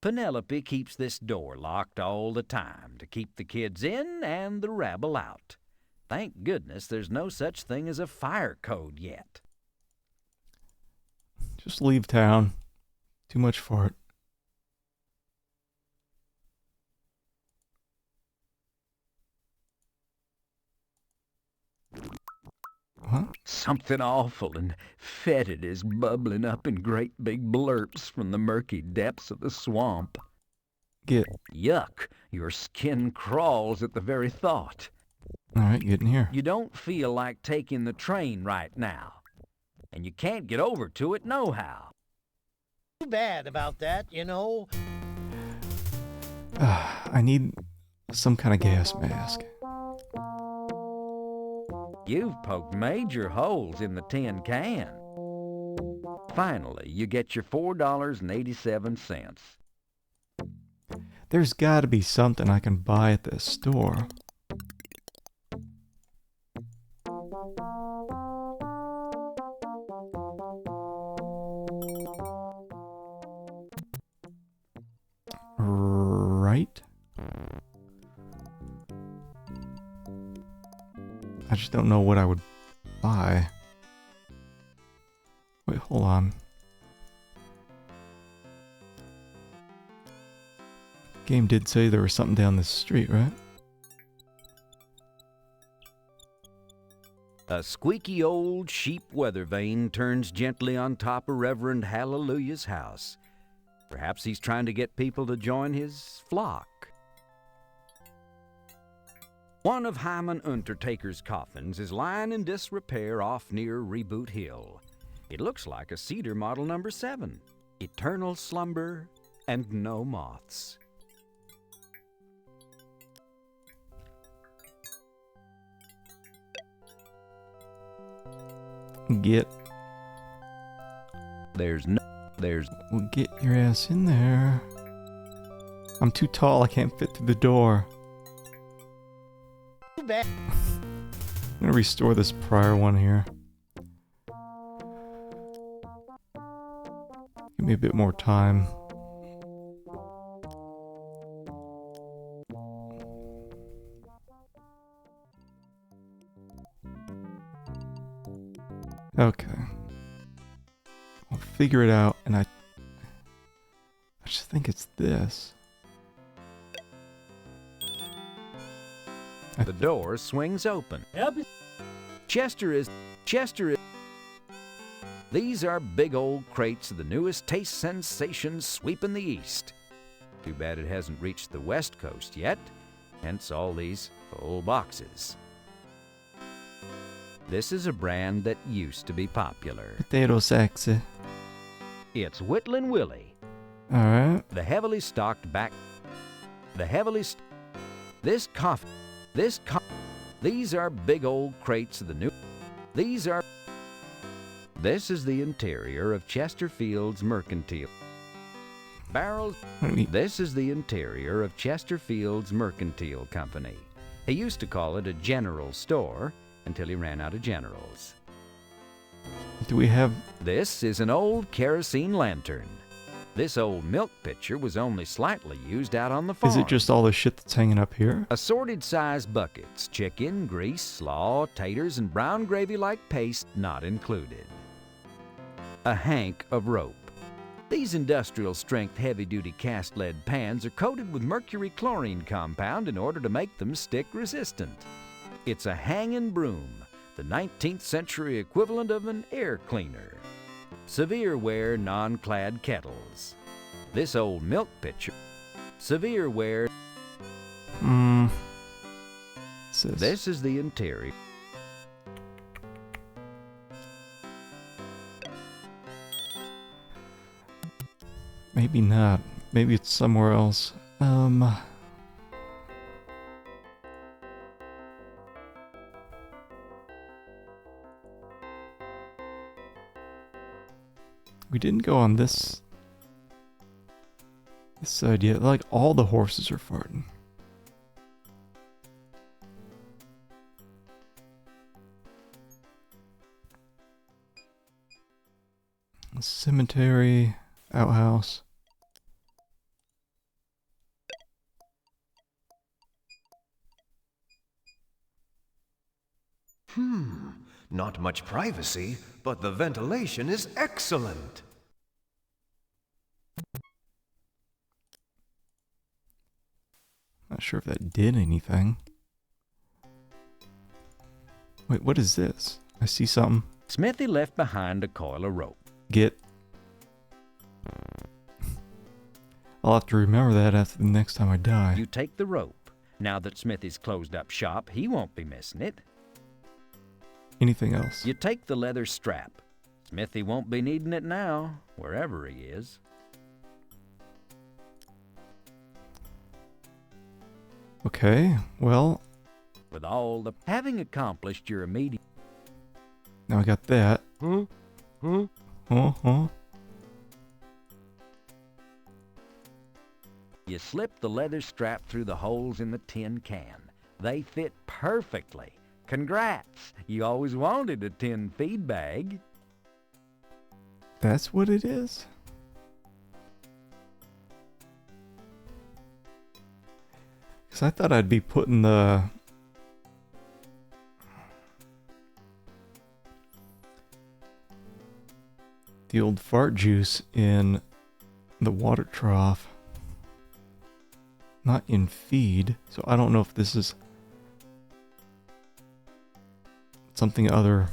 Penelope keeps this door locked all the time to keep the kids in and the rabble out. Thank goodness there's no such thing as a fire code yet.
Just leave town. Too much fart. What?
Something awful and fetid is bubbling up in great big blurps from the murky depths of the swamp.
Get.
Yuck. Your skin crawls at the very thought.
Alright, get in here.
You don't feel like taking the train right now. And you can't get over to it nohow.
Too bad about that, you know.
I need some kind of gas mask.
You've poked major holes in the tin can. Finally, you get your $4.87.
There's got to be something I can buy at this store. Right? I just don't know what I would buy. Wait, hold on. Game did say there was something down this street, right?
A squeaky old sheep weather vane turns gently on top of Reverend Hallelujah's house. Perhaps he's trying to get people to join his flock. One of Hyman Untertaker's coffins is lying in disrepair off near Reboot Hill. It looks like a cedar model number 7. Eternal slumber and no moths.
Get. Well, get your ass in there. I'm too tall, I can't fit through the door.
Too bad.
I'm gonna restore this prior one here. Give me a bit more time. Okay. I'll figure it out, and I just think it's this.
The door swings open. Chester is. These are big old crates of the newest taste sensations sweeping the east. Too bad it hasn't reached the west coast yet, hence all these full boxes. This is a brand that used to be popular.
Potato sexy.
It's Whittlin' Willie.
Alright.
These are big old crates of the new. This is the interior of Chesterfield's Mercantile. Barrels. This is the interior of Chesterfield's Mercantile Company. He used to call it a general store until he ran out of generals.
Do we have...
This is an old kerosene lantern. This old milk pitcher was only slightly used out on the farm.
Is it just all the shit that's hanging up here?
Assorted size buckets, chicken, grease, slaw, taters, and brown gravy-like paste not included. A hank of rope. These industrial-strength heavy-duty cast lead pans are coated with mercury chlorine compound in order to make them stick-resistant. It's a hanging broom, the 19th century equivalent of an air cleaner. Severe wear non-clad kettles. This old milk pitcher. Severe wear. This is the interior.
Maybe not. Maybe it's somewhere else. We didn't go on this side yet. Like, all the horses are farting. Cemetery, outhouse.
Not much privacy, but the ventilation is excellent.
Not sure if that did anything. Wait, what is this? I see something.
Smithy left behind a coil of rope.
Get. I'll have to remember that after the next time I die.
You take the rope. Now that Smithy's closed up shop, he won't be missing it.
Anything else?
You take the leather strap. Smithy won't be needing it now, wherever he is.
Okay, well.
With all the having accomplished your immediate.
Now I got that.
You slip the leather strap through the holes in the tin can. They fit perfectly. Congrats! You always wanted a tin feed bag.
That's what it is? Because I thought I'd be putting the old fart juice in the water trough, not in feed. So I don't know if this is something other.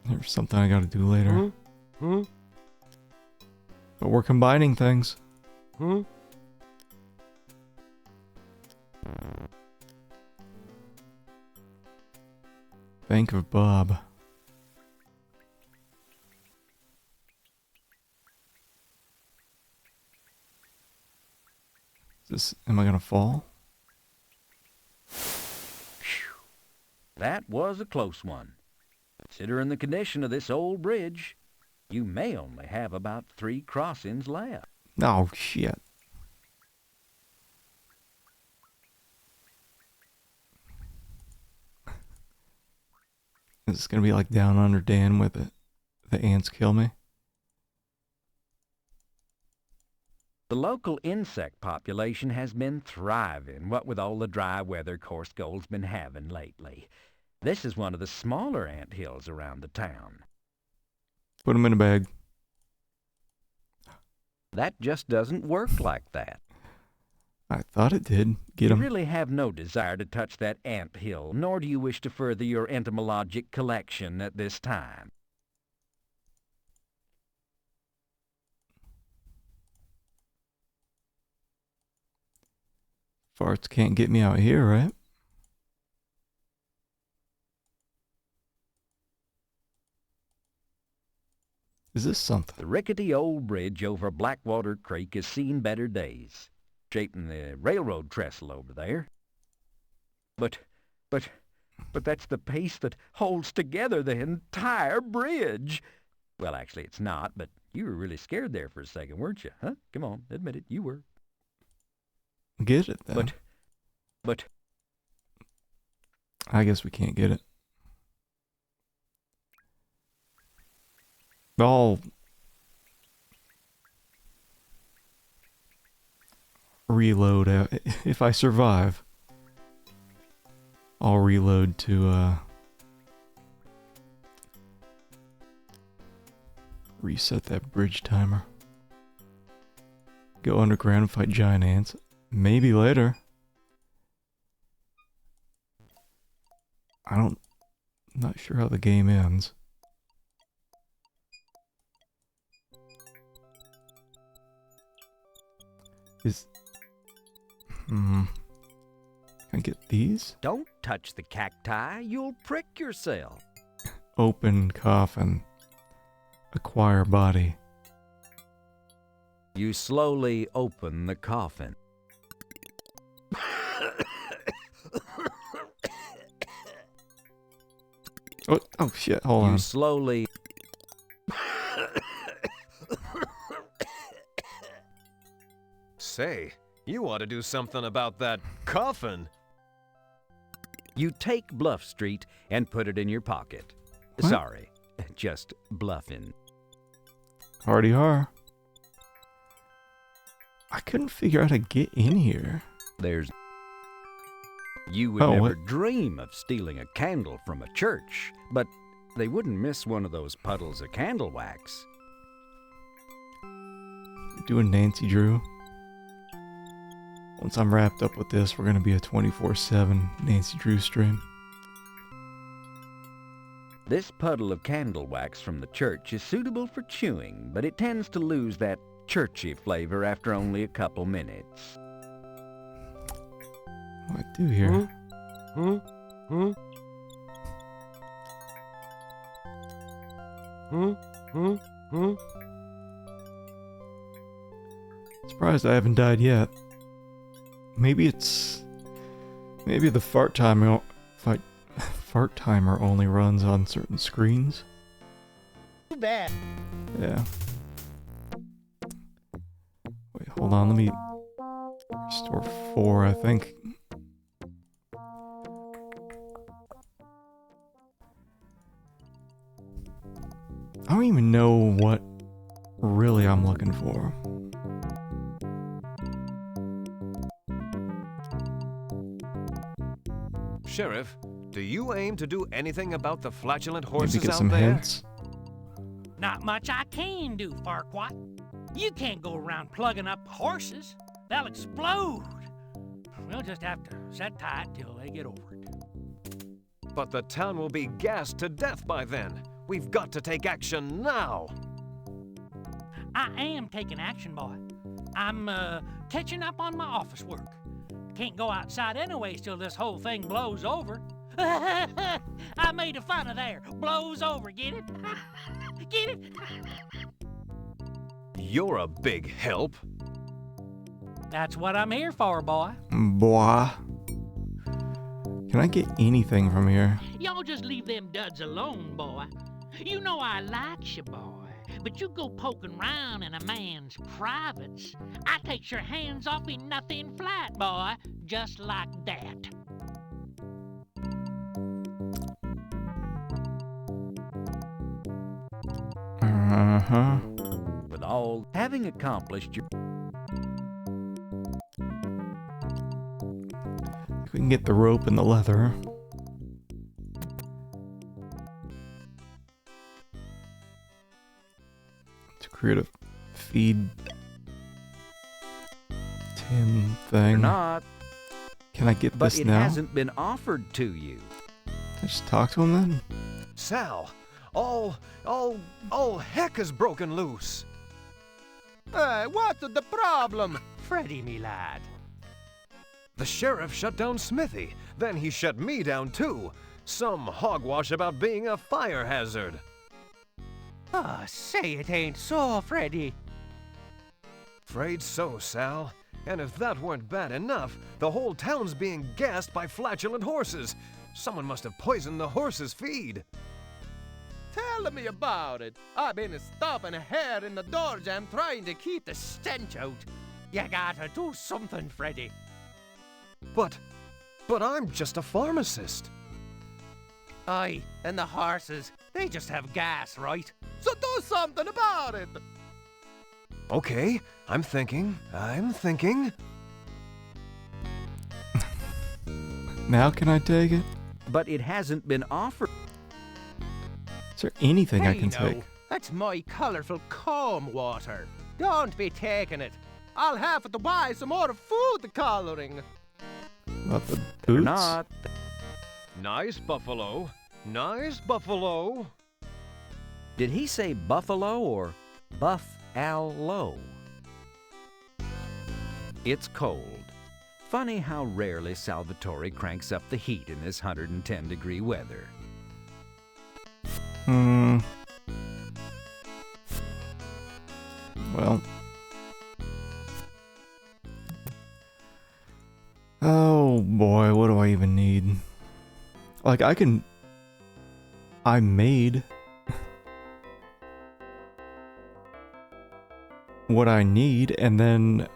There's something I gotta do later. But we're combining things. Bank of Bob. Am I gonna fall?
That was a close one. Considering the condition of this old bridge, you may only have about 3 crossings left.
Oh, shit. Is this gonna be like Down Under Dan with the ants kill me?
The local insect population has been thriving, what with all the dry weather Coarse Gold's been having lately. This is one of the smaller ant hills around the town.
Put them in a bag.
That just doesn't work like that.
I thought it did. Get 'em.
You really have no desire to touch that ant hill, nor do you wish to further your entomologic collection at this time.
Farts can't get me out here, right? Is this something?
The rickety old bridge over Blackwater Creek has seen better days, shaping the railroad trestle over there. But that's the piece that holds together the entire bridge. Well, actually, it's not, but you were really scared there for a second, weren't you? Huh? Come on, admit it, you were.
Get it, then.
But...
I guess we can't get it. I'll reload if I survive. I'll reload to reset that bridge timer. Go underground and fight giant ants. Maybe later. I'm not sure how the game ends. Can I get these?
Don't touch the cacti, you'll prick yourself.
Open coffin. Acquire body.
You slowly open the coffin.
Oh shit, hold on.
You slowly...
Say, you ought to do something about that coffin.
You take Bluff Street and put it in your pocket.
What?
Sorry, just bluffing.
Hardy har. I couldn't figure out how to get in here.
There's... You would
Oh,
never
what?
dream of stealing a candle from a church, but they wouldn't miss one of those puddles of candle wax.
Doing Nancy Drew. Once I'm wrapped up with this, we're gonna be a 24/7 Nancy Drew stream.
This puddle of candle wax from the church is suitable for chewing, but it tends to lose that churchy flavor after only a couple minutes.
What do I do here? Surprised I haven't died yet. Maybe the fart timer only runs on certain screens.
Too bad.
Yeah. Wait, hold on, let me restore 4, I think. I don't even know what really I'm looking for.
Sheriff, do you aim to do anything about the flatulent horses
Maybe get
out
some
there?
hints.
Not much I can do, Farquaad. You can't go around plugging up horses. They'll explode. We'll just have to sit tight till they get over it.
But the town will be gassed to death by then. We've got to take action now.
I am taking action, boy. I'm catching up on my office work. Can't go outside anyways till this whole thing blows over. I made a fun of there. Blows over, get it? Get it?
You're a big help.
That's what I'm here for, boy.
Boy. Can I get anything from here?
Y'all just leave them duds alone, boy. You know I like you, boy. But you go poking round in a man's privates. I takes your hands off me nothing flat, boy. Just like that.
Uh-huh.
With all having accomplished your...
If we can get the rope and the leather. To create a feed tin thing.
Or not.
Can I get
But
this
it
now?
hasn't been offered to you.
I just talk to him then?
Sal, all heck is broken loose.
Hey, what's the problem?
Freddy, me lad.
The sheriff shut down Smithy. Then he shut me down too. Some hogwash about being a fire hazard.
Ah, say it ain't so, Freddy.
Afraid so, Sal. And if that weren't bad enough, the whole town's being gassed by flatulent horses. Someone must have poisoned the horses' feed.
Tell me about it. I've been stopping here in the door jam trying to keep the stench out. You gotta do something, Freddy.
But I'm just a pharmacist.
Aye, and the horses, they just have gas, right? So do something about it.
Okay, I'm thinking.
Now can I take it?
But it hasn't been offered.
Is there anything I
Hey,
can
no,
take?
that's my colorful comb water. Don't be taking it. I'll have to buy some more food coloring.
About the
Or
boots?
not.
Nice buffalo. Nice buffalo.
Did he say buffalo or buff-al-lo? It's cold. Funny how rarely Salvatore cranks up the heat in this 110-degree weather.
Well. Oh boy, what do I even need? Like, I made what I need, and then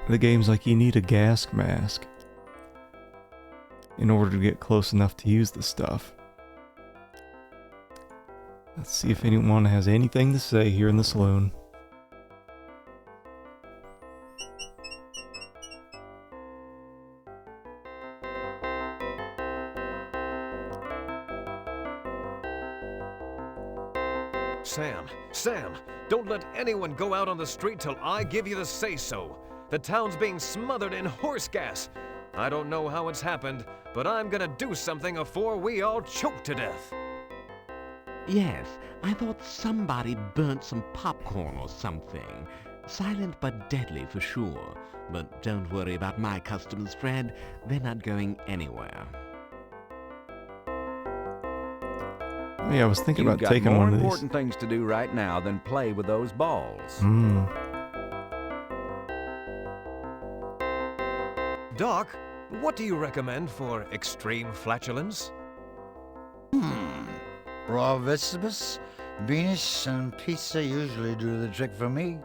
the game's like, you need a gas mask in order to get close enough to use the stuff. Let's see if anyone has anything to say here in the saloon.
Sam, don't let anyone go out on the street till I give you the say-so. The town's being smothered in horse gas. I don't know how it's happened, but I'm gonna do something afore we all choke to death.
Yes, I thought somebody burnt some popcorn or something. Silent but deadly for sure. But don't worry about my customers, Fred. They're not going anywhere.
Yeah, I was thinking
You've
about
got
taking
more
one of these.
important things to do right now than play with those balls.
Doc, what do you recommend for extreme flatulence?
Raw vegetables, beanish, and pizza usually do the trick for me.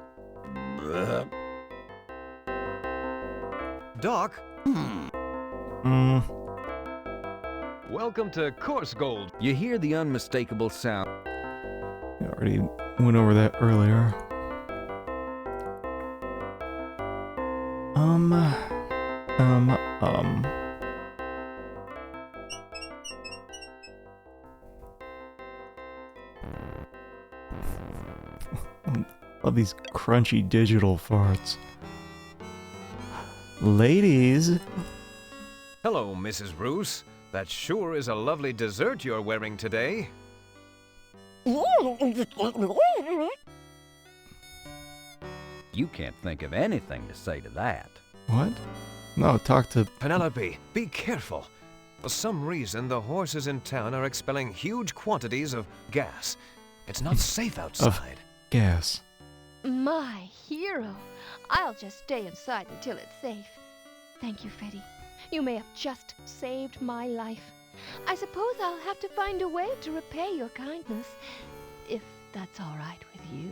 Doc? Welcome to Course Gold.
You hear the unmistakable sound.
I already went over that earlier. Love these crunchy digital farts. Ladies!
Hello, Mrs. Bruce. That sure is a lovely dessert you're wearing today.
You can't think of anything to say to that.
What? No, talk to...
Penelope, be careful. For some reason, the horses in town are expelling huge quantities of gas. It's not safe outside.
Gas.
My hero. I'll just stay inside until it's safe. Thank you, Freddy. You may have just saved my life. I suppose I'll have to find a way to repay your kindness, if that's all right with you.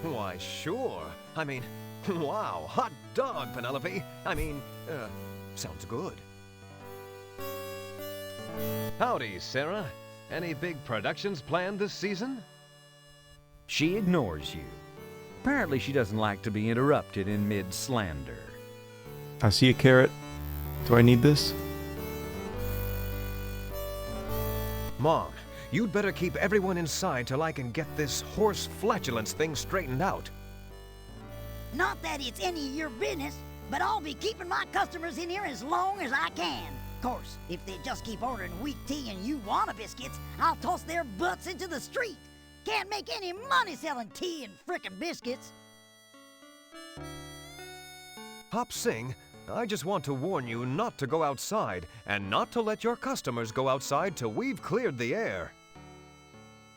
Why, sure. I mean, wow, hot dog, Penelope. Sounds good. Howdy, Sarah. Any big productions planned this season?
She ignores you. Apparently she doesn't like to be interrupted in mid-slander.
I see a carrot. Do I need this?
Mom, you'd better keep everyone inside till I can get this horse flatulence thing straightened out.
Not that it's any of your business, but I'll be keeping my customers in here as long as I can. Of course, if they just keep ordering weak tea and you wanna biscuits, I'll toss their butts into the street. Can't make any money selling tea and frickin' biscuits.
Hop Sing, I just want to warn you not to go outside and not to let your customers go outside till we've cleared the air.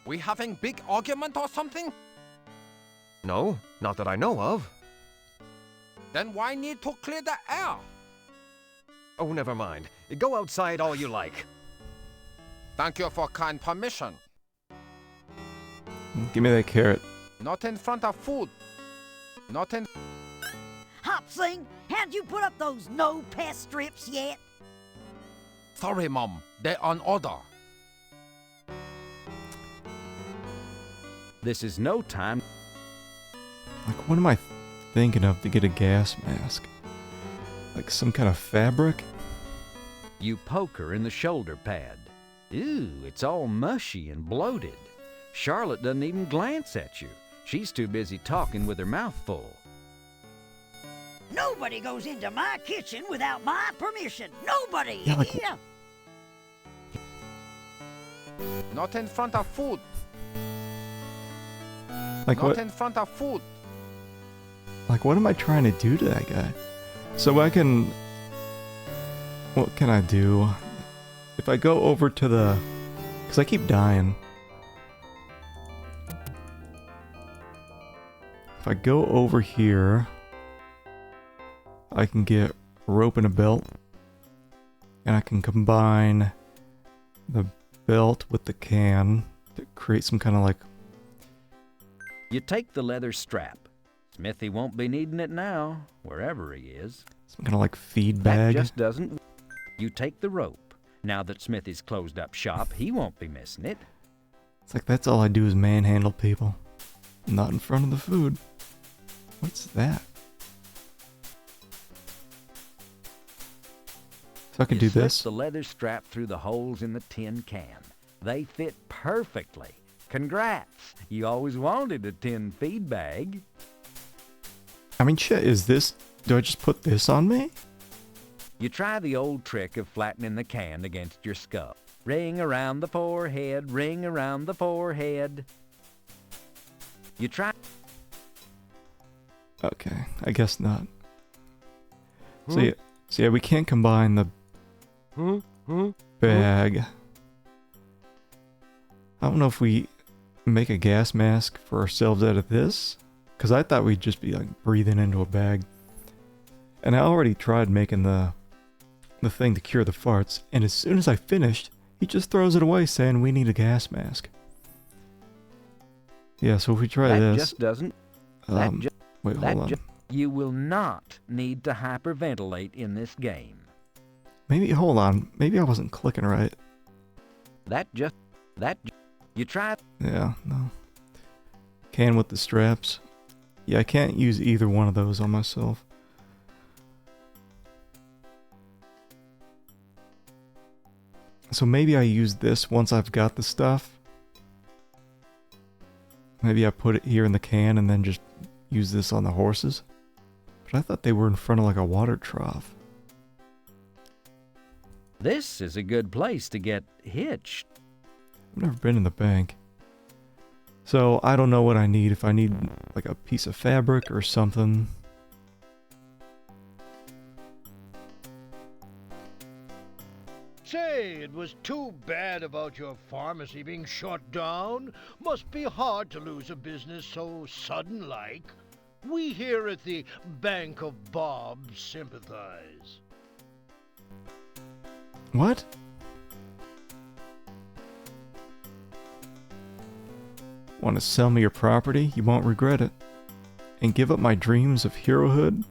We having big argument or something?
No, not that I know of.
Then why need to clear the air?
Oh, never mind. Go outside all you like.
Thank you for kind permission.
Give me that carrot.
Not in front of food. Not in...
Hop Sing, had you put up those no-pest strips yet?
Sorry, Mom. They're on order.
This is no time.
Like, what am I thinking of to get a gas mask? Like some kind of fabric?
You poke her in the shoulder pad. Ew, it's all mushy and bloated. Charlotte doesn't even glance at you. She's too busy talking with her mouth full.
Nobody goes into my kitchen without my permission. Nobody!
Yeah, like...
Yeah.
Not in front of food.
Like
Not
what?
in front of food.
Like, what am I trying to do to that guy? So I can... What can I do? If I go over to the... Because I keep dying. If I go over here, I can get rope and a belt. And I can combine the belt with the can to create some kind of like...
You take the leather strap. Smithy won't be needing it now, wherever he is.
Some kind of like feed
That
bag.
just doesn't... You take the rope. Now that Smithy's closed up shop, he won't be missing it.
It's like that's all I do is manhandle people. Not in front of the food. What's that? So I can do
slip
this.
the leather strap through the holes in the tin can. They fit perfectly. Congrats. You always wanted a tin feed bag.
I mean, shit, is this... Do I just put this on me?
You try the old trick of flattening the can against your skull. Ring around the forehead, ring around the forehead. You try...
Okay, I guess not. So yeah, we can't combine the bag. I don't know if we make a gas mask for ourselves out of this, because I thought we'd just be like breathing into a bag. And I already tried making the thing to cure the farts, and as soon as I finished, he just throws it away saying we need a gas mask. Yeah, so if we try
that
this...
just doesn't...
wait, hold on.
You will not need to hyperventilate in this game.
Maybe, hold on. Maybe I wasn't clicking right.
You tried...
Yeah, no. Can with the straps. Yeah, I can't use either one of those on myself. So maybe I use this once I've got the stuff. Maybe I put it here in the can and then just use this on the horses. But I thought they were in front of like a water trough.
This is a good place to get hitched.
I've never been in the bank. So I don't know what I need. If I need like a piece of fabric or something.
Say, it was too bad about your pharmacy being shut down. Must be hard to lose a business so sudden-like. We here at the Bank of Bob sympathize.
What? Want to sell me your property? You won't regret it. And give up my dreams of herohood?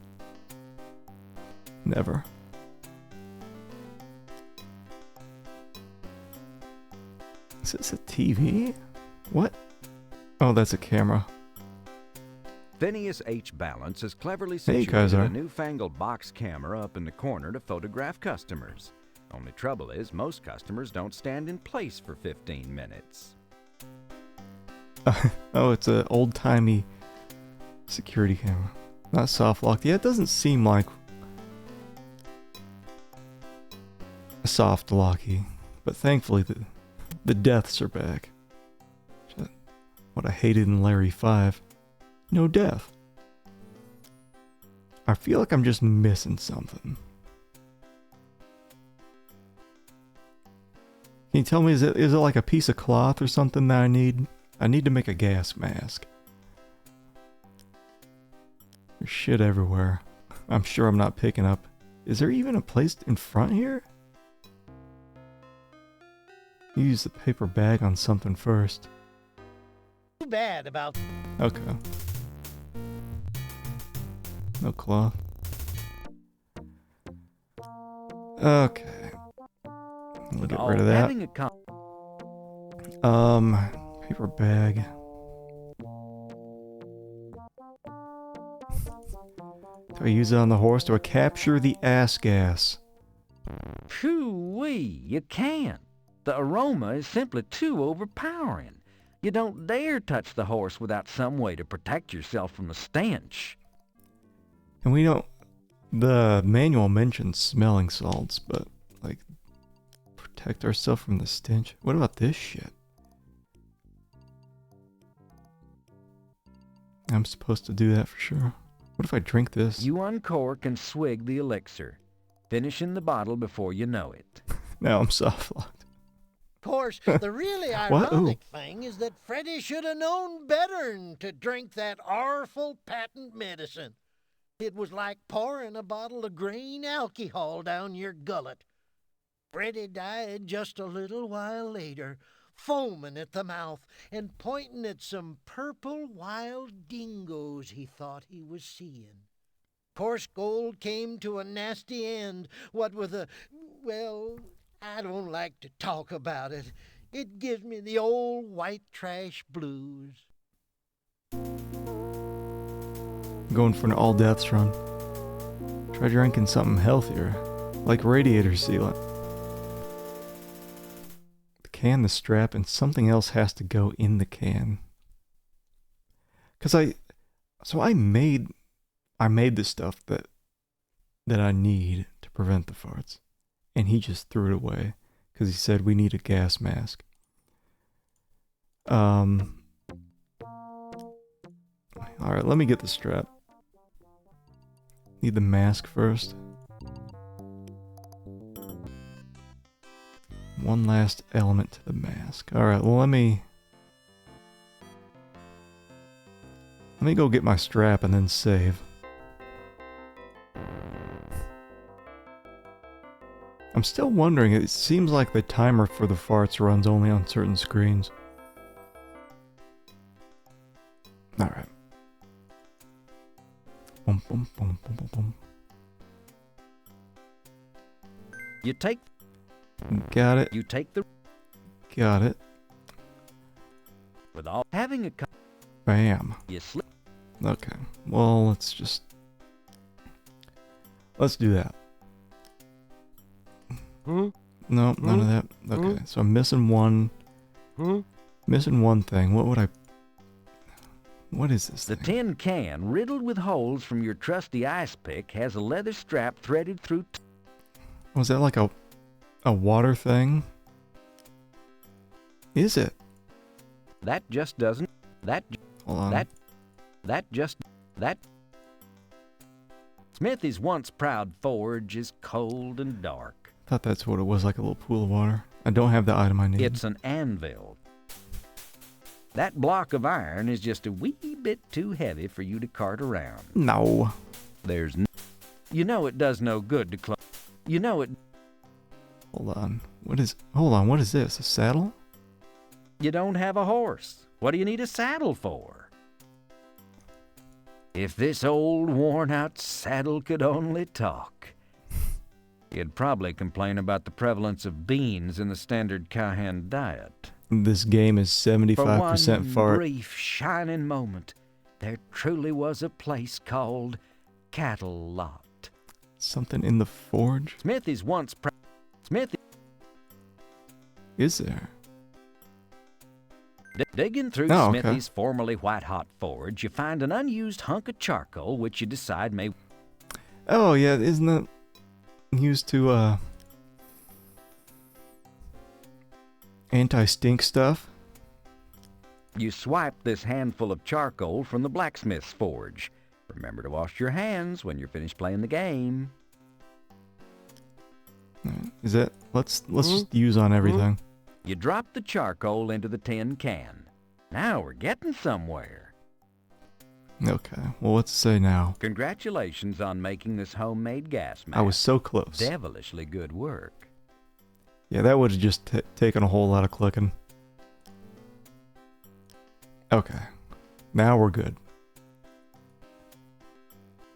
Never. Is this a TV? What? Oh, that's a camera.
Phineas H. Balance has cleverly
Hey, you guys
situated
are.
a newfangled box camera up in the corner to photograph customers. Only trouble is, most customers don't stand in place for 15 minutes.
Oh, it's an old-timey security camera. Not soft locked. Yeah, it doesn't seem like a soft locky. But thankfully, the deaths are back. What I hated in Larry 5. No death. I feel like I'm just missing something. Can you tell me, is it like a piece of cloth or something that I need? I need to make a gas mask. There's shit everywhere. I'm sure I'm not picking up. Is there even a place in front here? Use the paper bag on something first.
Too bad about...
Okay. No cloth. Okay. We'll get rid of that. Paper bag. Do I use it on the horse? Do I capture the ass gas?
Phew-wee, you can't. The aroma is simply too overpowering. You don't dare touch the horse without some way to protect yourself from the stench.
And we don't... The manual mentions smelling salts, but, like, protect ourselves from the stench. What about this shit? I'm supposed to do that for sure. What if I drink this?
You uncork and swig the elixir, finishing the bottle before you know it.
Now I'm soft locked.
Of course, the really
What?
ironic thing is that Freddy should have known better'n to drink that awful patent medicine. It was like pouring a bottle of green alcohol down your gullet. Freddy died just a little while later, foaming at the mouth and pointing at some purple wild dingoes he thought he was seeing. Course Gold came to a nasty end, what with a... well, I don't like to talk about it. It gives me the old white trash blues.
Going for an all-deaths run. Try drinking something healthier, like radiator sealant. The can, the strap, and something else has to go in the can. Cause I made the stuff that I need to prevent the farts, and he just threw it away because he said we need a gas mask. All right, let me get the strap. Need the mask first. One last element to the mask. All right, well, let me go get my strap and then save. I'm still wondering, it seems like the timer for the farts runs only on certain screens. Alright. Boom, boom, boom, boom, boom, boom.
You take...
Got it.
You take the...
Got it.
With all... Having a...
Bam.
You slip...
Okay. Well, let's do that. No, none of that. Okay, so I'm missing one. Missing one thing. What is this
The
thing?
tin can, riddled with holes from your trusty ice pick, has a leather strap threaded through...
Was that like a water thing? Is it?
That just doesn't... That...
Hold on.
That... Smithy's once proud forge is cold and dark.
Thought that's what it was, like a little pool of water. I don't have the item I need.
It's an anvil. That block of iron is just a wee bit too heavy for you to cart around.
No.
There's no... You know it does no good to close... You know it...
Hold on. Hold on, what is this? A saddle?
You don't have a horse. What do you need a saddle for? If this old worn-out saddle could only talk, you'd probably complain about the prevalence of beans in the standard cowhand diet.
This game is 75%
For one
fart.
brief, shining moment, there truly was a place called Cattle Lot.
Something in the forge?
Smithy's once Smithy...
Is there?
Digging through
Oh, okay.
Smithy's formerly white-hot forge, you find an unused hunk of charcoal which you decide may...
Oh, yeah, isn't that used to, anti-stink stuff?
You swipe this handful of charcoal from the blacksmith's forge. Remember to wash your hands when you're finished playing the game.
Is that... Let's just use on everything.
You drop the charcoal into the tin can. Now we're getting somewhere.
Okay, well, let's say now.
Congratulations on making this homemade gas mask.
I was so close.
Devilishly good work.
Yeah, that would have just taken a whole lot of clicking. Okay, now we're good.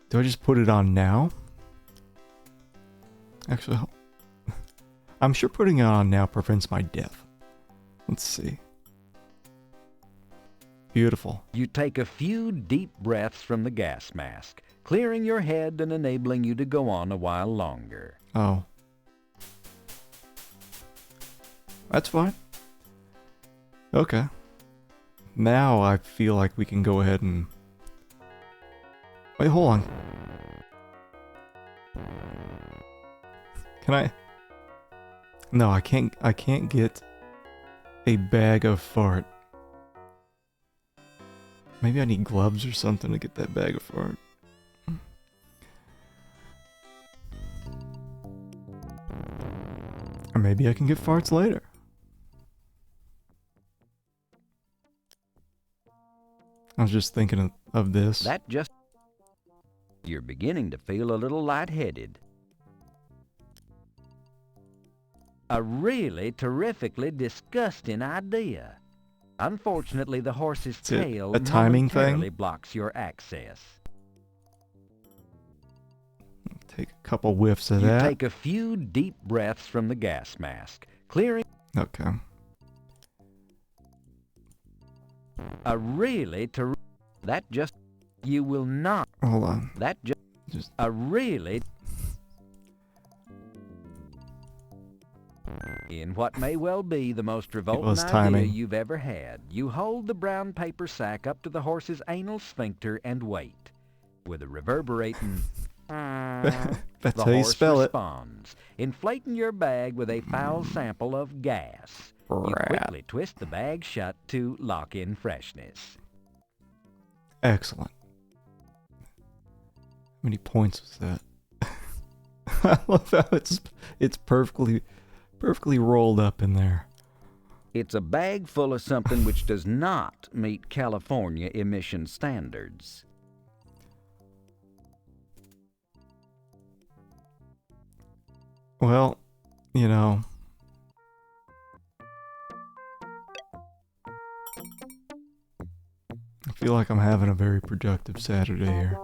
Do I just put it on now? Actually, I'm sure putting it on now prevents my death. Let's see. Beautiful.
You take a few deep breaths from the gas mask, clearing your head and enabling you to go on a while longer.
Oh. That's fine. Okay. Now I feel like we can go ahead and... Wait, hold on. Can I... No, I can't get a bag of fart. Maybe I need gloves or something to get that bag of fart. Or maybe I can get farts later. I was just thinking of this.
That just... You're beginning to feel a little lightheaded. A really terrifically disgusting idea. Unfortunately, the horse's tail
a timing
momentarily
thing?
blocks your access.
Take a couple whiffs of
You
that.
take a few deep breaths from the gas mask, clearing...
Okay.
A really That just... You will not...
Hold on.
That
Just...
A really... In what may well be the most revolting
was
idea
timing.
you've ever had, you hold the brown paper sack up to the horse's anal sphincter and wait. With a reverberating
That's
the
how you
horse
spell it.
responds, inflating your bag with a foul sample of gas. You
Rat.
quickly twist the bag shut to lock in freshness.
Excellent. How many points was that? I love how it's perfectly rolled up in there.
It's a bag full of something which does not meet California emission standards.
Well, you know. I feel like I'm having a very productive Saturday here.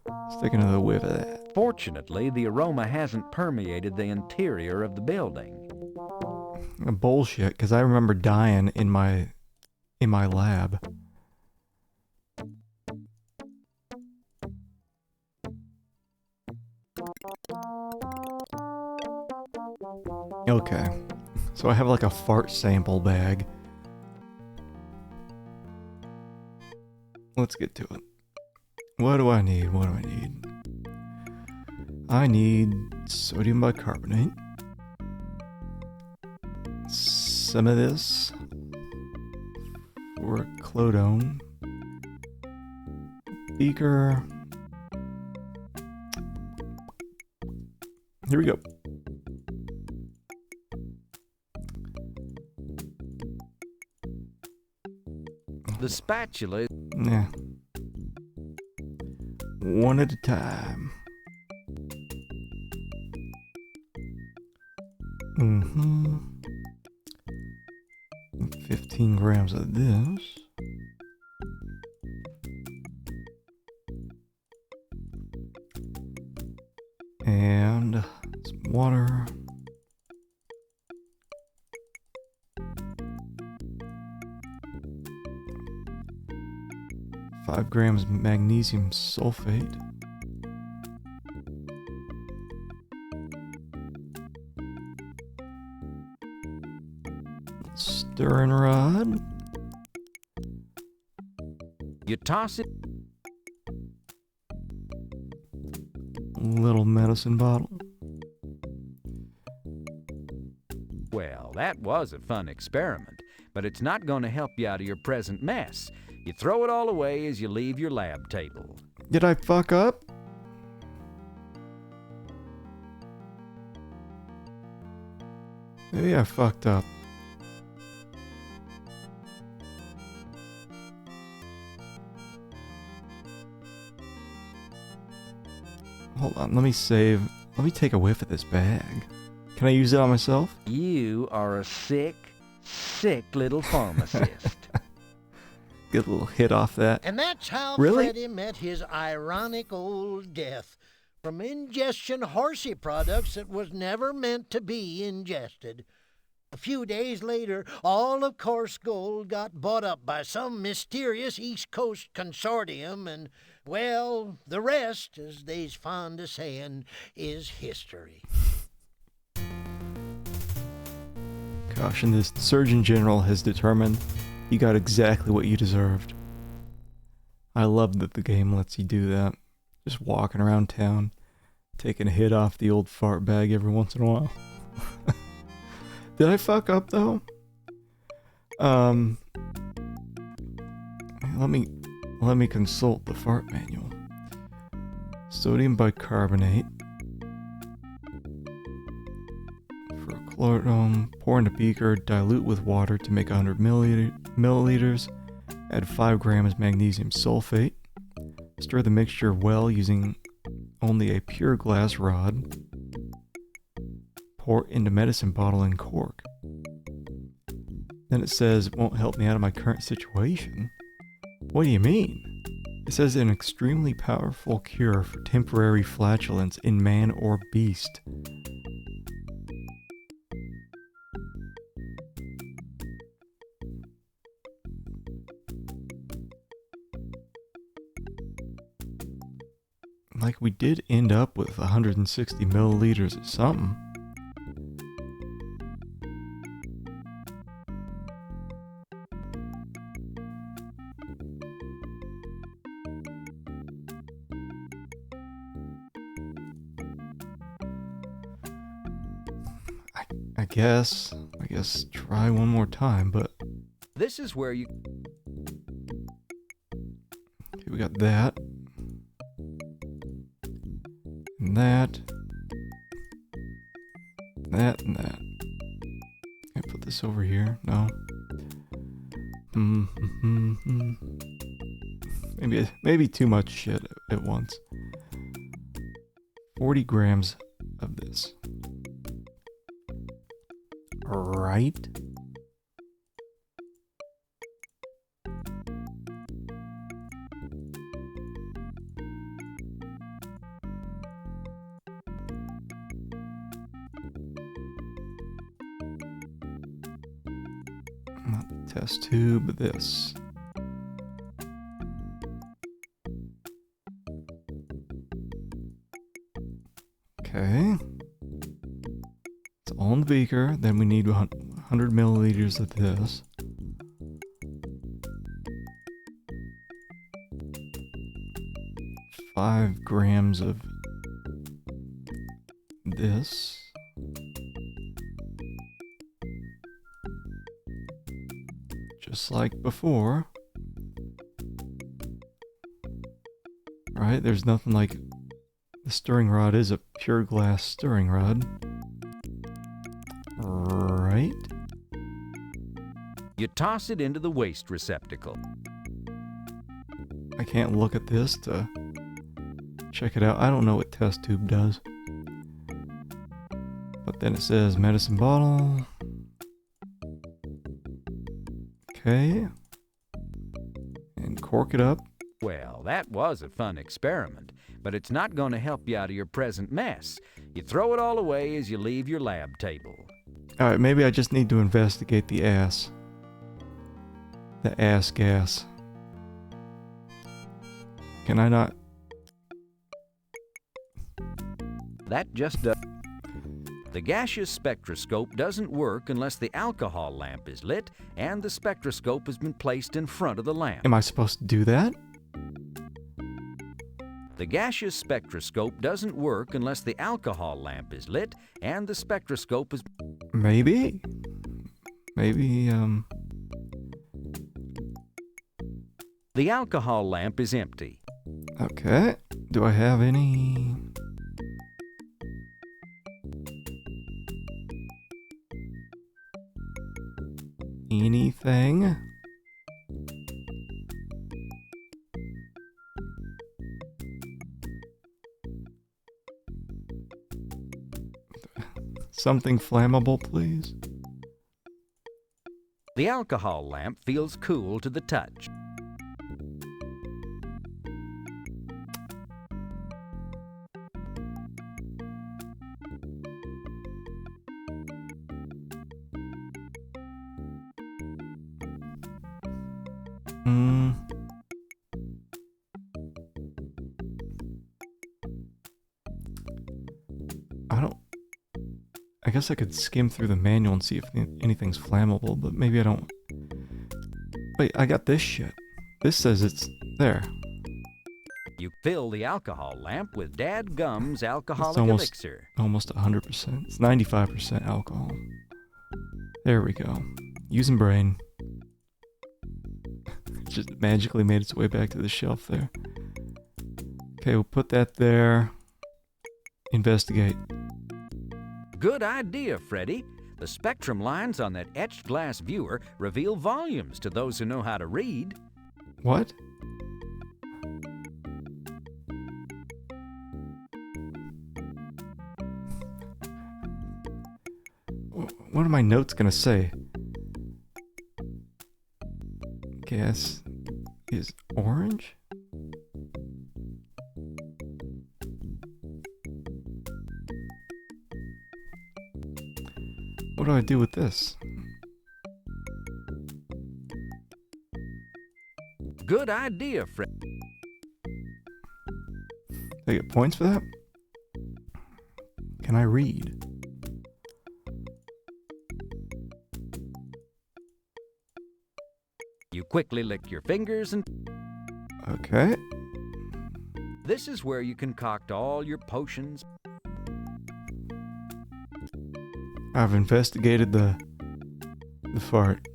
Let's take another whiff of that.
Fortunately, the aroma hasn't permeated the interior of the building.
Bullshit, because I remember dying in my lab. Okay, so I have like a fart sample bag. Let's get to it. What do I need? What do I need? I need sodium bicarbonate. Some of this. Or clodone. Beaker. Here we go.
The spatula...
Yeah. One at a time. Mm-hmm. 15 grams of this. And some water. Five grams magnesium sulfate. Stirring rod.
You toss it...
Little medicine bottle.
Well, that was a fun experiment, but it's not going to help you out of your present mess. You throw it all away as you leave your lab table.
Did I fuck up? Maybe I fucked up. Hold on, let me save. Let me take a whiff of this bag. Can I use it on myself?
You are a sick, sick little pharmacist.
Get a little hit off that.
And that's how
Really?
Freddy met his ironic old death. From ingestion horsey products that was never meant to be ingested. A few days later, all of Course Gold got bought up by some mysterious East Coast consortium, and, well, the rest, as they's fond of saying, is history.
Caution, the Surgeon General has determined you got exactly what you deserved. I love that the game lets you do that. Just walking around town, taking a hit off the old fart bag every once in a while. Did I fuck up though? Let me consult the fart manual. Sodium bicarbonate. For a chlorone, pour in a beaker, dilute with water to make 100 milliliters. Add 5 grams magnesium sulfate. Stir the mixture well using only a pure glass rod. Pour into medicine bottle and cork. Then it says it won't help me out of my current situation. What do you mean? It says an extremely powerful cure for temporary flatulence in man or beast. Like we did end up with 160 milliliters of something. I guess try one more time, but
This is where you...
okay, we got that. And that. That and that. Can I put this over here? No. Maybe too much shit at once. 40 grams of this. Right? Not the test tube, this. Okay. It's all in the beaker. Then we need 100 milliliters of this. Five grams of this. Just like before. Right? There's nothing like... The stirring rod is a pure glass stirring rod. Right?
You toss it into the waste receptacle.
I can't look at this to check it out. I don't know what test tube does. But then it says medicine bottle. Okay. And cork it up.
Well, that was a fun experiment, but it's not going to help you out of your present mess. You throw it all away as you leave your lab table.
Alright, maybe I just need to investigate the ass. The ass gas. Can I not?
That just does. The gaseous spectroscope doesn't work unless the alcohol lamp is lit and the spectroscope has been placed in front of the lamp.
Am I supposed to do that?
The gaseous spectroscope doesn't work unless the alcohol lamp is lit and the spectroscope is...
Maybe? Maybe,
The alcohol lamp is empty.
Okay. Do I have any... anything? Something flammable, please.
The alcohol lamp feels cool to the touch.
I guess I could skim through the manual and see if anything's flammable, but maybe I don't. Wait, I got this shit. This says it's there.
You fill the alcohol lamp with Dad Gum's alcoholic
It's
elixir.
almost 100%. It's 95% alcohol. There we go. Using brain. Just magically made its way back to the shelf there. Okay, we'll put that there. Investigate.
Good idea, Freddy. The spectrum lines on that etched glass viewer reveal volumes to those who know how to read.
What? What are my notes gonna say? Gas is orange? What do I do with this?
Good idea, Fred.
I get points for that? Can I read?
You quickly lick your fingers and...
Okay.
This is where you concoct all your potions.
I've investigated the fart.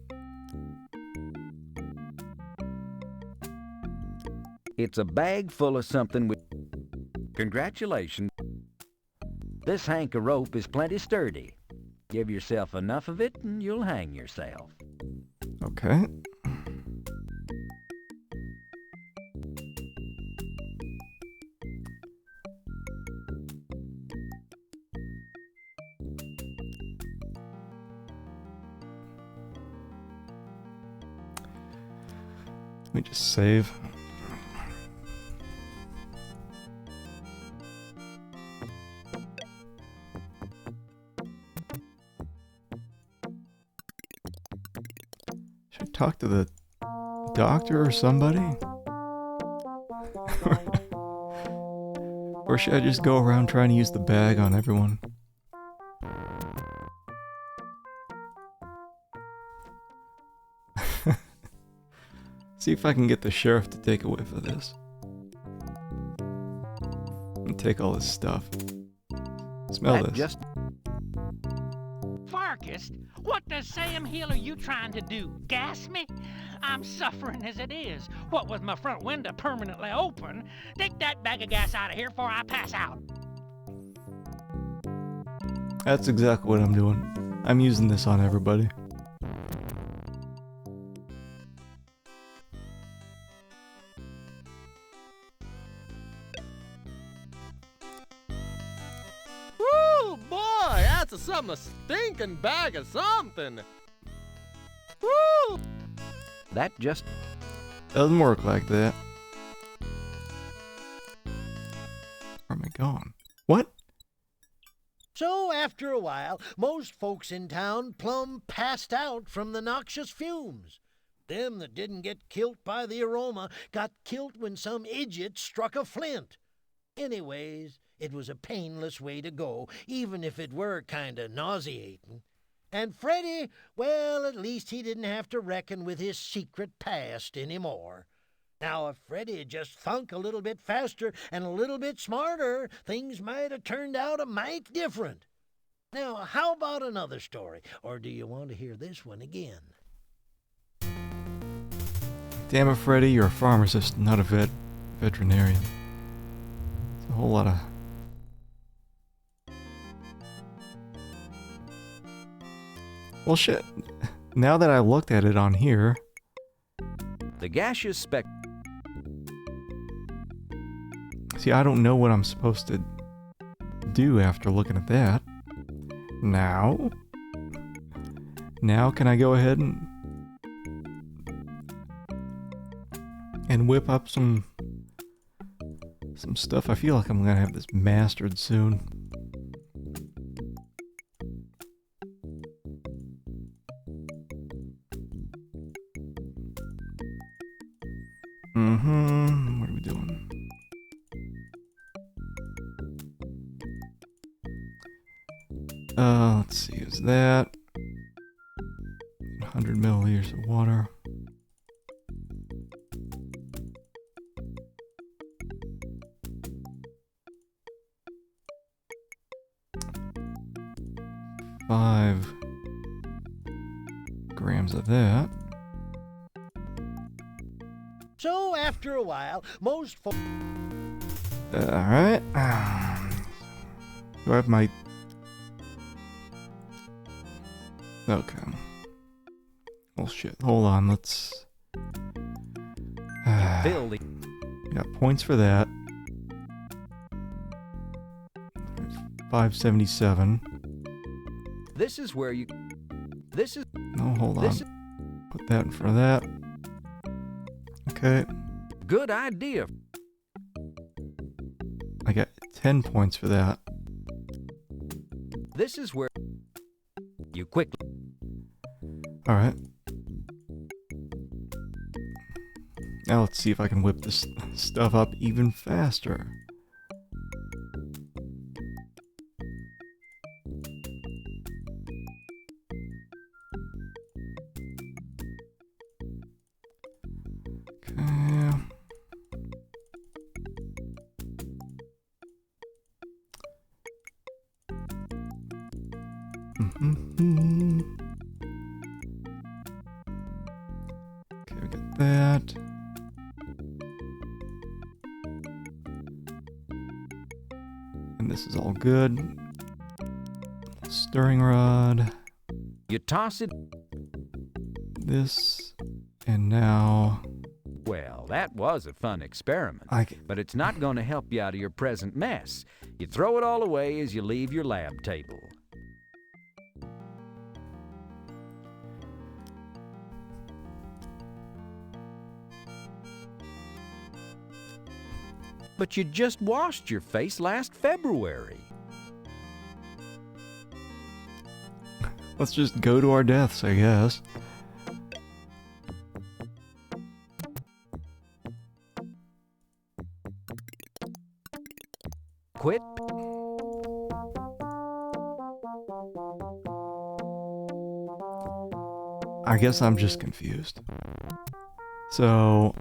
It's a bag full of something with... Congratulations. This hank of rope is plenty sturdy. Give yourself enough of it and you'll hang yourself.
Okay. Let me just save. Should I talk to the doctor or somebody? Or should I just go around trying to use the bag on everyone? See if I can get the sheriff to take a whiff of this. And take all this stuff. Smell this.
Pharkas, what the Sam Hill are you trying to do? Gas me? I'm suffering as it is. What with my front window permanently open? Take that bag of gas out of here before I pass out.
That's exactly what I'm doing. I'm using this on everybody.
Woo, boy, that's a stinking bag of something. Woo!
That just
doesn't work like that. Where am I going? What?
So after a while, most folks in town plumb passed out from the noxious fumes. Them that didn't get kilt by the aroma got kilt when some idiot struck a flint. Anyways, it was a painless way to go, even if it were kinda nauseating. And Freddy, well, at least he didn't have to reckon with his secret past anymore. Now, if Freddy had just thunk a little bit faster and a little bit smarter, things might have turned out a mite different. Now, how about another story? Or do you want to hear this one again?
Damn it, Freddy, you're a pharmacist, not a veterinarian. It's a whole lot of... Well, shit. Now that I looked at it on here...
The gaseous spec...
See, I don't know what I'm supposed to do after looking at that. Now can I go ahead and whip up some stuff? I feel like I'm gonna have this mastered soon. What are we doing? Let's see, is that 100 milliliters of water? Five grams of that.
So after a while, most folks...
Alright. Do I have my... Okay. Well, shit. Hold on. Let's... Got points for that. 577.
This is where you... This is...
No, hold on. Put that in front of that. Okay.
Good idea.
I got 10 points for that.
This is where you quickly...
Alright. Now let's see if I can whip this stuff up even faster. Okay. Okay, we got that. And this is all good. Stirring rod.
You toss it.
This. And now...
Well, that was a fun experiment, but it's not going to help you out of your present mess. You throw it all away as you leave your lab table. But you just washed your face last February.
Let's just go to our deaths, I guess.
Quit.
I guess I'm just confused. So...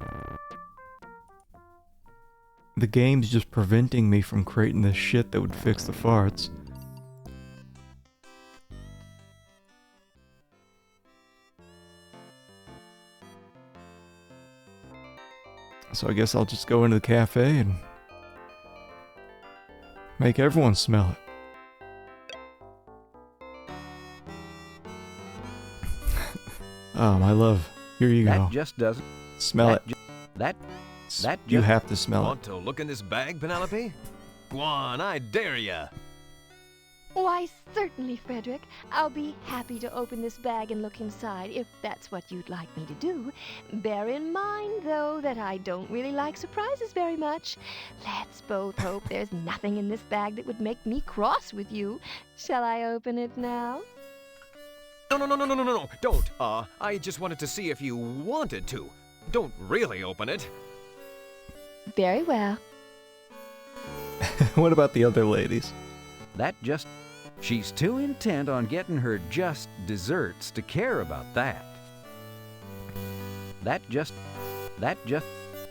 the game's just preventing me from creating this shit that would fix the farts. So I guess I'll just go into the cafe and make everyone smell it. Oh, my love. Here you go.
That just doesn't...
Smell it.
That
You have to smell
Want to look in this bag, Penelope? Go on, I dare ya.
Why, certainly, Frederick. I'll be happy to open this bag and look inside, if that's what you'd like me to do. Bear in mind, though, that I don't really like surprises very much. Let's both hope there's nothing in this bag that would make me cross with you. Shall I open it now?
No, don't. I just wanted to see if you wanted to. Don't really open it.
Very well.
What about the other ladies?
That just... She's too intent on getting her just desserts to care about that. That just...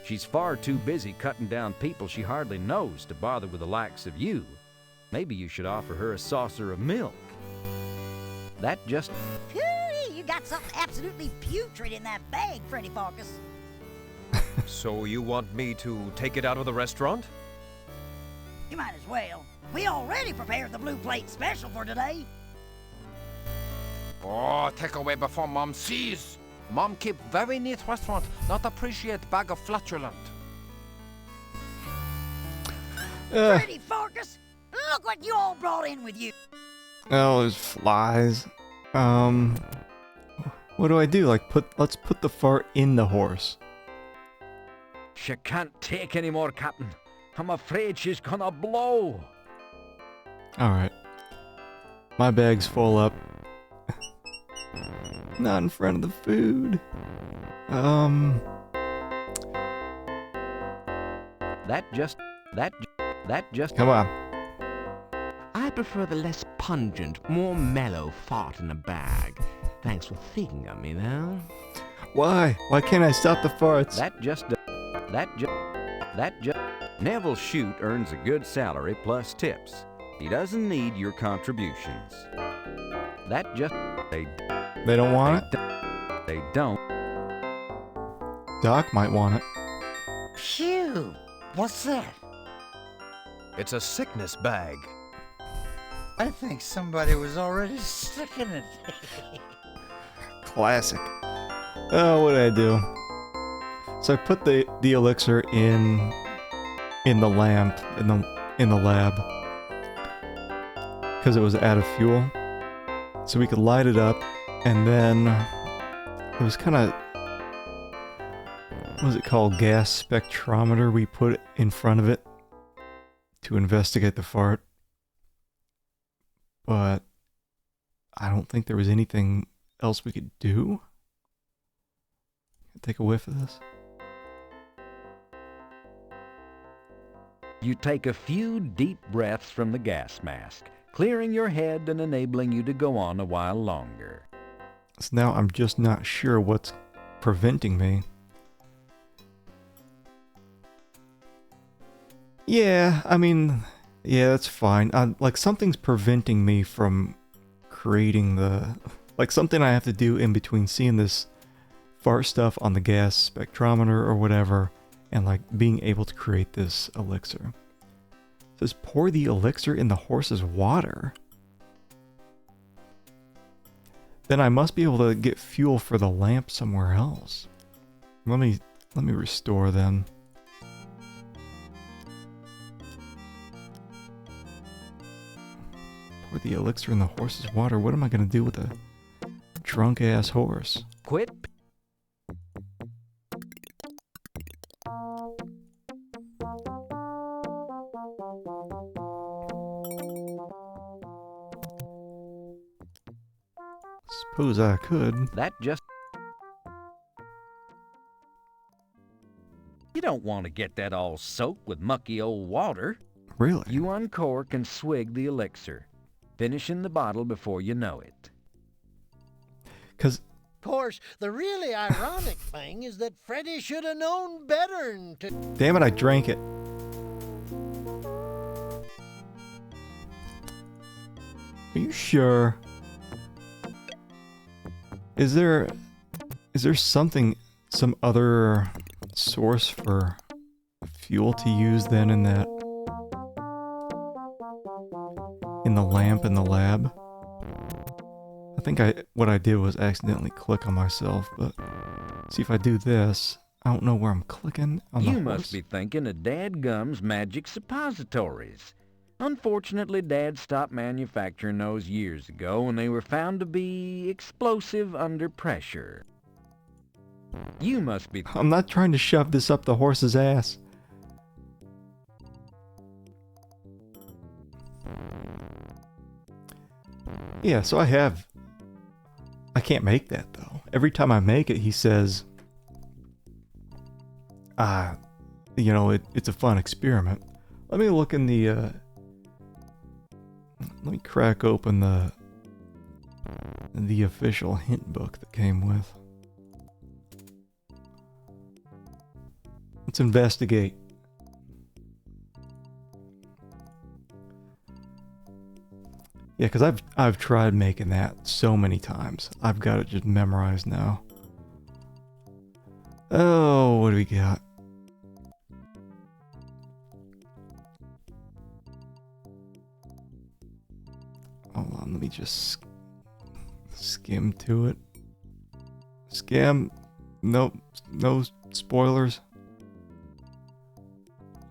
She's far too busy cutting down people she hardly knows to bother with the likes of you. Maybe you should offer her a saucer of milk. That just...
Phew, you got something absolutely putrid in that bag, Freddy Pharkas.
So you want me to take it out of the restaurant?
You might as well. We already prepared the blue plate special for today.
Oh, take away before Mom sees. Mom keep very neat restaurant, not appreciate bag of flatulent.
Freddy Pharkas, look what you all brought in with you.
Oh, there's flies. What do I do? Like, let's put the fart in the horse.
She can't take any more, Captain. I'm afraid she's gonna blow.
Alright. My bag's full up. Not in front of the food.
That just...
Come on.
I prefer the less pungent, more mellow fart in a bag. Thanks for thinking of me, though.
Why? Why can't I stop the farts?
Neville Shute earns a good salary plus tips. He doesn't need your contributions.
They don't want it?
They don't.
Doc might want it.
Phew! What's that?
It's a sickness bag.
I think somebody was already sticking it.
Classic. Oh, what did I do? So I put the elixir in the lamp in the lab because it was out of fuel, so we could light it up, and then it was kind of, what was it called, gas spectrometer we put in front of it to investigate the fart, but I don't think there was anything else we could do. Take a whiff of this.
You take a few deep breaths from the gas mask, clearing your head and enabling you to go on a while longer.
So now I'm just not sure what's preventing me. Yeah, I mean, yeah, that's fine. Like, something's preventing me from creating the... Like something I have to do in between seeing this fart stuff on the gas spectrometer or whatever, and like being able to create this elixir. It says pour the elixir in the horse's water. Then I must be able to get fuel for the lamp somewhere else. Let me restore then. Pour the elixir in the horse's water. What am I gonna do with a drunk ass horse?
Quit.
Suppose I could.
That just... You don't want to get that all soaked with mucky old water.
Really?
You uncork and swig the elixir, finishing the bottle before you know it.
Because...
Of course, the really ironic thing is that Freddy should have known better than to...
Damn it, I drank it. Are you sure? Is there something, some other source for fuel to use then in that, in the lamp in the lab? I think what I did was accidentally click on myself, but see if I do this, I don't know where I'm clicking on the
You
horse.
must be thinking of Dadgum's magic suppositories. Unfortunately, Dad stopped manufacturing those years ago when they were found to be explosive under pressure. You must be...
I'm not trying to shove this up the horse's ass. Yeah, so I can't make that though. Every time I make it, he says, you know, it's a fun experiment. Let me look in the, let me crack open the official hint book that came with. Let's investigate. Yeah, because I've tried making that so many times. I've got it just memorized now. Oh, what do we got? Hold on, let me just skim to it. Skim. Nope, no spoilers.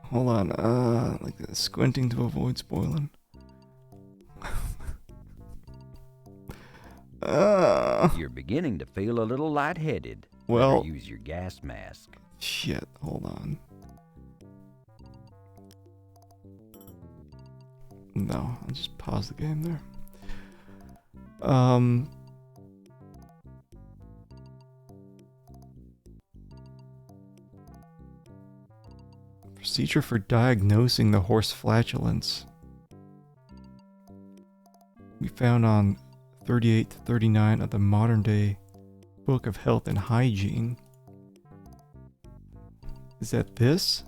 Hold on, like squinting to avoid spoiling.
You're beginning to feel a little lightheaded.
Well,
better use your gas mask.
Shit, hold on. No, I'll just pause the game there. Procedure for diagnosing the horse flatulence. We found on 38 to 39 of the modern day Book of Health and Hygiene. Is that this?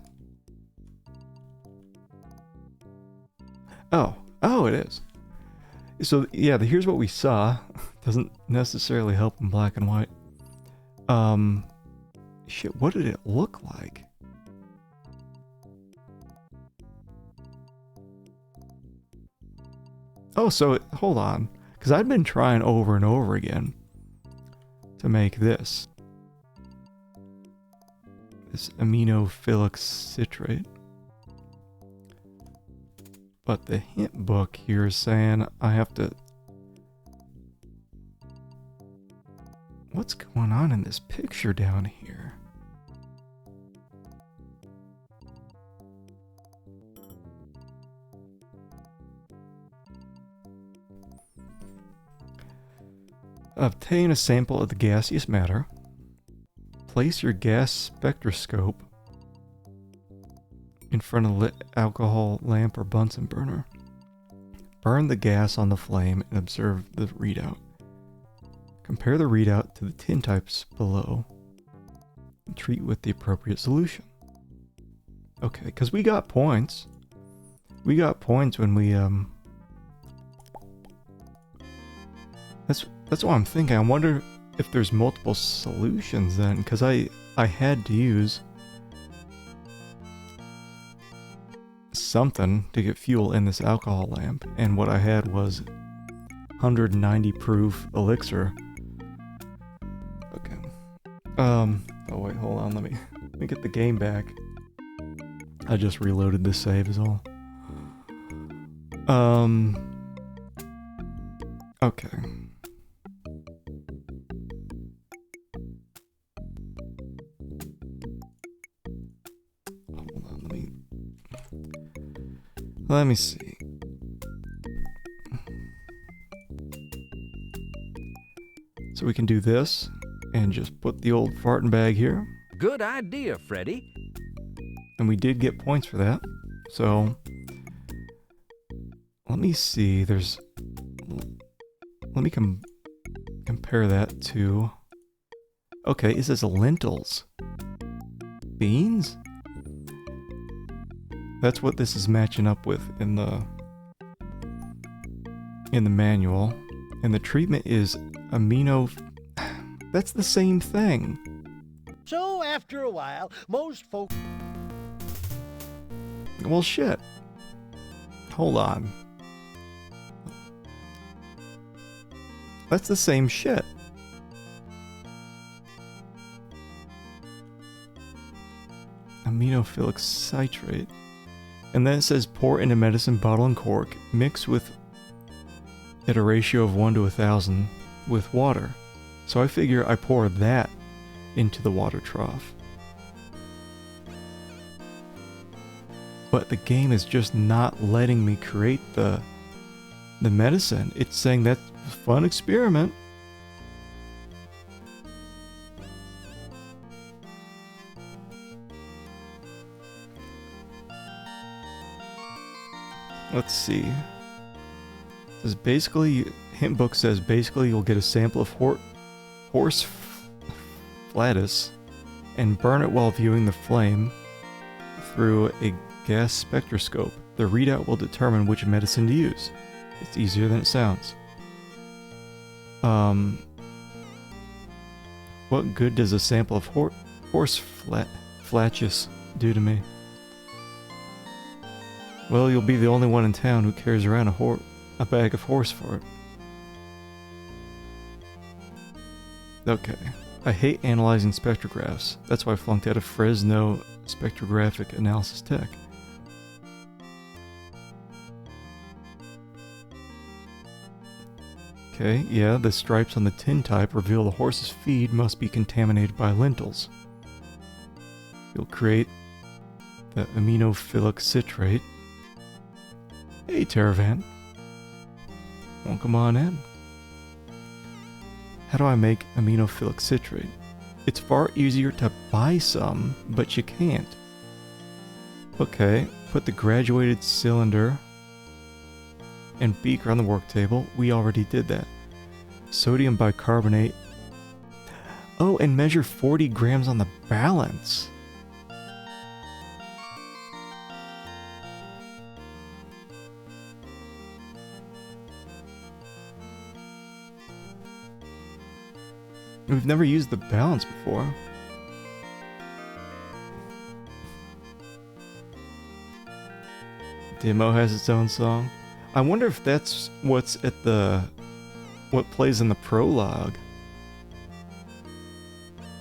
Oh, it is. So yeah, here's what we saw. Doesn't necessarily help in black and white. Shit, what did it look like? Oh, so hold on. Because I'd been trying over and over again to make this. This aminophilic citrate. But the hint book here is saying I have to... What's going on in this picture down here? Obtain a sample of the gaseous matter. Place your gas spectroscope in front of a lit alcohol lamp or Bunsen burner. Burn the gas on the flame and observe the readout. Compare the readout to the tin types below and treat with the appropriate solution. Okay, because we got points. We got points when we That's what I'm thinking. I wonder if there's multiple solutions then, because I had to use something to get fuel in this alcohol lamp, and what I had was 190 proof elixir. Okay. Oh wait, hold on. Let me get the game back. I just reloaded this save is all. Okay. Hold on, let me see. So we can do this and just put the old farting bag here.
Good idea, Freddy.
And we did get points for that. So let me see. Let me compare that to. Okay, it says lentils. Beans? That's what this is matching up with in the manual. And the treatment is amino. That's the same thing.
So after a while, most folks.
Well, shit. Hold on. That's the same shit. Aminophilic citrate. And then it says pour into medicine bottle and cork. Mix with at a ratio of 1 to 1,000 with water. So I figure I pour that into the water trough. But the game is just not letting me create the medicine. It's saying that's a fun experiment. Let's see. It says basically, hint book says basically you'll get a sample of horse flatus and burn it while viewing the flame through a gas spectroscope. The readout will determine which medicine to use. It's easier than it sounds. What good does a sample of horse flatus do to me? Well, you'll be the only one in town who carries around a bag of horse fart. Okay. I hate analyzing spectrographs. That's why I flunked out of Fresno Spectrographic Analysis Tech. Okay, yeah, the stripes on the tin type reveal the horse's feed must be contaminated by lentils. You'll create the aminophilic citrate. Hey, Teravan. Welcome on in. How do I make aminophilic citrate? It's far easier to buy some, but you can't. Okay, put the graduated cylinder and beaker on the work table. We already did that. Sodium bicarbonate. Oh, and measure 40 grams on the balance. We've never used the balance before. Demo has its own song. I wonder if that's what plays in the prologue.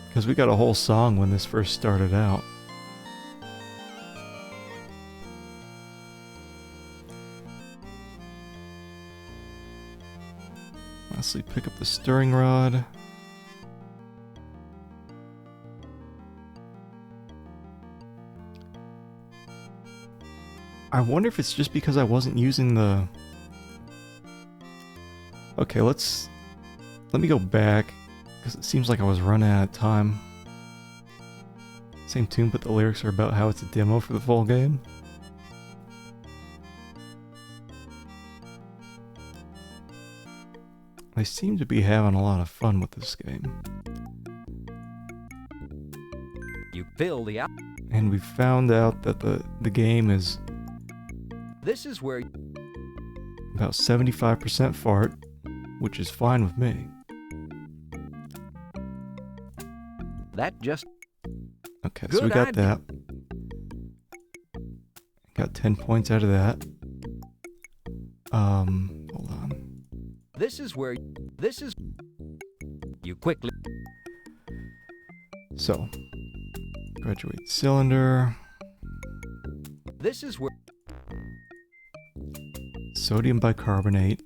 Because we got a whole song when this first started out. Lastly, pick up the stirring rod. I wonder if it's just because I wasn't using the... Okay, let me go back, because it seems like I was running out of time. Same tune, but the lyrics are about how it's a demo for the full game. I seem to be having a lot of fun with this game.
You fill the out.
And we found out that the game is...
This is where...
about 75% fart. which is fine with me.
That just...
Okay, so we got that. Got 10 points out of that. Hold on.
This is where... This is... You quickly...
So, graduate cylinder.
This is where...
Sodium bicarbonate.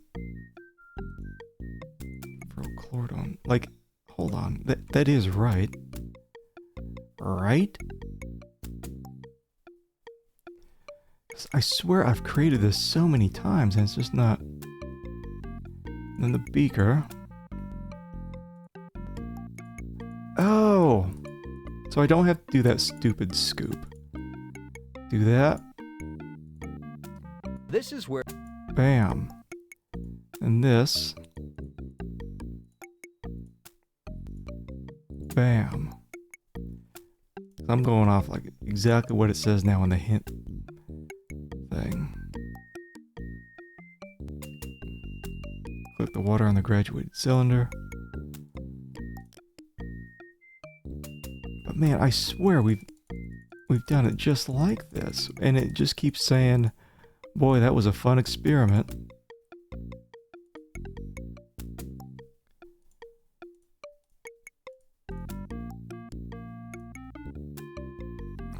Prochlordone. Like, hold on. That is right. Right? I swear I've created this so many times and it's just not... Then the beaker. Oh! So I don't have to do that stupid scoop. Do that.
This is where...
Bam. And this. Bam. I'm going off like exactly what it says now in the hint thing. Click the water on the graduated cylinder. But man, I swear we've done it just like this. And it just keeps saying, boy, that was a fun experiment.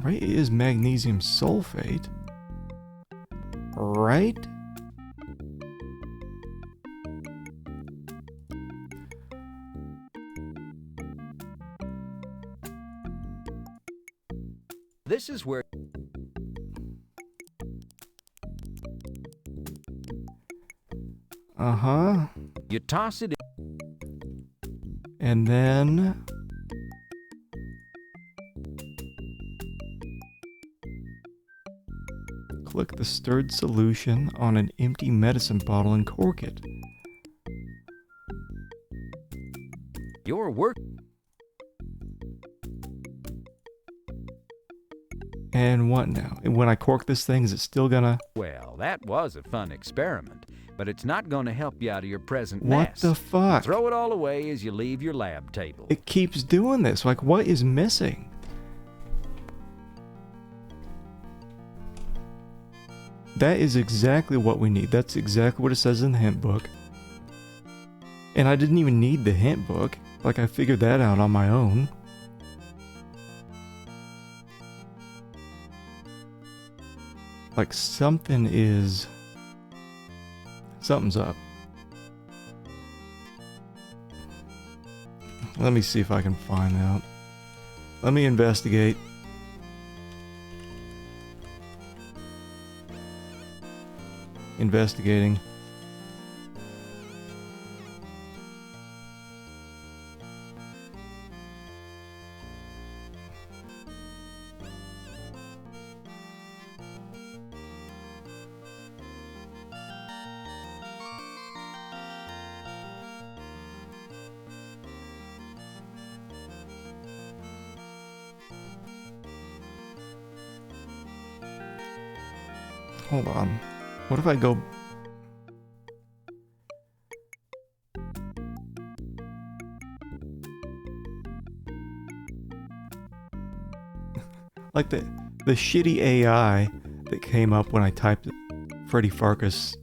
Right? It is magnesium sulfate. Right?
This is where...
Uh-huh.
You toss it in.
And then... Click the stirred solution on an empty medicine bottle and cork it.
Your work...
And what now? And when I cork this thing, is it still gonna...
Well, that was a fun experiment, but it's not going to help you out of your present
What
mess.
the fuck?
Throw it all away as you leave your lab table.
It keeps doing this. Like, what is missing? That is exactly what we need. That's exactly what it says in the hint book. And I didn't even need the hint book. Like, I figured that out on my own. Like, something's up. Let me see if I can find out. Let me investigate. Investigating. Hold on. What if I go... like the shitty AI that came up when I typed Freddy Pharkas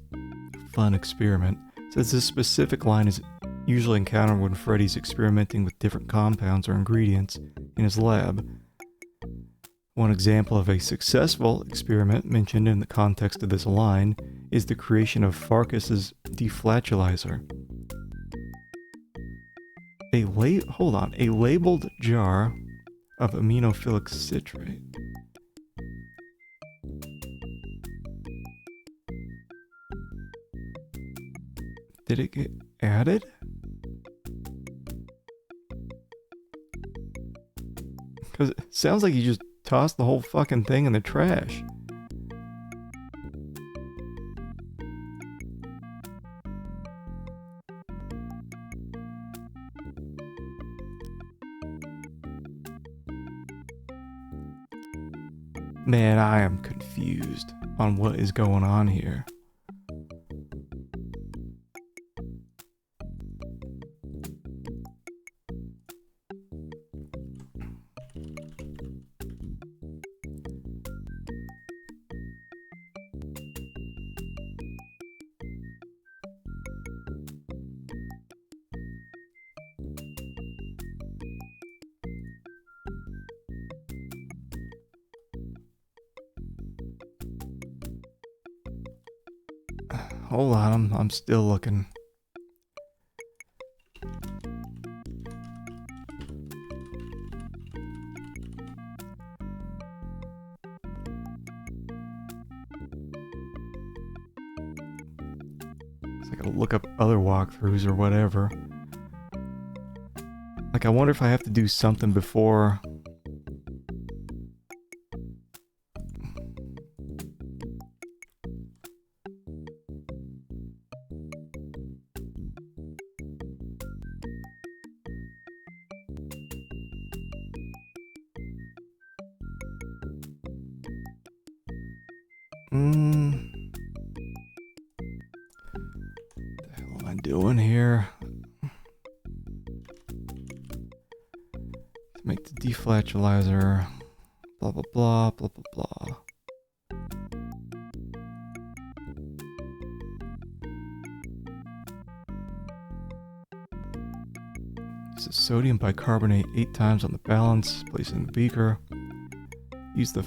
fun experiment says this specific line is usually encountered when Freddy's experimenting with different compounds or ingredients in his lab. One example of a successful experiment mentioned in the context of this line is the creation of Pharkas's deflatulizer. Hold on, a labeled jar of aminophilic citrate. Did it get added? Because it sounds like you just tossed the whole fucking thing in the trash. Man, I am confused on what is going on here. Hold on, I'm still looking. I gotta look up other walkthroughs or whatever. Like, I wonder if I have to do something before... What the hell am I doing here? Make the deflatulizer, blah blah blah, blah blah blah. Use the sodium bicarbonate 8 times on the balance, place it in the beaker. Use the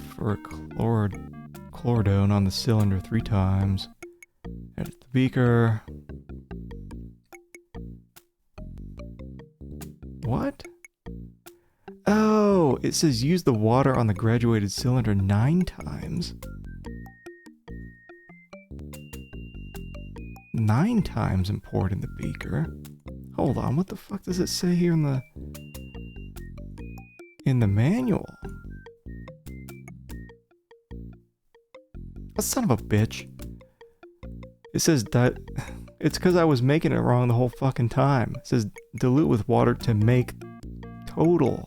chloridone on the cylinder 3 times. Add it to the beaker. What? Oh, it says use the water on the graduated cylinder 9 times. 9 times and pour it in the beaker. Hold on, what the fuck does it say here in the manual? Oh, son of a bitch. It says that it's because I was making it wrong the whole fucking time. It says dilute with water to make total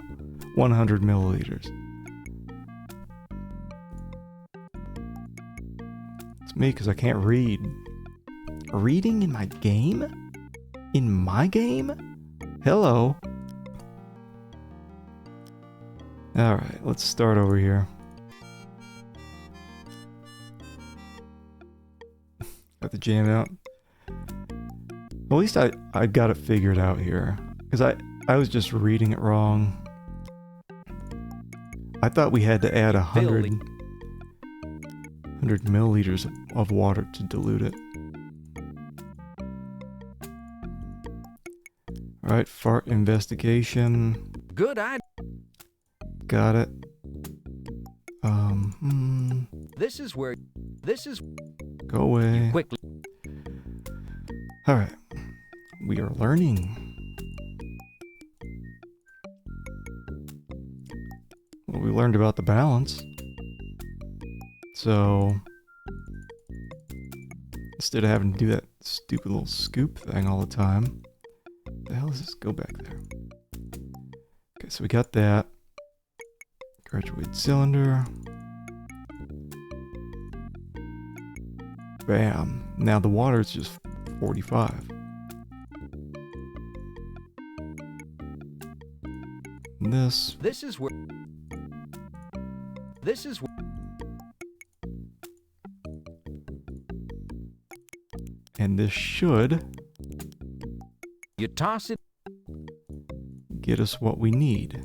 100 milliliters. It's me because I can't read. Reading in my game? In my game? Hello. Alright, let's start over here. Got the jam out. At least I got it figured out here. Because I was just reading it wrong. I thought we had to add 100 milliliters of water to dilute it. Alright, fart investigation.
Good idea.
Got it.
This is where...
Go away.
Quickly.
Alright. We are learning. Well, we learned about the balance. So... instead of having to do that stupid little scoop thing all the time... the hell is this? Go back there. Okay, so we got that. Graduated cylinder. Bam. Now the water is just 45. And this.
This is where...
And this should...
you toss it...
get us what we need.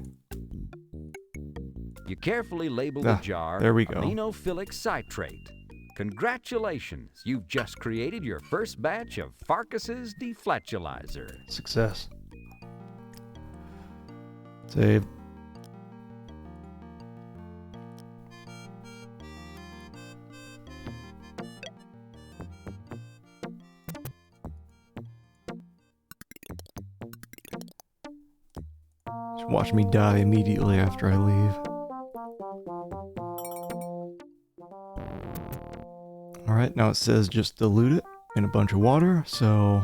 You carefully label the jar
there we go.
aminophilic citrate. Congratulations, you've just created your first batch of Pharkas' deflatulizer.
Success. Save. Just watch me die immediately after I leave. Alright, now it says just dilute it in a bunch of water, so...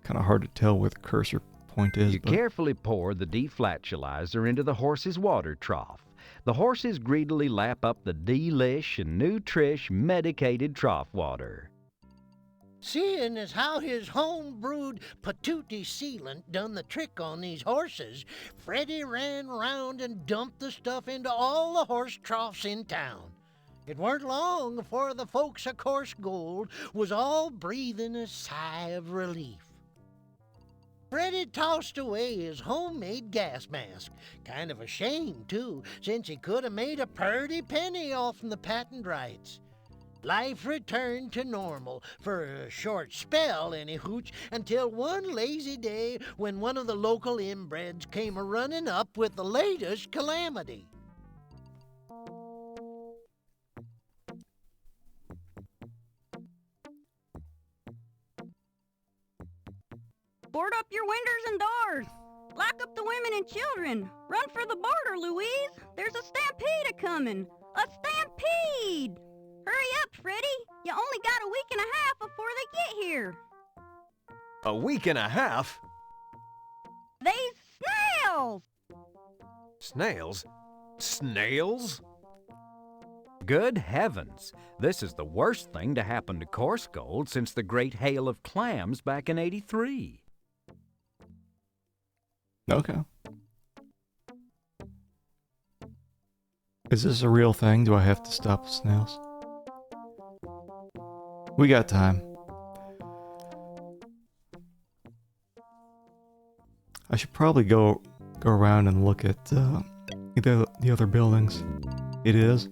kind of hard to tell where the cursor point is.
You carefully pour the deflatulizer into the horse's water trough. The horses greedily lap up the delish and nutrish medicated trough water.
Seeing as how his home-brewed patootie sealant done the trick on these horses, Freddy ran round and dumped the stuff into all the horse troughs in town. It weren't long before the folks of Course Gold was all breathing a sigh of relief. Freddy tossed away his homemade gas mask, kind of ashamed, too, since he could have made a purty penny off from the patent rights. Life returned to normal, for a short spell, any hooch, until one lazy day when one of the local inbreds came a-running up with the latest calamity.
Board up your windows and doors. Lock up the women and children. Run for the border, Louise. There's a stampede a-coming. A stampede! Hurry up, Freddy. You only got a week and a half before they get here.
A week and a half?
They's snails!
Snails? Snails?
Good heavens! This is the worst thing to happen to Coarse Gold since the great hail of clams back in '83.
Okay. Is this a real thing? Do I have to stop the snails? We got time. I should probably go around and look at the other buildings. It is.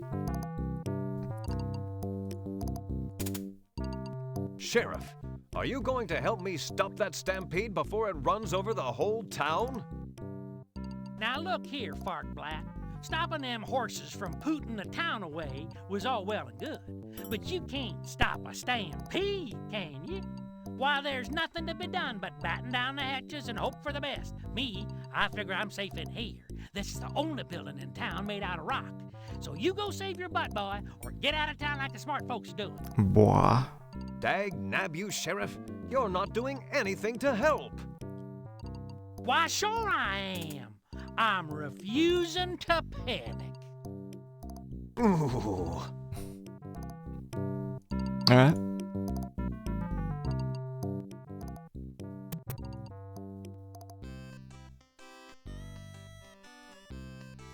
Sheriff, are you going to help me stop that stampede before it runs over the whole town?
Now look here, Farkblatt. Stopping them horses from pooting the town away was all well and good, but you can't stop a stampede, can you? Why, there's nothing to be done but batten down the hatches and hope for the best. Me, I figure I'm safe in here. This is the only building in town made out of rock. So you go save your butt, boy, or get out of town like the smart folks are doing.
Boy.
Dag nab you, Sheriff. You're not doing anything to help.
Why, sure I am. I'm refusing to panic.
Ooh.
Alright.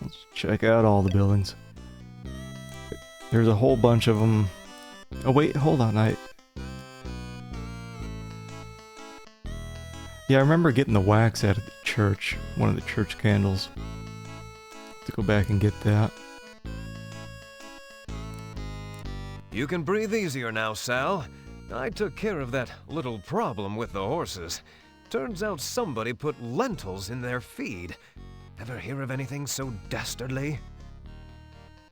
Let's check out all the buildings. There's a whole bunch of them. Oh wait, hold on. Yeah, I remember getting the wax out of the church, one of the church candles. To go back and get that.
You can breathe easier now, Sal. I took care of that little problem with the horses. Turns out somebody put lentils in their feed. Ever hear of anything so dastardly?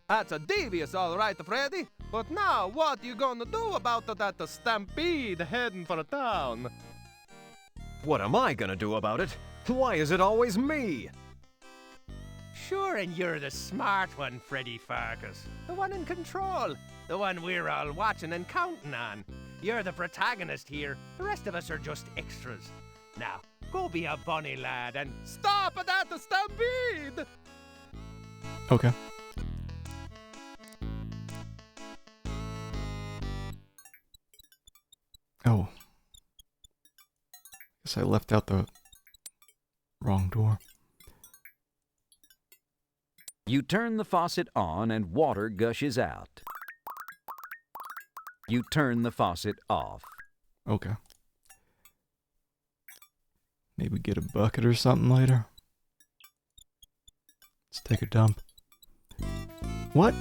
That's a devious, all right, Freddy. But now, what you gonna do about that stampede heading for the town?
What am I gonna do about it? Why is it always me?
Sure, and you're the smart one, Freddy Pharkas. The one in control. The one we're all watching and counting on. You're the protagonist here. The rest of us are just extras. Now, go be a bunny lad and stop at the stampede!
Okay. Oh. Guess I left out the wrong door.
You turn the faucet on and water gushes out. You turn the faucet off.
Okay. Maybe get a bucket or something later. Let's take a dump. What?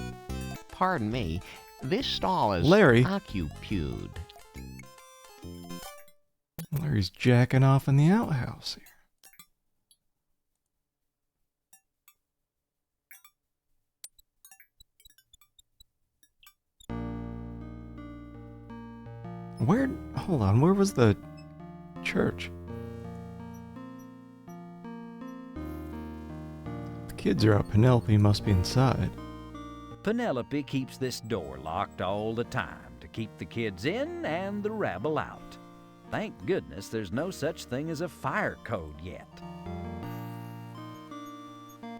Pardon me. This stall is
Larry?
occupied.
Larry's jacking off in the outhouse here. Hold on, where was the church? The kids are out. Penelope must be inside.
Penelope keeps this door locked all the time to keep the kids in and the rabble out. Thank goodness there's no such thing as a fire code yet.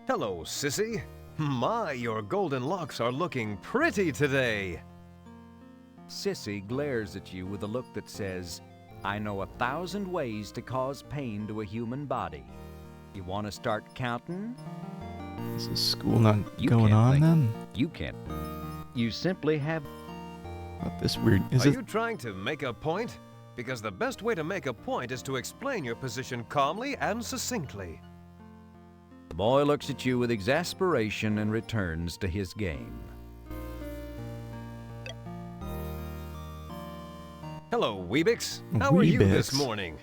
Hello, sissy. My, your golden locks are looking pretty today.
Sissy glares at you with a look that says, I know 1,000 ways to cause pain to a human body. You want to start counting?
Is this school not going on then?
You can't. You simply have...
What this weird...
Are you trying to make a point? Because the best way to make a point is to explain your position calmly and succinctly.
The boy looks at you with exasperation and returns to his game.
Hello, Weebix. How are you this
Weebix.
morning?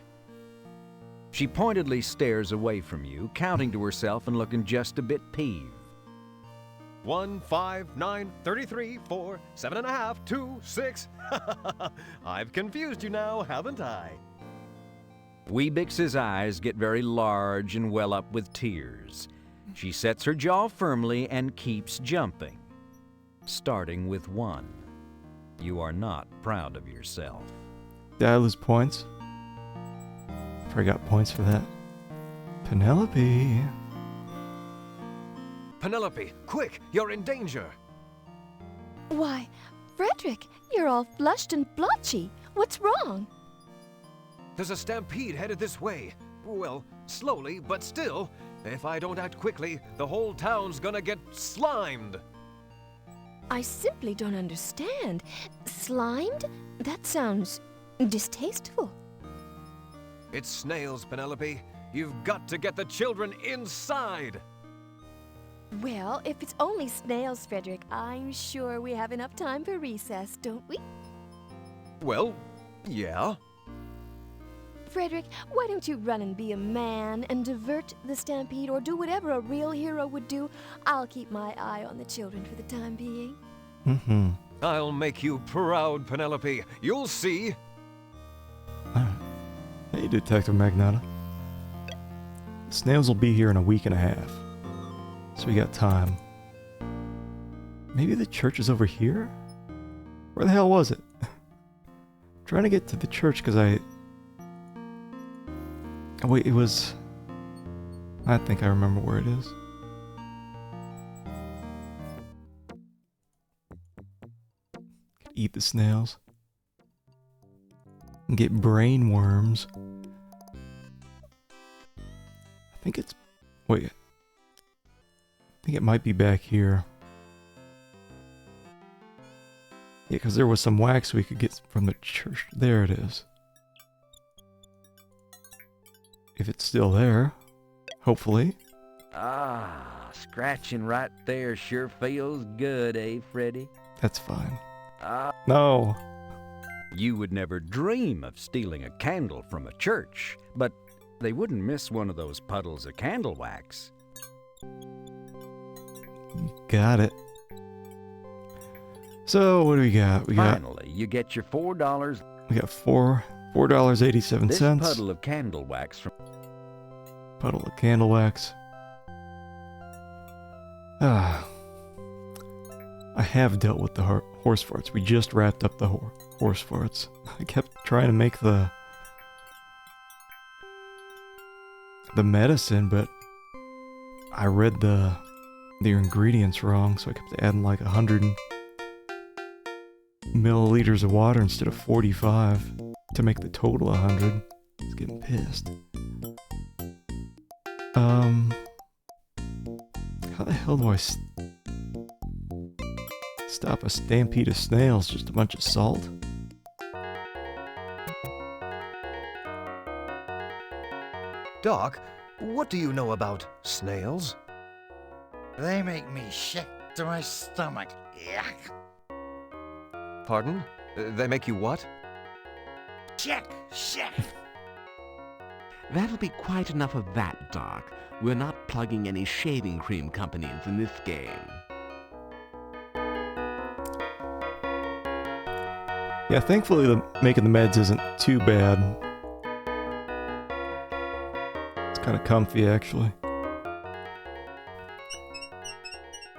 She pointedly stares away from you, counting to herself and looking just a bit peeved.
1, 5, 9, 33, 4, 7.5, 2, 6. I've confused you now, haven't I?
Weebix's eyes get very large and well up with tears. She sets her jaw firmly and keeps jumping, starting with 1. You are not proud of yourself.
Did I lose points? I got points for that. Penelope.
Penelope, quick! You're in danger!
Why, Frederick, you're all flushed and blotchy. What's wrong?
There's a stampede headed this way. Well, slowly, but still. If I don't act quickly, the whole town's gonna get slimed.
I simply don't understand. Slimed? That sounds distasteful.
It's snails, Penelope. You've got to get the children inside.
Well, if it's only snails, Frederick, I'm sure we have enough time for recess, don't we?
Well, yeah.
Frederick, why don't you run and be a man and divert the stampede or do whatever a real hero would do? I'll keep my eye on the children for the time being.
Mm-hmm.
I'll make you proud, Penelope. You'll see.
Hey, Detective Magnata. Snails will be here in a week and a half. So we got time. Maybe the church is over here? Where the hell was it? Trying to get to the church because I... Oh, wait, it was... I think I remember where it is. Eat the snails. And get brain worms. I think it's... Wait. I think it might be back here. Yeah, because there was some wax we could get from the church. There it is. If it's still there. Hopefully.
Ah, scratching right there sure feels good, eh, Freddy?
That's fine. No.
You would never dream of stealing a candle from a church, but they wouldn't miss one of those puddles of candle wax.
Got it. So, what do we got?
Finally, you get your $4.
We got $4.87.
This puddle of candle wax from...
Puddle of candle wax. Ah. I have dealt with the horse farts. We just wrapped up the horse farts. I kept trying to make the medicine, but I read the ingredients wrong, so I kept adding like 100 milliliters of water instead of 45 to make the total 100. I was getting pissed. How the hell do I stop a stampede of snails? Just a bunch of salt?
Doc, what do you know about snails?
They make me sick to my stomach. Yuck.
Pardon? They make you what?
Sick.
That'll be quite enough of that, Doc. We're not plugging any shaving cream companies in this game.
Yeah, thankfully making the meds isn't too bad. It's kind of comfy, actually.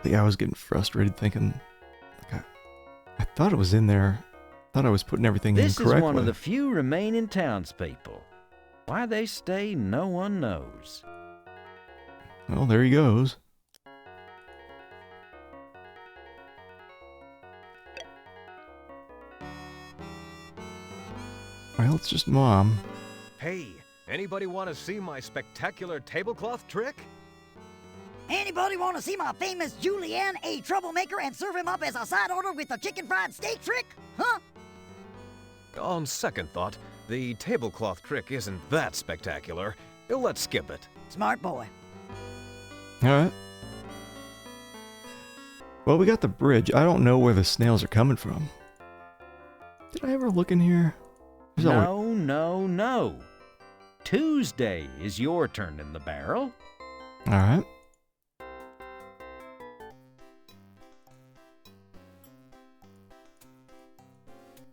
I was getting frustrated thinking, like, I thought it was in there. I thought I was putting everything in correctly.
This is one of the few remaining townspeople. Why they stay, no one knows.
Well, there he goes. Well, it's just Mom.
Hey, anybody want to see my spectacular tablecloth trick?
Anybody want to see my famous Julianne a troublemaker and serve him up as a side order with a chicken fried steak trick? Huh?
On second thought, the tablecloth trick isn't that spectacular. Let's skip it.
Smart boy.
Alright. Well, we got the bridge. I don't know where the snails are coming from. Did I ever look in here?
No. Tuesday is your turn in the barrel.
All right.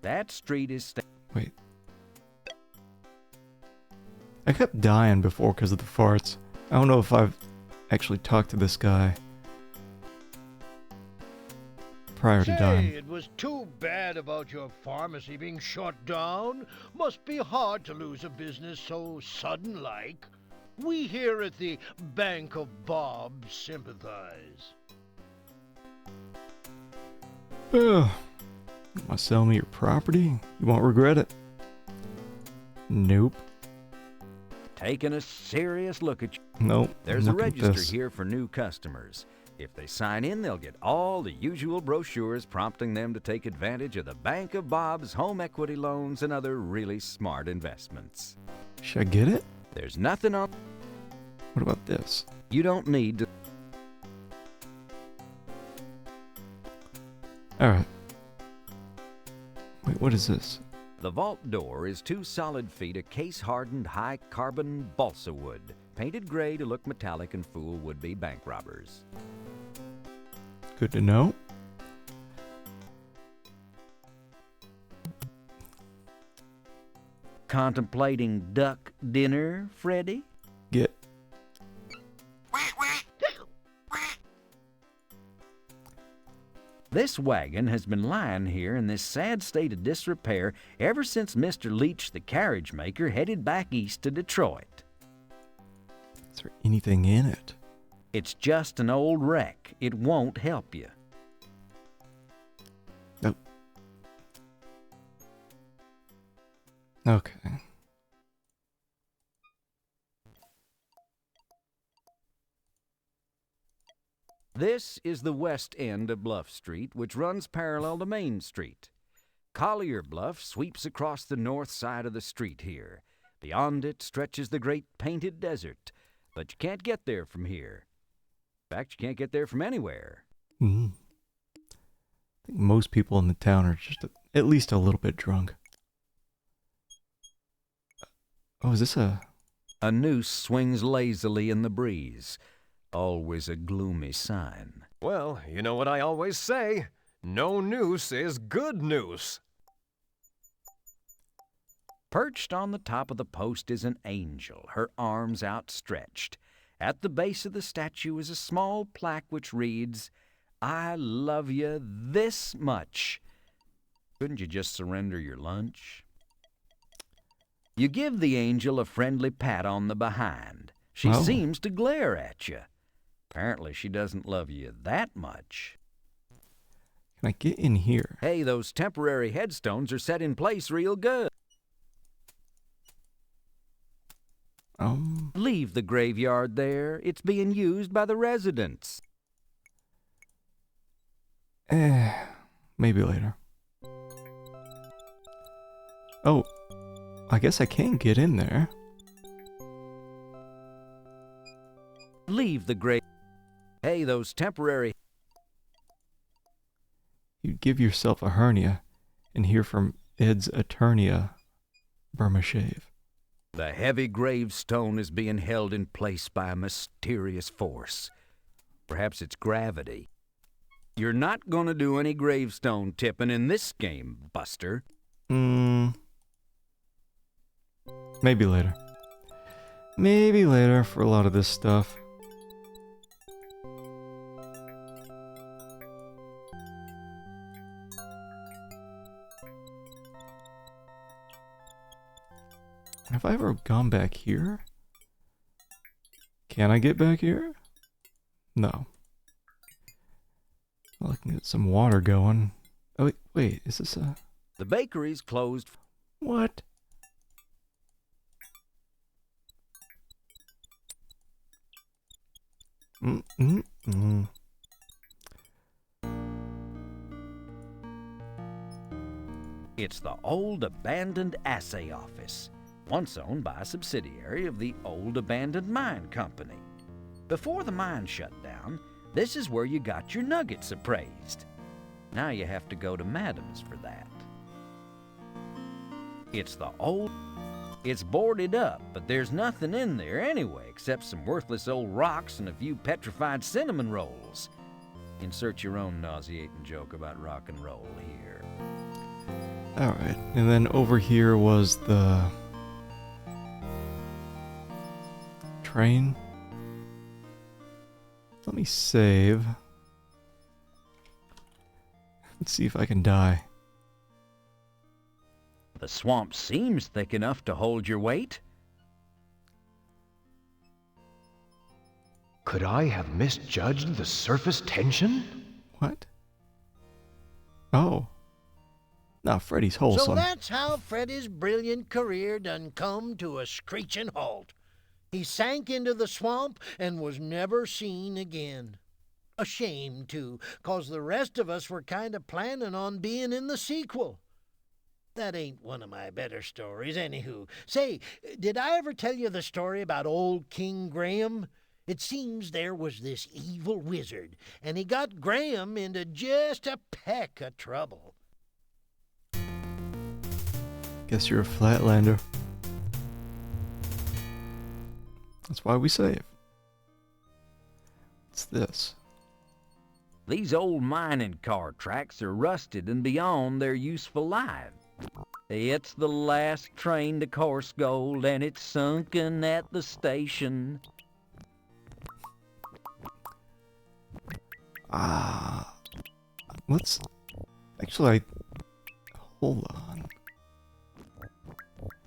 That street is...
Wait. I kept dying before because of the farts. I don't know if I've actually talked to this guy prior to dying.
It was too bad about your pharmacy being shut down. Must be hard to lose a business so sudden-like. We here at the Bank of Bob sympathize.
Want to sell me your property? You won't regret it. Nope.
Taking a serious look at you.
Nope.
There's a
look at
register
this.
here for new customers. If they sign in, they'll get all the usual brochures prompting them to take advantage of the Bank of Bob's home equity loans and other really smart investments.
Should I get it?
There's nothing on...
What about this?
You don't need to...
Alright. Wait, what is this?
The vault door is 2 solid feet of case-hardened high-carbon balsa wood, painted gray to look metallic and fool would-be bank robbers.
Good to know.
Contemplating duck dinner, Freddy?
Get.
This wagon has been lying here in this sad state of disrepair ever since Mr. Leach, the carriage maker, headed back east to Detroit.
Is there anything in it?
It's just an old wreck. It won't help you.
Nope. Okay.
This is the west end of Bluff Street, which runs parallel to Main Street. Collier Bluff sweeps across the north side of the street here. Beyond it stretches the great painted desert, but you can't get there from here. In fact, you can't get there from anywhere.
I think most people in the town are just at least a little bit drunk. Oh, is this a...
A noose swings lazily in the breeze. Always a gloomy sign.
Well, you know what I always say. No noose is good noose.
Perched on the top of the post is an angel, her arms outstretched. At the base of the statue is a small plaque which reads, "I love you this much." Couldn't you just surrender your lunch? You give the angel a friendly pat on the behind. She seems to glare at you. Apparently she doesn't love you that much.
Can I get in here?
Hey, those temporary headstones are set in place real good. Leave the graveyard there. It's being used by the residents.
Maybe later. Oh, I guess I can get in there.
Leave the grave. Hey, those temporary...
You'd give yourself a hernia and hear from Ed's Eternia, Burma Shave.
The heavy gravestone is being held in place by a mysterious force. Perhaps it's gravity. You're not going to do any gravestone tipping in this game, Buster.
Maybe later. Maybe later for a lot of this stuff. Have I ever gone back here? Can I get back here? No. Looking at some water going. Oh, wait, is this a...
The bakery's closed.
What?
It's the old abandoned assay office, once owned by a subsidiary of the old abandoned mine company. Before the mine shut down, this is where you got your nuggets appraised. Now you have to go to Madam's for that. It's the old... It's boarded up, but there's nothing in there anyway except some worthless old rocks and a few petrified cinnamon rolls. Insert your own nauseating joke about rock and roll here.
Alright, and then over here was the train. Let me save. Let's see if I can die.
The swamp seems thick enough to hold your weight.
Could I have misjudged the surface tension?
What? Oh. Now Freddy's wholesome.
So that's how Freddy's brilliant career done come to a screeching halt. He sank into the swamp and was never seen again. A shame, too, 'cause the rest of us were kind of planning on being in the sequel. That ain't one of my better stories, anywho. Say, did I ever tell you the story about old King Graham? It seems there was this evil wizard, and he got Graham into just a peck of trouble.
Guess you're a flatlander. That's why we save. What's this?
These old mining car tracks are rusted and beyond their useful life. It's the last train to Coarse Gold, and it's sunken at the station.
Let's... Actually, hold on.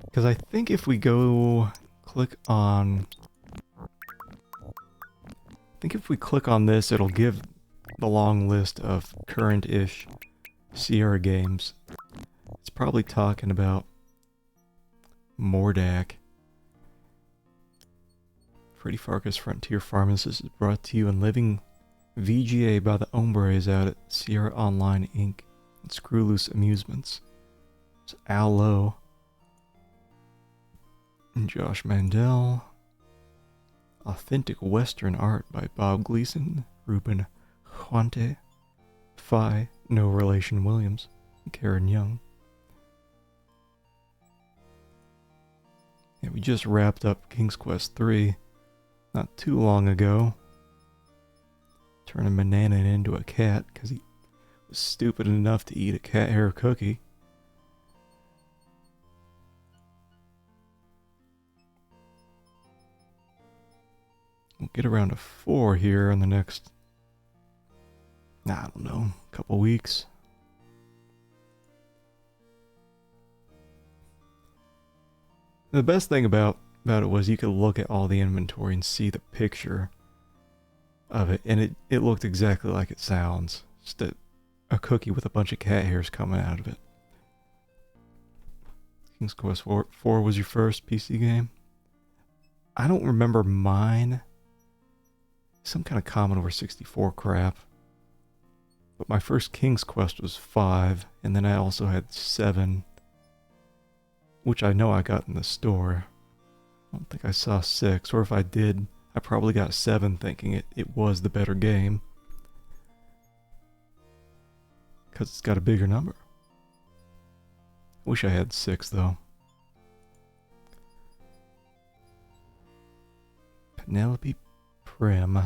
Because I think if we go... click on... I think if we click on this, it'll give the long list of current-ish Sierra games. It's probably talking about Mordak. Freddy Pharkas Frontier Pharmacist is brought to you in living VGA by the Hombres out at Sierra Online Inc. and Screw Loose Amusements. It's Al Lowe and Josh Mandel. Authentic Western Art by Bob Gleason, Ruben Huante, Phi, no relation Williams, and Karen Young. Yeah, we just wrapped up King's Quest 3 not too long ago. Turning Banana into a cat because he was stupid enough to eat a cat hair cookie. We'll get around to 4 here in the next, I don't know, couple weeks. The best thing about it was you could look at all the inventory and see the picture of it, and it looked exactly like it sounds. Just a cookie with a bunch of cat hairs coming out of it. King's Quest 4 was your first PC game? I don't remember mine. Some kind of Commodore 64 crap. But my first King's Quest was 5, and then I also had 7, which I know I got in the store. I don't think I saw 6, or if I did, I probably got 7 thinking it was the better game. Because it's got a bigger number. Wish I had 6 though. Penelope Prim.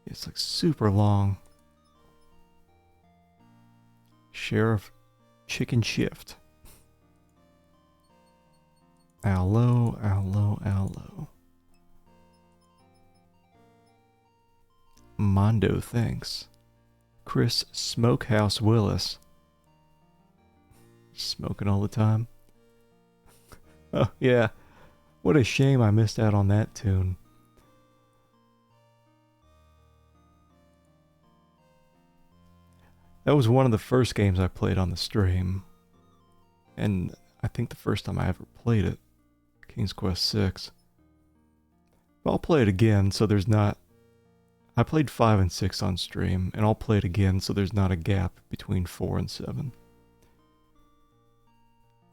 It's like super long. Sheriff Chicken Shift. Allo, allo, allo. Mondo, thanks. Chris Smokehouse Willis. Smoking all the time. Oh, yeah. What a shame I missed out on that tune. That was one of the first games I played on the stream. And I think the first time I ever played it. King's Quest 6. But I'll play it again so there's not... I played 5 and 6 on stream, and I'll play it again so there's not a gap between 4 and 7.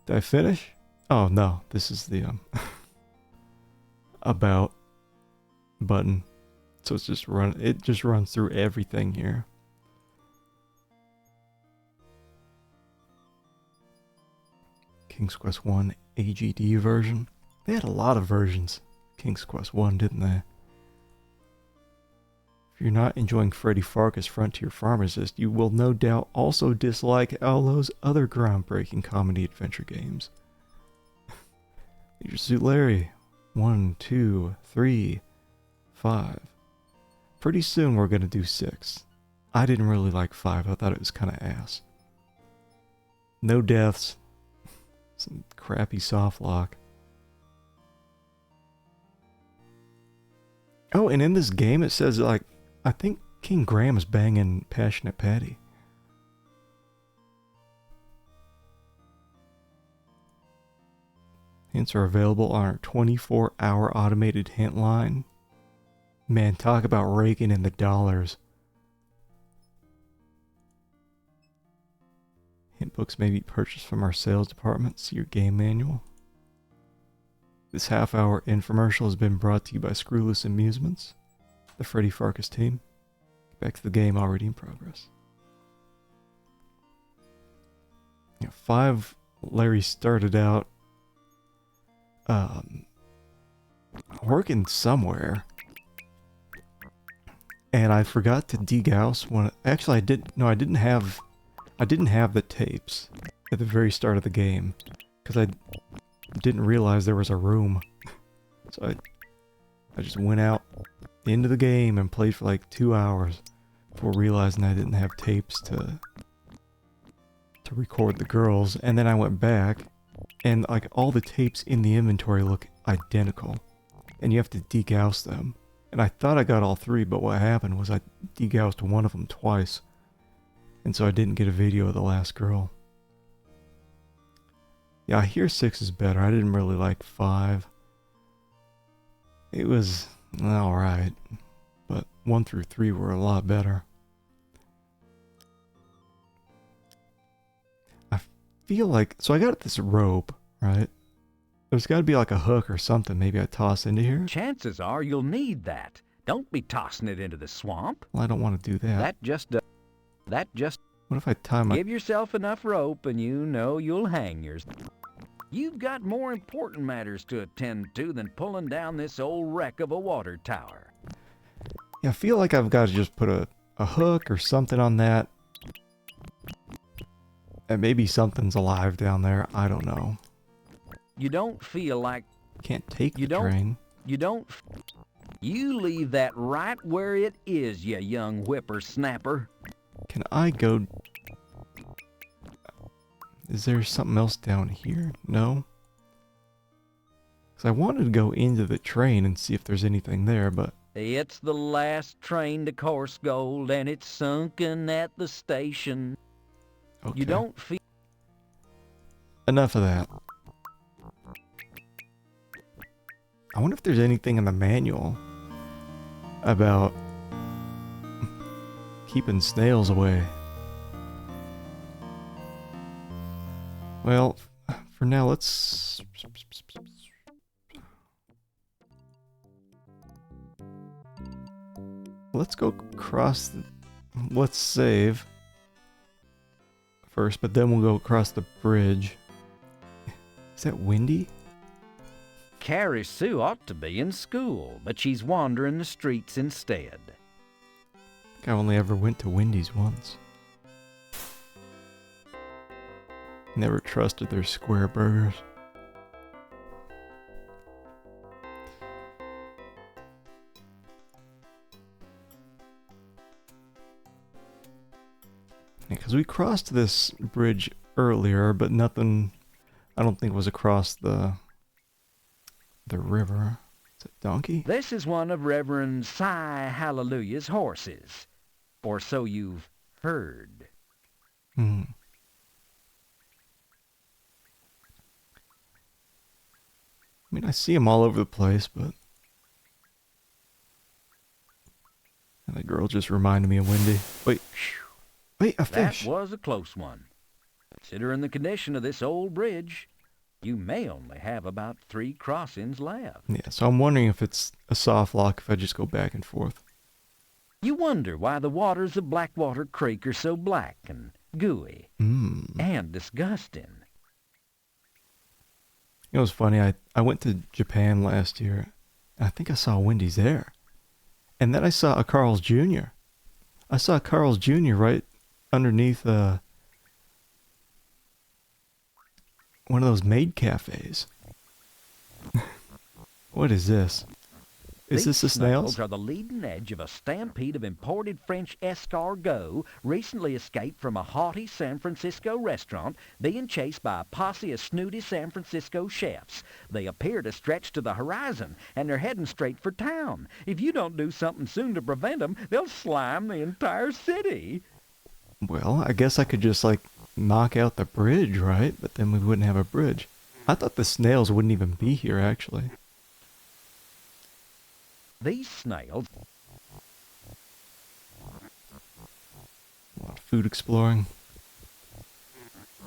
Did I finish? Oh no, this is the about button. So it just runs through everything here. King's Quest 1 AGD version. They had a lot of versions of King's Quest 1, didn't they? If you're not enjoying Freddy Pharkas Frontier Pharmacist, you will no doubt also dislike Owlo's other groundbreaking comedy adventure games. Leisure Suit Larry, 1, 2, 3, 5. Pretty soon we're going to do 6. I didn't really like 5, I thought it was kind of ass. No deaths, some crappy soft lock. Oh, and in this game it says, like, I think King Graham is banging Passionate Patty. Hints are available on our 24-hour automated hint line. Man, talk about raking in the dollars. Hint books may be purchased from our sales department. See your game manual. This half-hour infomercial has been brought to you by Screwless Amusements, the Freddy Pharkas team. Back to the game already in progress. Yeah, 5, Larry started out working somewhere. And I forgot to degauss when... Actually, I didn't have the tapes at the very start of the game. Because I didn't realize there was a room. So I just went out into the game and played for like 2 hours before realizing I didn't have tapes to record the girls. And then I went back and like all the tapes in the inventory look identical. And you have to degauss them. And I thought I got all 3, but what happened was I degaussed one of them twice. And so I didn't get a video of the last girl. Yeah, I hear 6 is better. I didn't really like 5. It was alright. But 1 through 3 were a lot better. I feel like... So I got this rope, right? There's got to be like a hook or something maybe I toss into here.
Chances are you'll need that. Don't be tossing it into the swamp.
Well, I don't want to do that.
That just...
What if I tie my...
Give yourself enough rope and you know you'll hang yourself. You've got more important matters to attend to than pulling down this old wreck of a water tower.
Yeah, I feel like I've got to just put a hook or something on that. And maybe something's alive down there. I don't know.
You don't feel like...
Can't take the train.
You leave that right where it is, you young whippersnapper.
Can I go... Is there something else down here? No? Because I wanted to go into the train and see if there's anything there, but...
It's the last train to Course Gold, and it's sunken at the station.
Okay.
You don't feel...
Enough of that. I wonder if there's anything in the manual about keeping snails away. Well, for now, let's go across the... Let's save first, but then we'll go across the bridge. Is that windy?
Carrie Sue ought to be in school, but she's wandering the streets instead.
I think I only ever went to Wendy's once. Never trusted their square burgers. Because we crossed this bridge earlier, but nothing, I don't think, was across the river. Is it donkey?
This is one of Reverend Cy Hallelujah's horses, or so you've heard.
Hmm. I mean, I see them all over the place, but... And that girl just reminded me of Wendy. Wait. Wait, a fish.
That was a close one. Considering the condition of this old bridge, you may only have about 3 crossings left.
Yeah, so I'm wondering if it's a soft lock if I just go back and forth.
You wonder why the waters of Blackwater Creek are so black and gooey and disgusting.
You know, it's funny. I went to Japan last year. I think I saw Wendy's there. And then I saw a Carl's Jr. I saw Carl's Jr. right underneath one of those maid cafes. What is this? Is this the snails?
Are the leading edge of a stampede of imported French escargot recently escaped from a haughty San Francisco restaurant being chased by a posse of snooty San Francisco chefs. They appear to stretch to the horizon, and they're heading straight for town. If you don't do something soon to prevent them, they'll slime the entire city.
Well, I guess I could just, like, knock out the bridge, right? But then we wouldn't have a bridge. I thought the snails wouldn't even be here, actually.
These snails...
A lot of food exploring.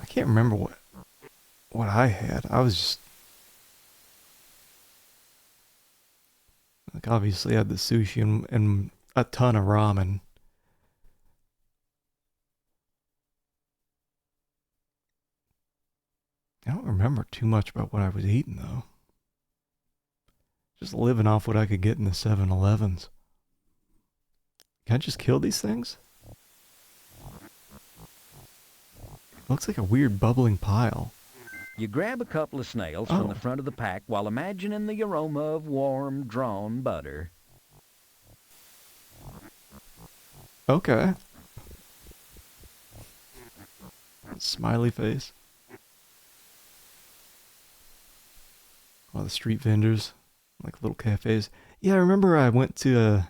I can't remember what I had. I was just... Like, obviously I had the sushi and a ton of ramen. I don't remember too much about what I was eating, though. Just living off what I could get in the 7-Elevens. Can I just kill these things? Looks like a weird bubbling pile.
You grab a couple of snails from the front of the pack while imagining the aroma of warm, drawn butter.
Okay. Smiley face. All the street vendors, like little cafes. Yeah, I remember I went to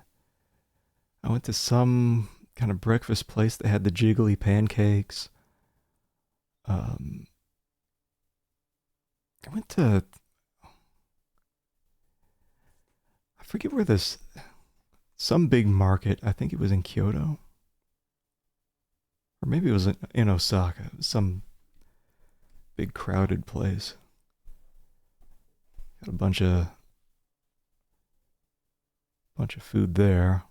some kind of breakfast place that had the jiggly pancakes. I went to, I forget where some big market. I think it was in Kyoto. Or maybe it was in Osaka. It was some big crowded place. Got a bunch of food there.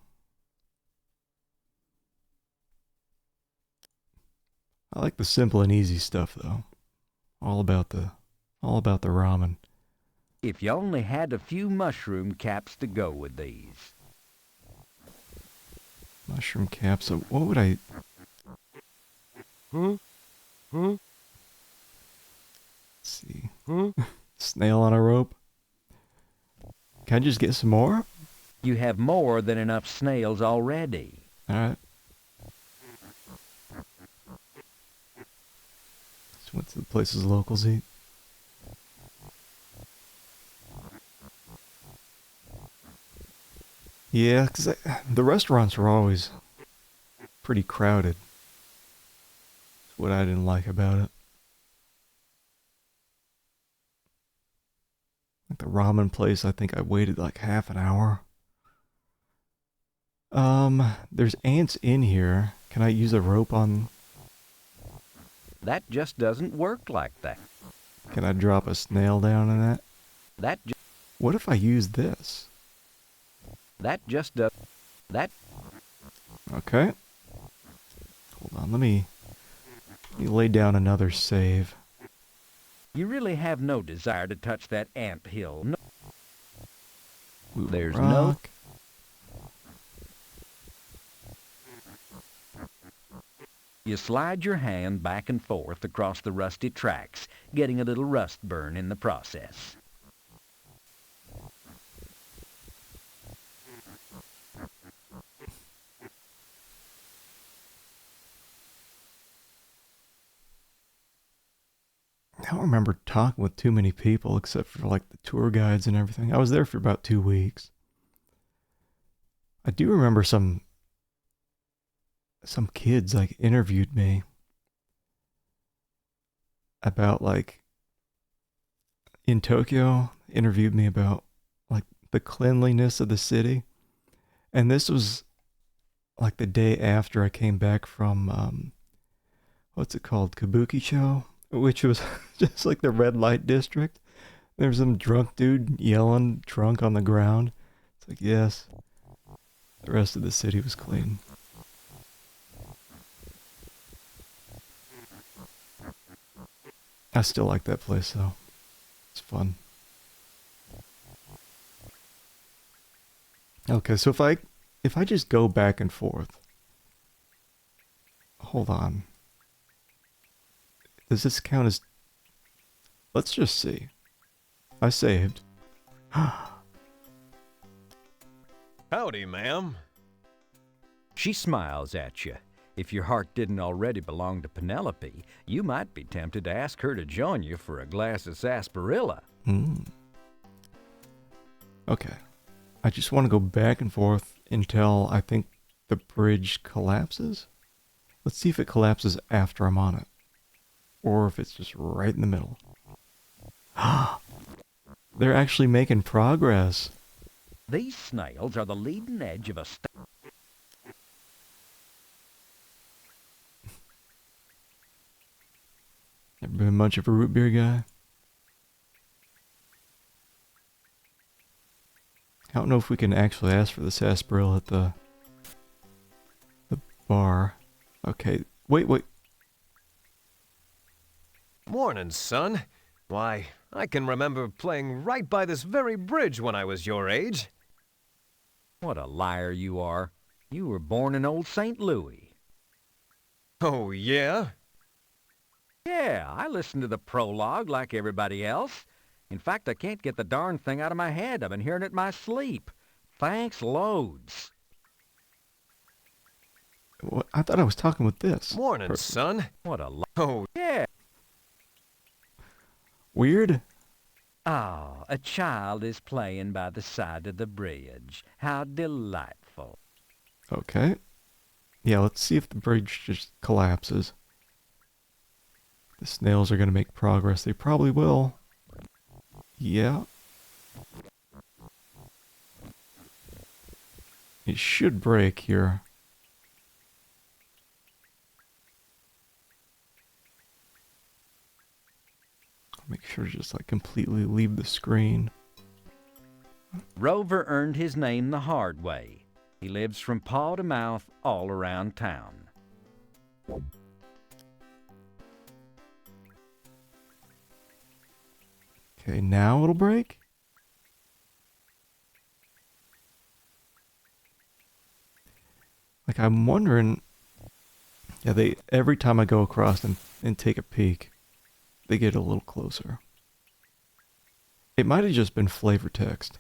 I like the simple and easy stuff, though. All about the ramen.
If you only had a few mushroom caps to go with these.
Mushroom caps. So what would I... Let's see. Snail on a rope. Can I just get some more?
You have more than enough snails already.
Alright. Just went to the places locals eat. Yeah, because the restaurants are always pretty crowded. That's what I didn't like about it. Like the ramen place, I think I waited like half an hour. There's ants in here. Can I use a rope on...
That just doesn't work like that.
Can I drop a snail down in that? What if I use this?
That just does... That...
Okay. Hold on, let me lay down another save.
You really have no desire to touch that ant hill. No. There's
rock.
no... You slide your hand back and forth across the rusty tracks, getting a little rust burn in the process.
I don't remember talking with too many people except for like the tour guides and everything. I was there for about 2 weeks. I do remember some kids like interviewed me about like in Tokyo, interviewed me about like the cleanliness of the city. And this was like the day after I came back from what's it called? Kabukicho, which was just like the red light district. There was some drunk dude yelling drunk on the ground. It's like, yes, the rest of the city was clean. I still like that place though. It's fun. Okay, so if I just go back and forth. Hold on. Does this count as... Let's just see. I saved.
Howdy, ma'am.
She smiles at you. If your heart didn't already belong to Penelope, you might be tempted to ask her to join you for a glass of sarsaparilla.
Okay. I just want to go back and forth until I think the bridge collapses. Let's see if it collapses after I'm on it. Or if it's just right in the middle. They're actually making progress.
These snails are the leading edge of a
Never been much of a root beer guy. I don't know if we can actually ask for the sarsaparilla at the bar. Okay, wait.
Morning, son. Why, I can remember playing right by this very bridge when I was your age.
What a liar you are. You were born in old St. Louis.
Oh, yeah?
Yeah, I listened to the prologue like everybody else. In fact, I can't get the darn thing out of my head. I've been hearing it in my sleep. Thanks loads.
What? I thought I was talking with this.
Morning, son.
What a
Oh,
yeah.
Weird?
Ah, a child is playing by the side of the bridge. How delightful.
Okay. Yeah, let's see if the bridge just collapses. The snails are going to make progress. They probably will. Yeah. It should break here. Make sure to just like completely leave the screen.
Rover earned his name the hard way. He lives from paw to mouth all around town.
Okay, now it'll break. Like I'm wondering, yeah, every time I go across and take a peek, they get a little closer. It might have just been flavor text.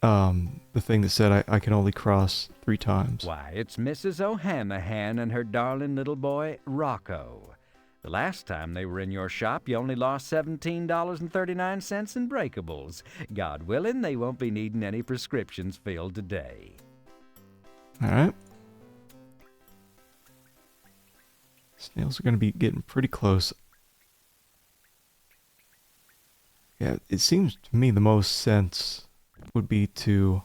The thing that said I can only cross 3 times.
Why, it's Mrs. O'Hanahan and her darling little boy, Rocco. The last time they were in your shop, you only lost $17.39 in breakables. God willing, they won't be needing any prescriptions filled today.
All right. Snails are going to be getting pretty close. Yeah, it seems to me the most sense would be to...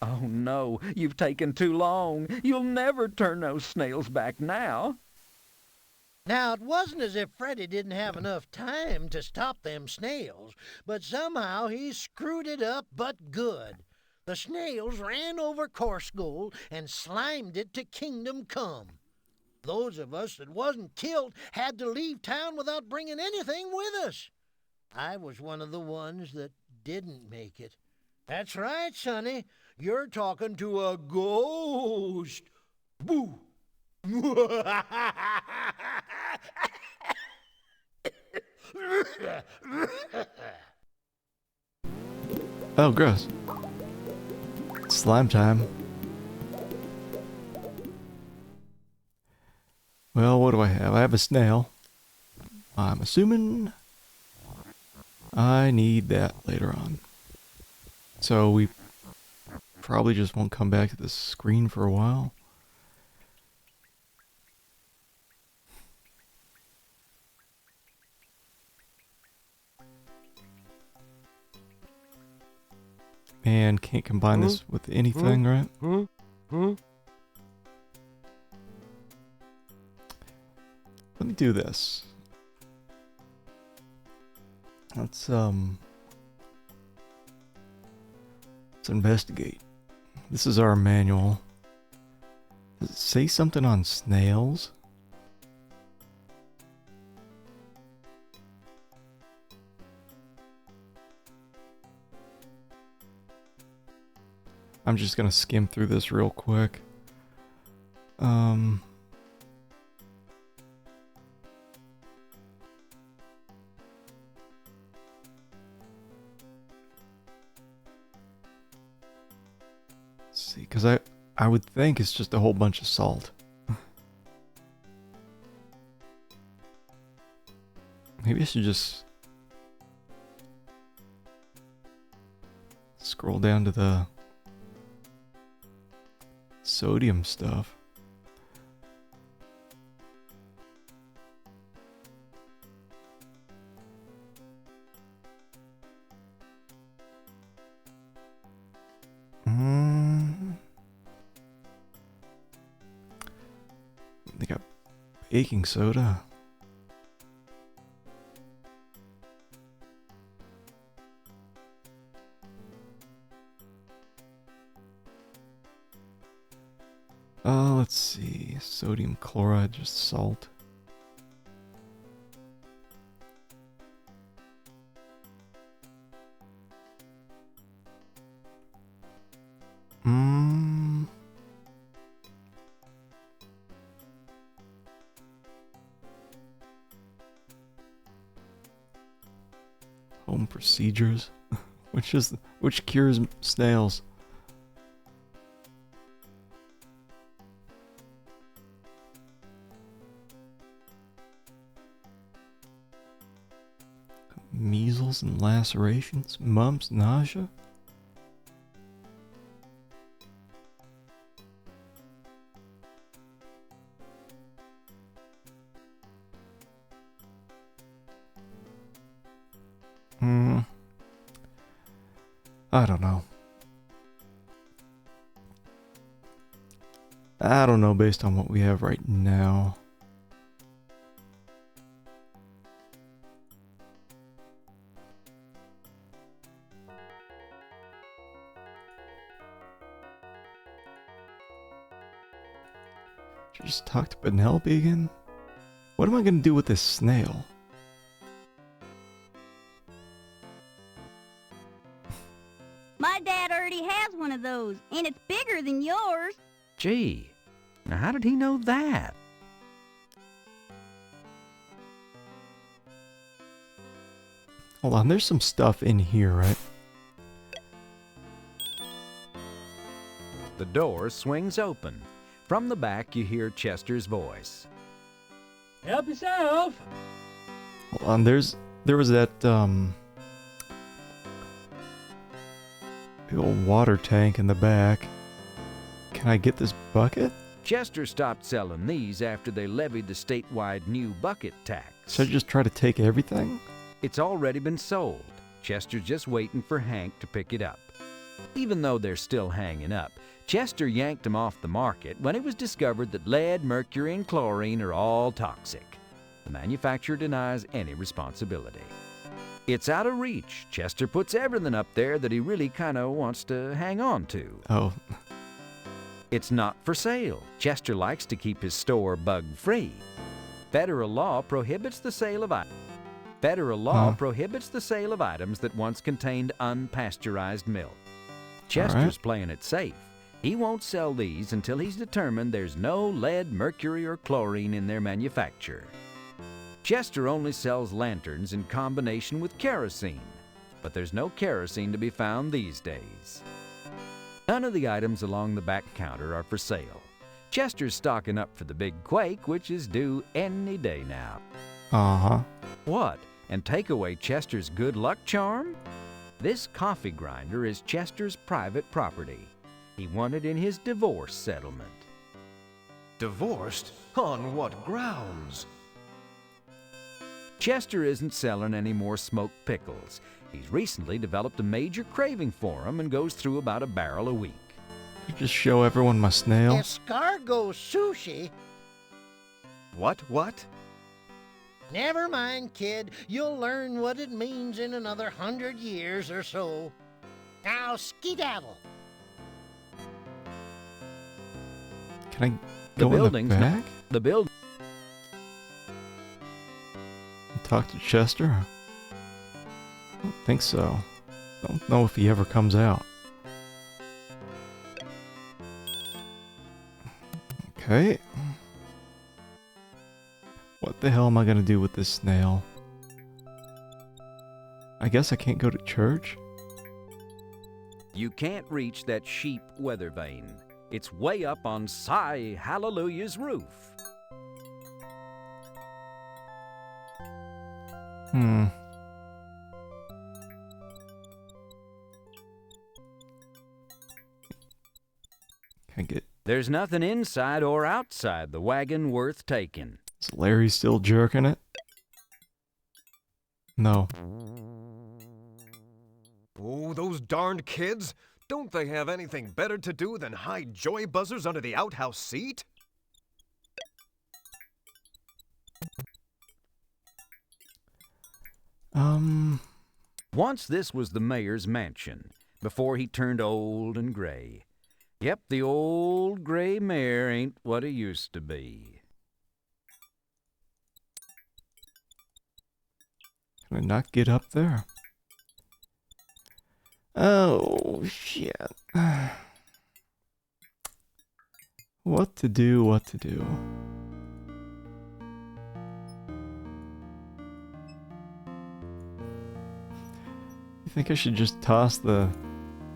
Oh no, you've taken too long. You'll never turn those snails back now.
Now, it wasn't as if Freddy didn't have enough time to stop them snails, but somehow he screwed it up but good. The snails ran over Course Gold and slimed it to Kingdom Come. Those of us that wasn't killed had to leave town without bringing anything with us. I was one of the ones that didn't make it. That's right, Sonny. You're talking to a ghost. Boo!
Oh, gross. Slime time. Well, what do I have? I have a snail. I'm assuming I need that later on. So we probably just won't come back to this screen for a while. And can't combine this with anything, right? Let me do this. Let's investigate. This is our manual. Does it say something on snails? I'm just gonna skim through this real quick. See, because I would think it's just a whole bunch of salt. Maybe I should just scroll down to the sodium stuff. They got baking soda. Let's see. Sodium chloride, just salt. Home procedures. Which cures snails? Measles and lacerations, mumps, nausea. I don't know. I don't know based on what we have right now. Should I just talk to Penelope again? What am I gonna do with this snail?
My dad already has one of those, and it's bigger than yours.
Gee, now how did he know that?
Hold on, there's some stuff in here, right?
The door swings open. From the back, you hear Chester's voice.
Help yourself.
Hold on, there was that big old water tank in the back. Can I get this bucket?
Chester stopped selling these after they levied the statewide new bucket tax.
Should I just try to take everything?
It's already been sold. Chester's just waiting for Hank to pick it up. Even though they're still hanging up, Chester yanked them off the market when it was discovered that lead, mercury, and chlorine are all toxic. The manufacturer denies any responsibility. It's out of reach. Chester puts everything up there that he really kind of wants to hang on to.
Oh.
It's not for sale. Chester likes to keep his store bug-free. Federal law prohibits the sale of items. Prohibits the sale of items that once contained unpasteurized milk. Chester's playing it safe. He won't sell these until he's determined there's no lead, mercury, or chlorine in their manufacture. Chester only sells lanterns in combination with kerosene, but there's no kerosene to be found these days. None of the items along the back counter are for sale. Chester's stocking up for the big quake, which is due any day now.
Uh-huh.
What? And take away Chester's good luck charm? This coffee grinder is Chester's private property. He won it in his divorce settlement.
Divorced? On what grounds?
Chester isn't selling any more smoked pickles. He's recently developed a major craving for them and goes through about a barrel a week.
You just show everyone my snail?
Escargot sushi?
What?
Never mind, kid. You'll learn what it means in another 100 years or so. Now skedaddle.
Can I go in the back?
The building.
Talk to Chester? I don't think so. Don't know if he ever comes out. Okay. What the hell am I gonna do with this snail? I guess I can't go to church?
You can't reach that sheep weather vane. It's way up on Cy Hallelujah's roof. There's nothing inside or outside the wagon worth taking.
Is Larry still jerking it? No.
Oh, those darned kids! Don't they have anything better to do than hide joy buzzers under the outhouse seat?
Once this was the mayor's mansion, before he turned old and gray. Yep, the old gray mare ain't what it used to be.
Can I not get up there? Oh, shit. What to do, what to do. You think I should just toss the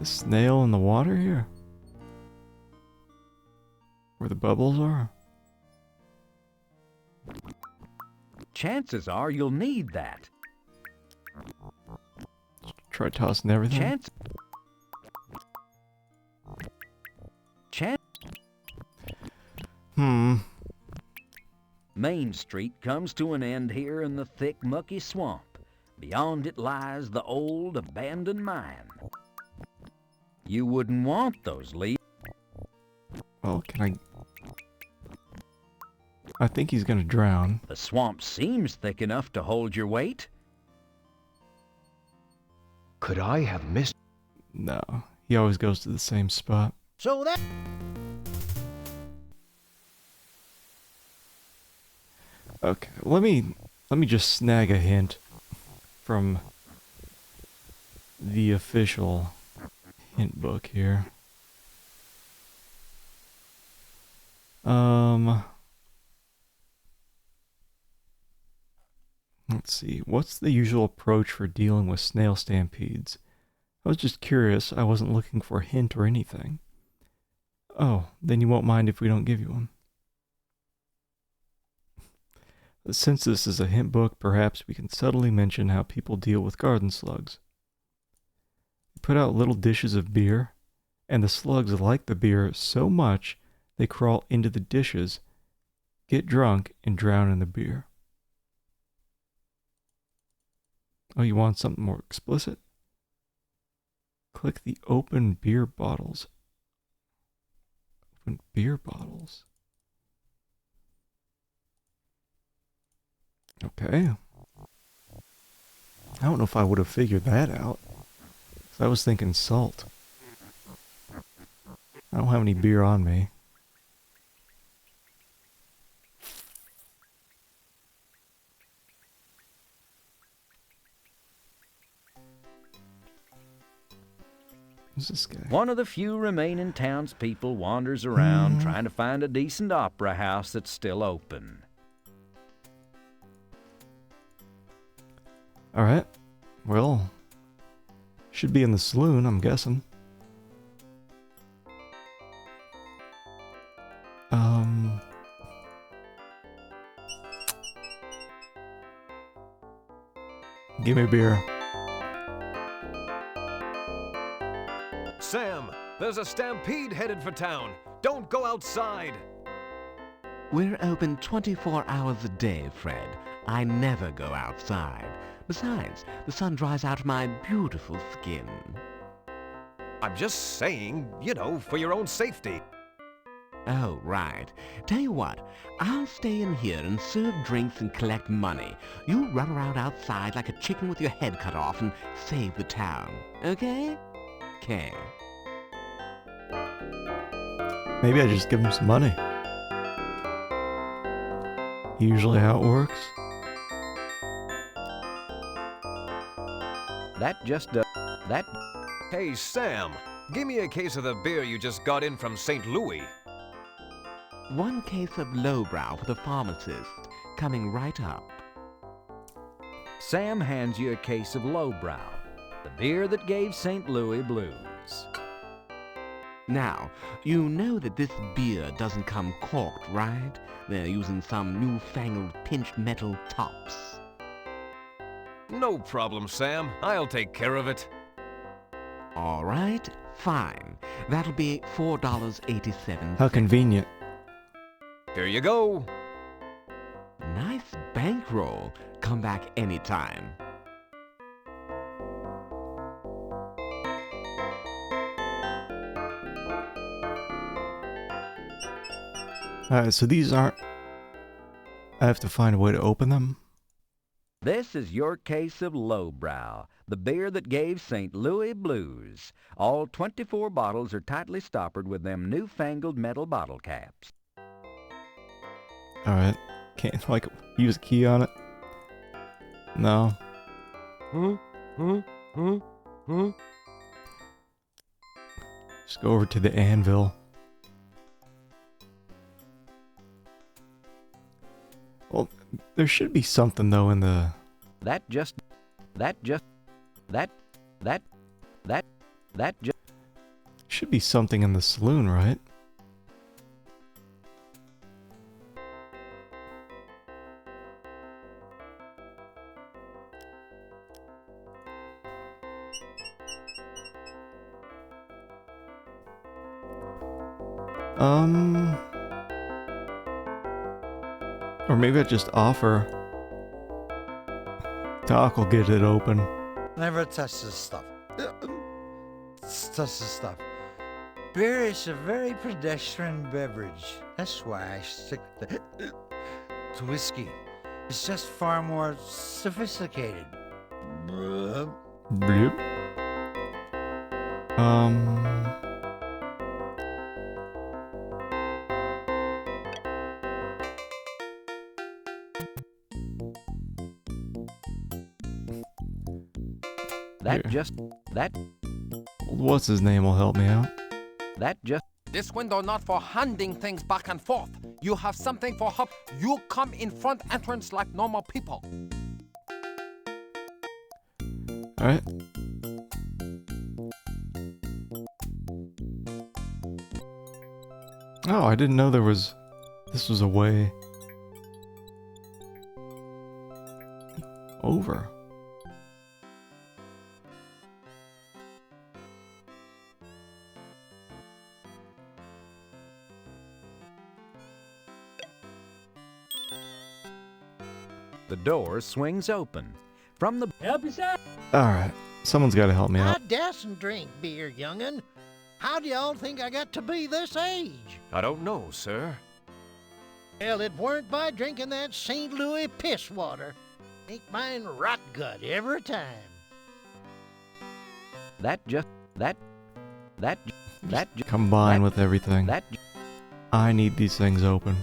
snail in the water here? Where the bubbles are?
Chances are you'll need that.
Try tossing everything.
Main Street comes to an end here in the thick, mucky swamp. Beyond it lies the old, abandoned mine. You wouldn't want those leaves.
Well, can I think he's gonna drown.
The swamp seems thick enough to hold your weight.
Could I have missed?
No, he always goes to the same spot.
So that...
Okay, let me just snag a hint from the official hint book here. Let's see. What's the usual approach for dealing with snail stampedes? I was just curious. I wasn't looking for a hint or anything. Oh, then you won't mind if we don't give you one. Since this is a hint book, perhaps we can subtly mention how people deal with garden slugs. You put out little dishes of beer, and the slugs like the beer so much they crawl into the dishes, get drunk, and drown in the beer. Oh, you want something more explicit? Click the open beer bottles. Open beer bottles. Okay. I don't know if I would have figured that out. 'Cause I was thinking salt. I don't have any beer on me. Who's this guy?
One of the few remaining townspeople wanders around trying to find a decent opera house that's still open.
Alright. Well, should be in the saloon, I'm guessing. Give me a beer.
Sam, there's a stampede headed for town. Don't go outside.
We're open 24 hours a day, Fred. I never go outside. Besides, the sun dries out my beautiful skin.
I'm just saying, you know, for your own safety.
Oh, right. Tell you what, I'll stay in here and serve drinks and collect money. You run around outside like a chicken with your head cut off and save the town. Okay? Okay.
Maybe I just give him some money. Usually how it works.
That just does. That.
Hey, Sam, give me a case of the beer you just got in from St. Louis.
1 case of lowbrow for the pharmacist, coming right up.
Sam hands you a case of lowbrow, the beer that gave St. Louis blues.
Now, you know that this beer doesn't come corked, right? They're using some newfangled pinched metal tops.
No problem, Sam. I'll take care of it.
All right, fine. That'll be $4.87.
How convenient.
Here you go.
Nice bankroll. Come back anytime.
Alright, so these aren't... I have to find a way to open them?
This is your case of lowbrow, the beer that gave St. Louis blues. All 24 bottles are tightly stoppered with them newfangled metal bottle caps.
Alright. Can't, like, use a key on it? No. Just go over to the anvil. Well, there should be something, though, in the...
That just...
Should be something in the saloon, right? Or maybe I just offer. Doc will get it open.
Never touch this stuff. Touch this stuff. Beer is a very pedestrian beverage. That's why I stick to whiskey. It's just far more sophisticated.
Bloop. What's his name will help me out.
This window not for handing things back and forth. You have something for help. You come in front entrance like normal people.
Alright. Oh, I didn't know there was... This was a way... over.
The door swings open. From the...
Help yourself!
Alright, someone's got to help me
I
out.
dasn't drink beer, young'un. How do y'all think I got to be this age?
I don't know, sir.
Well, it weren't by drinking that St. Louis piss water. Make mine rot gut every time.
Combine with everything. I need these things open.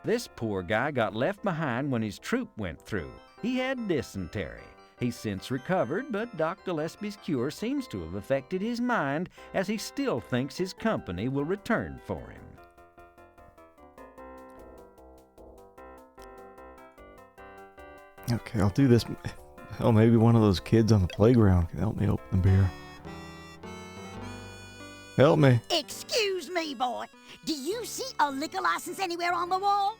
This poor guy got left behind when his troop went through. He had dysentery. He's since recovered, but Doc Gillespie's cure seems to have affected his mind, as he still thinks his company will return for him.
Okay, I'll do this. Hell, maybe one of those kids on the playground can help me open the beer. Help me.
Excuse me, boy. Do you see a liquor license anywhere on the wall?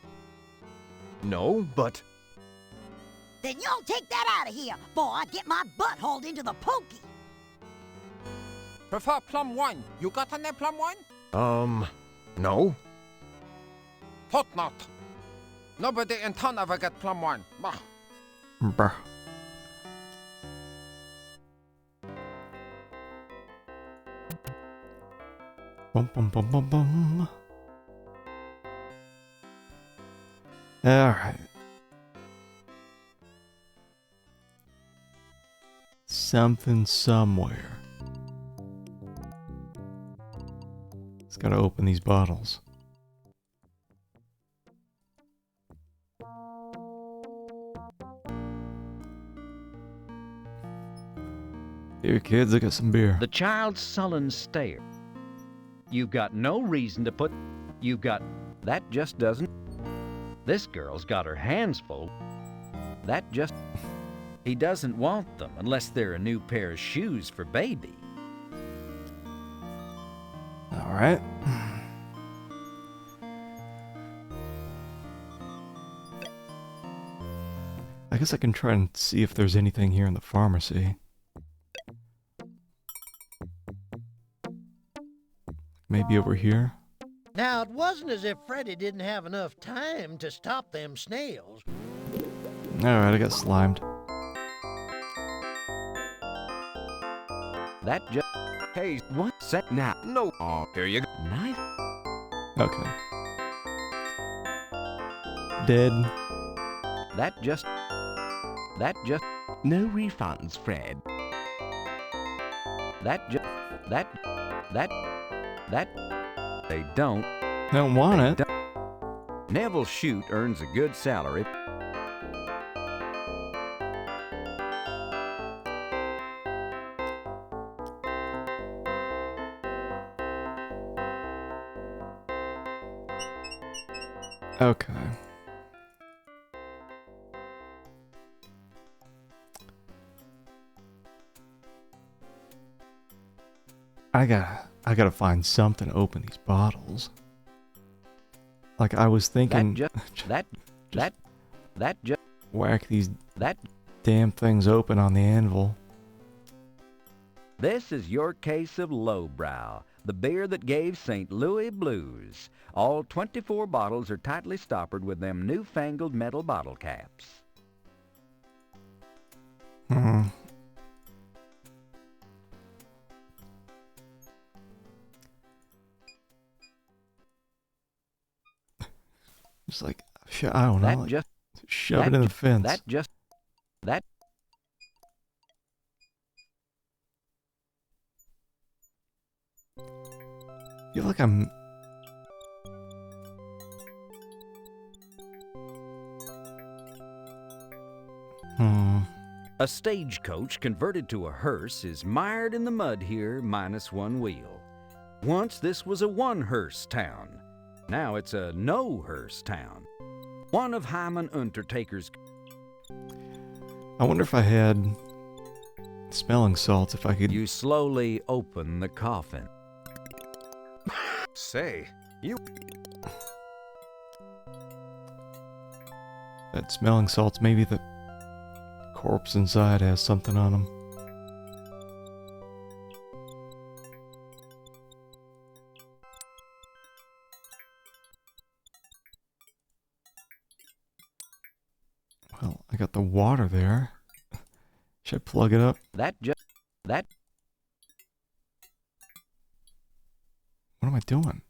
No, but...
Then y'all take that out of here, before I get my butt hauled into the pokey.
Prefer plum wine. You got any plum wine?
No.
Thought not. Nobody in town ever get plum wine. Bah.
Bruh. Bum bum bum bum bum. Alright. Something somewhere. It's gotta open these bottles. Here, kids, I got some beer.
The child's sullen stare. You've got no reason to put... You've got... That just doesn't... This girl's got her hands full. That just... He doesn't want them unless they're a new pair of shoes for baby.
All right. I guess I can try and see if there's anything here in the pharmacy. Maybe over here?
Now, it wasn't as if Freddy didn't have enough time to stop them snails.
Alright, I got slimed.
That just... Hey, what? Set now. No. Oh, here you go. Nice.
Okay. Dead.
That just...
No refunds, Fred.
They don't.
Don't want it.
Neville Shute earns a good salary.
Okay. I gotta find something to open these bottles. Like I was thinking, whack these damn things open on the anvil.
This is your case of lowbrow, the beer that gave St. Louis blues. All 24 bottles are tightly stoppered with them newfangled metal bottle caps.
Just like, I don't know, like, shove it in the fence.
That
I feel like I'm...
A stagecoach converted to a hearse is mired in the mud here, minus one wheel. Once this was a one-hearse town. Now it's a no-hearse town. One of Hyman Untertaker's...
I wonder if I had smelling salts, if I could...
You slowly open the coffin.
Say, you...
That smelling salts, maybe the corpse inside has something on him. Well, I got the water there. Should I plug it up?
What
am I doing?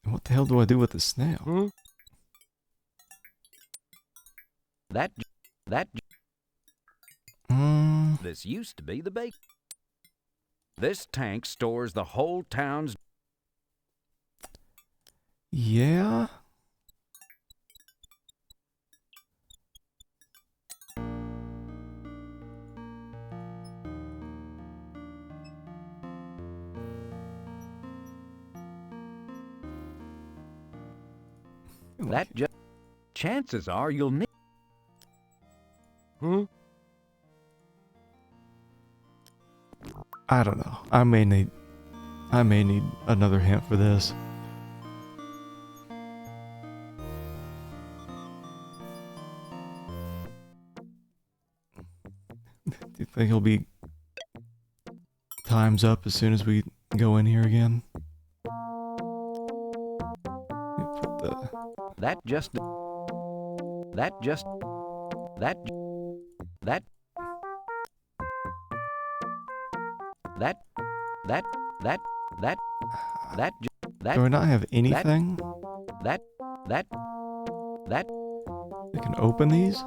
What the hell do I do with the snail?
This used to be the bake. This tank stores the whole town's...
Yeah?
Chances are you'll need...
I don't know. I may need another hint for this. Do you think he'll be time's up as soon as we go in here again? Do I not have anything?
That
I can open these?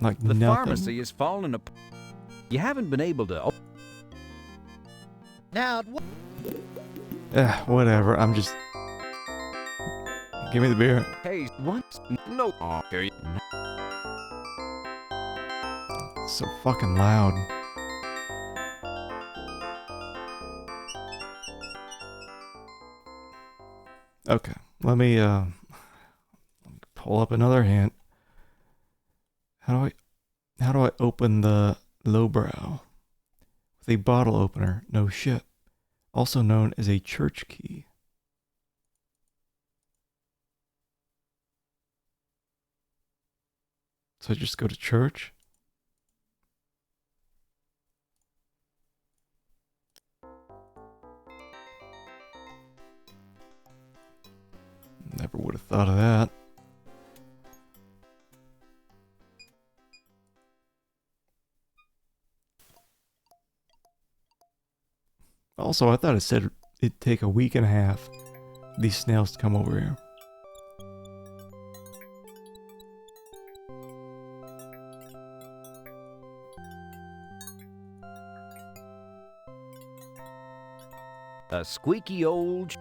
Like
the
nothing.
pharmacy is falling apart. You haven't been able to...
out what.
Whatever. I'm just. Give me the beer.
Hey, what? No.
It's so fucking loud. Okay, let me pull up another hint. How do I open the lowbrow? With a bottle opener, no shit. Also known as a church key. So I just go to church? Never would have thought of that. Also, I thought it said it'd take a week and a half for these snails to come over here.
A squeaky old...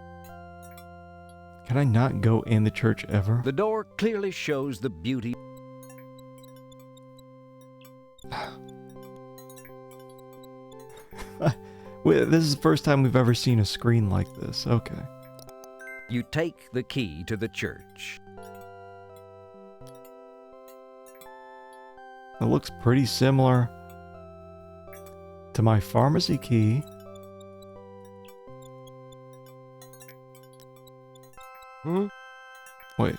Can I not go in the church ever?
The door clearly shows the beauty...
Wait, this is the first time we've ever seen a screen like this. Okay.
You take the key to the church.
It looks pretty similar to my pharmacy key. Wait.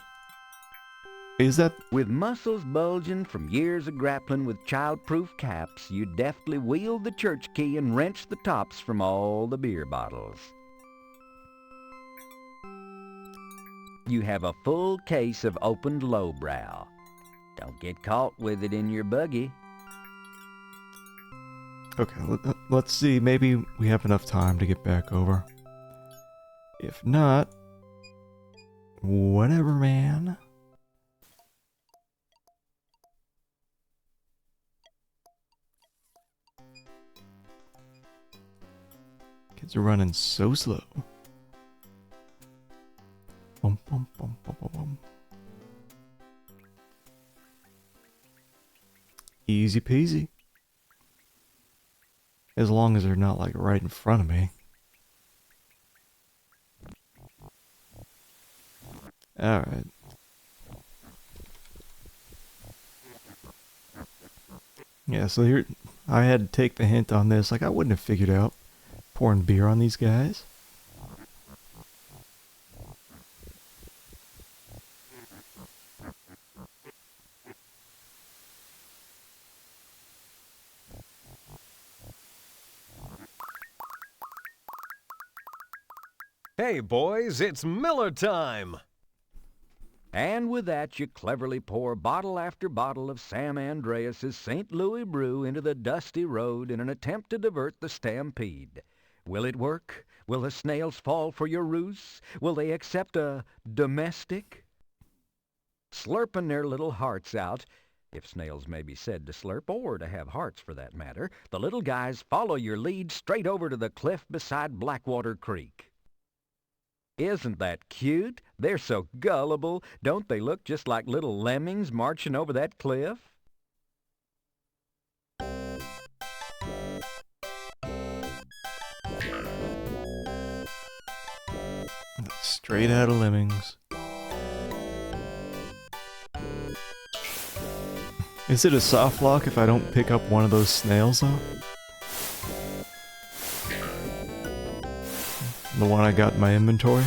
Is that...
With muscles bulging from years of grappling with child-proof caps, you deftly wield the church key and wrench the tops from all the beer bottles. You have a full case of opened lowbrow. Don't get caught with it in your buggy.
Okay, let's see. Maybe we have enough time to get back over. If not... Whatever, man. Kids are running so slow. Bum, bum, bum, bum, bum, bum. Easy peasy. As long as they're not like right in front of me. Alright. Yeah, so here, I had to take the hint on this. Like, I wouldn't have figured out pouring beer on these guys.
Hey, boys, it's Miller time!
And with that, you cleverly pour bottle after bottle of Sam Andreas's St. Louis brew into the dusty road in an attempt to divert the stampede. Will it work? Will the snails fall for your ruse? Will they accept a domestic? Slurping their little hearts out, if snails may be said to slurp, or to have hearts for that matter, the little guys follow your lead straight over to the cliff beside Blackwater Creek. Isn't that cute? They're so gullible. Don't they look just like little lemmings marching over that cliff?
Straight out of Lemmings. Is it a soft lock if I don't pick up one of those snails though? The one I got in my inventory?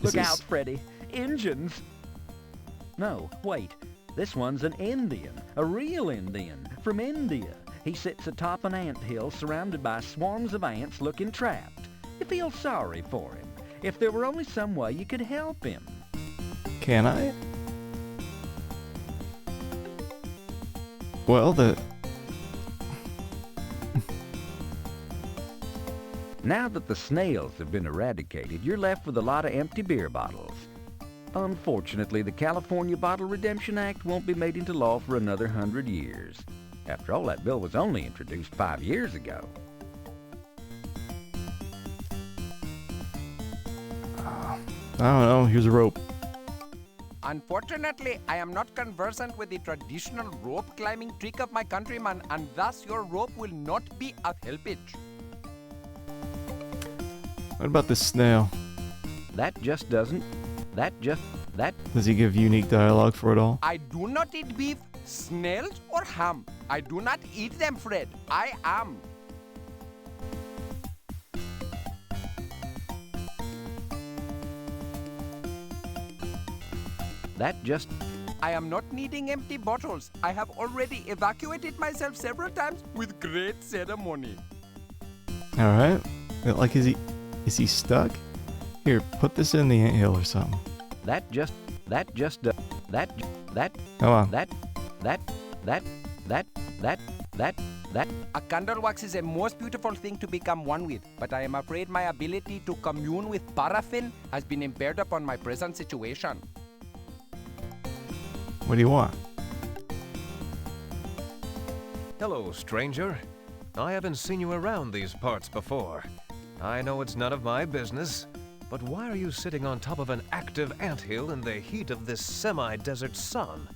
Look out, Freddy. Injuns! No, wait. This one's an Indian. A real Indian. From India. He sits atop an anthill surrounded by swarms of ants looking trapped. You feel sorry for him. If there were only some way you could help him.
Can I? Well,
Now that the snails have been eradicated, you're left with a lot of empty beer bottles. Unfortunately, the California Bottle Redemption Act won't be made into law for another 100 years. After all, that bill was only introduced 5 years ago.
I don't know. Here's a rope.
Unfortunately, I am not conversant with the traditional rope climbing trick of my countrymen, and thus your rope will not be of helpage.
What about this snail?
That just doesn't.
Does he give unique dialogue for it all?
I do not eat beef, snails, or ham. I do not eat them, Fred. I am. I am not needing empty bottles. I have already evacuated myself several times with great ceremony.
Alright. Like, is he stuck? Here, put this in the anthill or something. Come on.
A candle wax is a most beautiful thing to become one with, but I am afraid my ability to commune with paraffin has been impaired upon my present situation.
What do you want?
Hello, stranger. I haven't seen you around these parts before. I know it's none of my business, but why are you sitting on top of an active anthill in the heat of this semi-desert sun?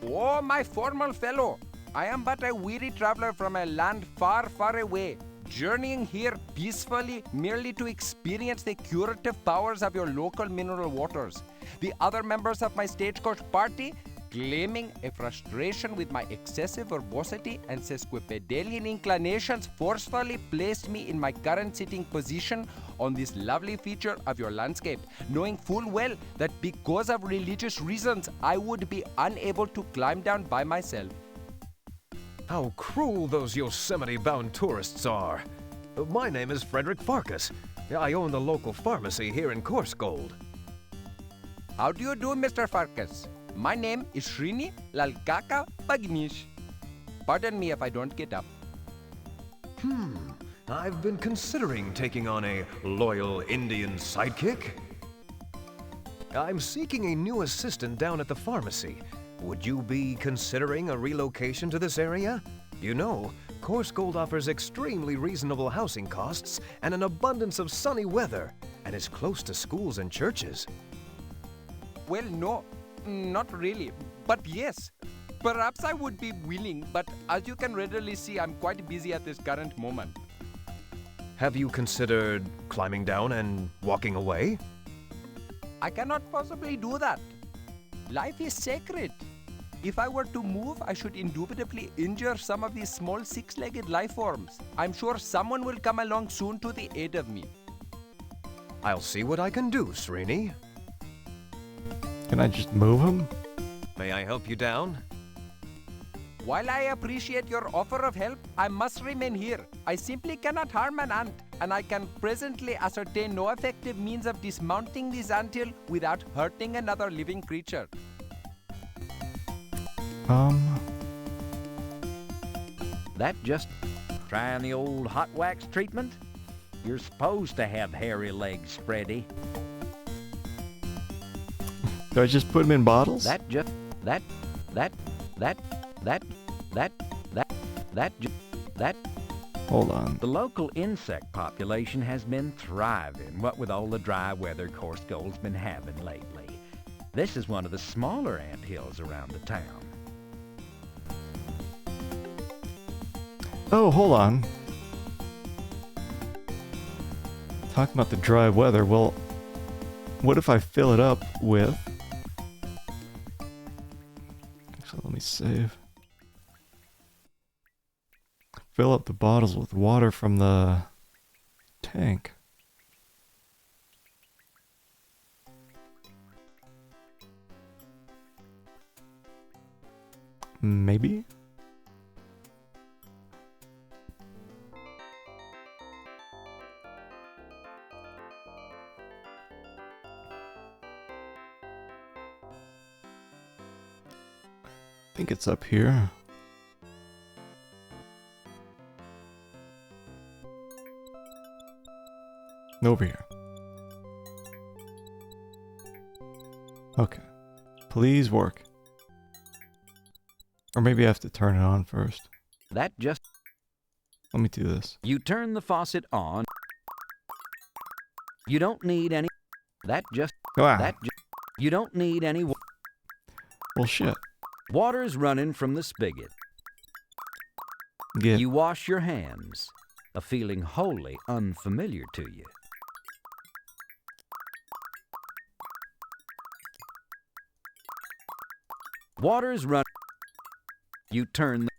Oh, my formal fellow, I am but a weary traveler from a land far, far away, journeying here peacefully merely to experience the curative powers of your local mineral waters. The other members of my stagecoach party, claiming a frustration with my excessive verbosity and sesquipedalian inclinations, forcefully placed me in my current sitting position on this lovely feature of your landscape, knowing full well that because of religious reasons, I would be unable to climb down by myself.
How cruel those Yosemite-bound tourists are. My name is Frederick I own the local pharmacy here in Coarsegold.
How do you do, Mr. Pharkas? My name is Srini Lalkaka Bagnish. Pardon me if I don't get up.
I've been considering taking on a loyal Indian sidekick. I'm seeking a new assistant down at the pharmacy. Would you be considering a relocation to this area? You know, Coarsegold offers extremely reasonable housing costs and an abundance of sunny weather, and is close to schools and churches.
Well, no, not really, but yes. Perhaps I would be willing, but as you can readily see, I'm quite busy at this current moment.
Have you considered climbing down and walking away?
I cannot possibly do that. Life is sacred. If I were to move, I should indubitably injure some of these small six-legged life forms. I'm sure someone will come along soon to the aid of me.
I'll see what I can do, Srini.
Can I just move him?
May I help you down?
While I appreciate your offer of help, I must remain here. I simply cannot harm an ant, and I can presently ascertain no effective means of dismounting this anthill without hurting another living creature.
That just trying the old hot wax treatment? You're supposed to have hairy legs, Freddy.
Do I just put him in bottles? Hold on.
The local insect population has been thriving, what with all the dry weather Coarsegold's been having lately. This is one of the smaller anthills around the town.
Oh, hold on. Talking about the dry weather, well, what if I fill it up with... Actually, let me save. Fill up the bottles with water from the tank. Maybe? I think it's up here. Over here. Okay. Please work. Or maybe I have to turn it on first.
That just...
Let me do this.
You turn the faucet on. You don't need any... That just...
Wow.
That just... You don't need any...
Well, shit.
Water's running from the spigot.
Get.
You wash your hands, a feeling wholly unfamiliar to you. Water's running. You turn the...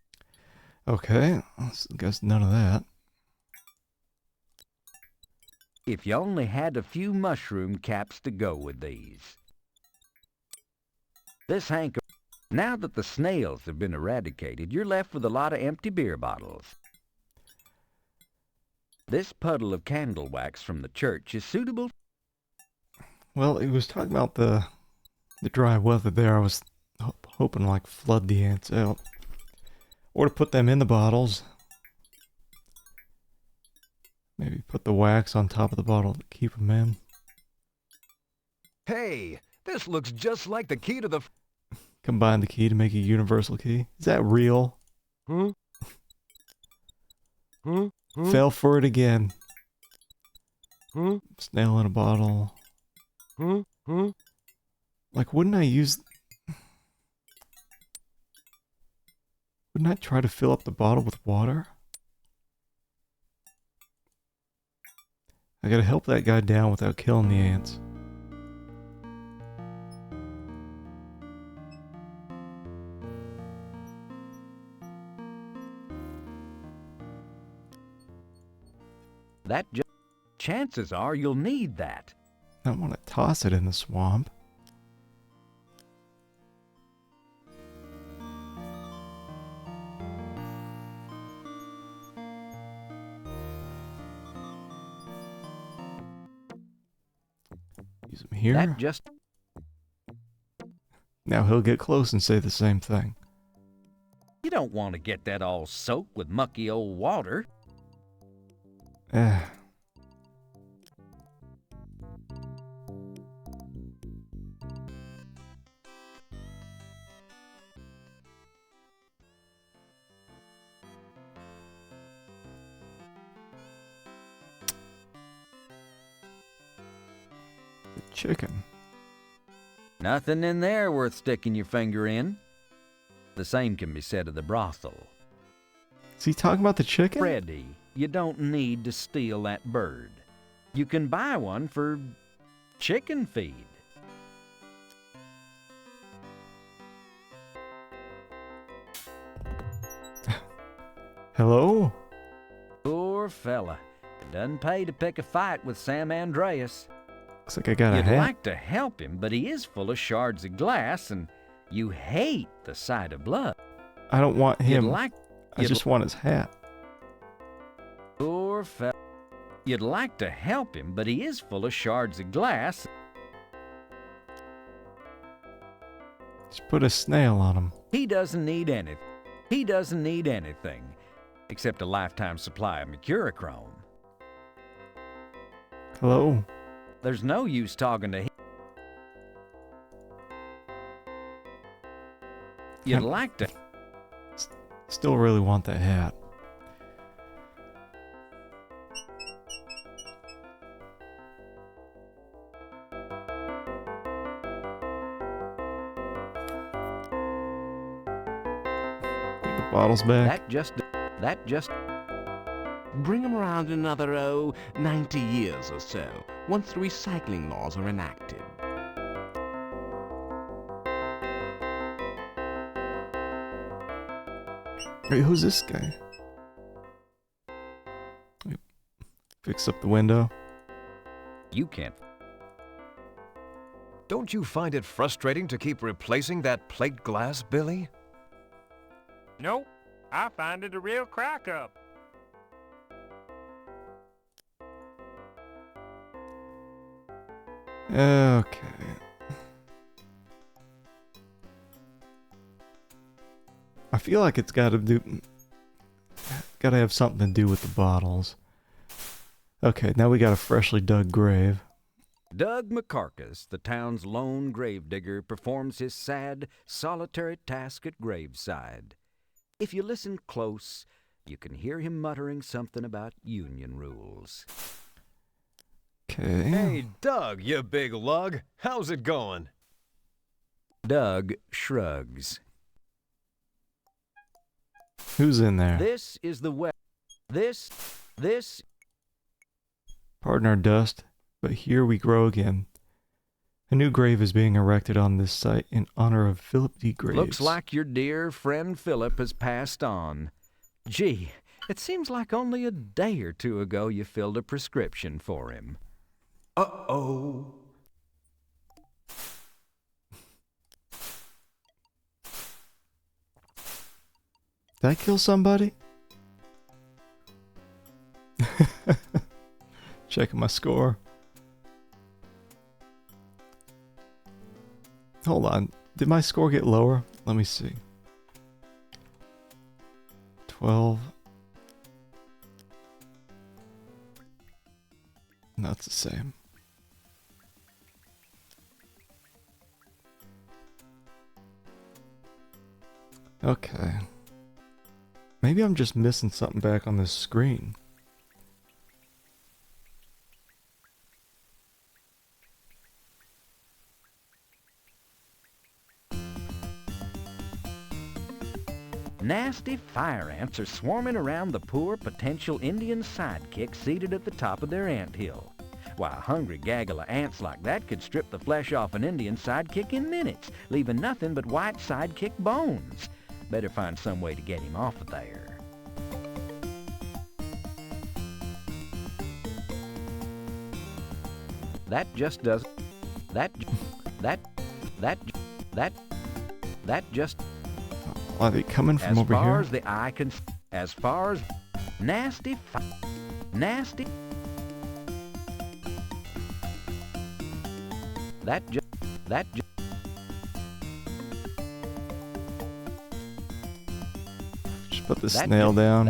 Okay. I guess none of that.
If you only had a few mushroom caps to go with these. This hank of... Now that the snails have been eradicated, you're left with a lot of empty beer bottles. This puddle of candle wax from the church is suitable...
Well, it was talking about the dry weather there. I was hoping to, like, flood the ants out. Or to put them in the bottles. Maybe put the wax on top of the bottle to keep them in.
Hey, this looks just like the key to the...
Combine the key to make a universal key. Is that real? Fell for it again. Snail in a bottle. Like, wouldn't I use... Wouldn't I try to fill up the bottle with water? I gotta help that guy down without killing the ants.
That just... Chances are you'll need that.
I don't want to toss it in the swamp. Use him here.
That just...
Now he'll get close and say the same thing.
You don't want to get that all soaked with mucky old water.
Chicken.
Nothing in there worth sticking your finger in. The same can be said of the brothel.
Is he talking about the chicken?
Freddy, you don't need to steal that bird. You can buy one for chicken feed.
Hello?
Poor fella. It doesn't pay to pick a fight with Sam Andreas.
Looks like I got a
You'd
hat.
like to help him, but he is full of shards of glass, and you hate the sight of blood.
I don't want him.
I
just want his hat.
Poor fella. You'd like to help him, but he is full of shards of glass.
Just put a snail on him.
He doesn't need anything. He doesn't need anything except a lifetime supply of mercurochrome.
Hello?
There's no use talking to him. You'd like to...
Still really want that hat. Get the bottles back.
That just...
Bring 'em around in another, 90 years or so, once the recycling laws are enacted.
Wait, who's this guy? Wait, fix up the window.
You can't.
Don't you find it frustrating to keep replacing that plate glass, Billy?
Nope. I find it a real crack-up.
Okay. I feel like it's gotta have something to do with the bottles. Okay, now we got a freshly dug grave.
Doug McCarcus, the town's lone gravedigger, performs his sad, solitary task at graveside. If you listen close, you can hear him muttering something about union rules.
Okay.
Hey, Doug, you big lug. How's it going?
Doug shrugs.
Who's in there?
This is the way. This.
Pardon our dust, but here we grow again. A new grave is being erected on this site in honor of Philip D. Graves.
Looks like your dear friend Philip has passed on. Gee, it seems like only a day or two ago you filled a prescription for him.
Uh-oh. Did I kill somebody? Checking my score. Hold on. Did my score get lower? Let me see. 12. No, it's the same. Okay. Maybe I'm just missing something back on this screen.
Nasty fire ants are swarming around the poor potential Indian sidekick seated at the top of their anthill. Why, a hungry gaggle of ants like that could strip the flesh off an Indian sidekick in minutes, leaving nothing but white sidekick bones. Better find some way to get him off of there. That just does. That just.
Are they coming from over here?
As far as the eye can, as far as nasty. That just.
Just put the snail down.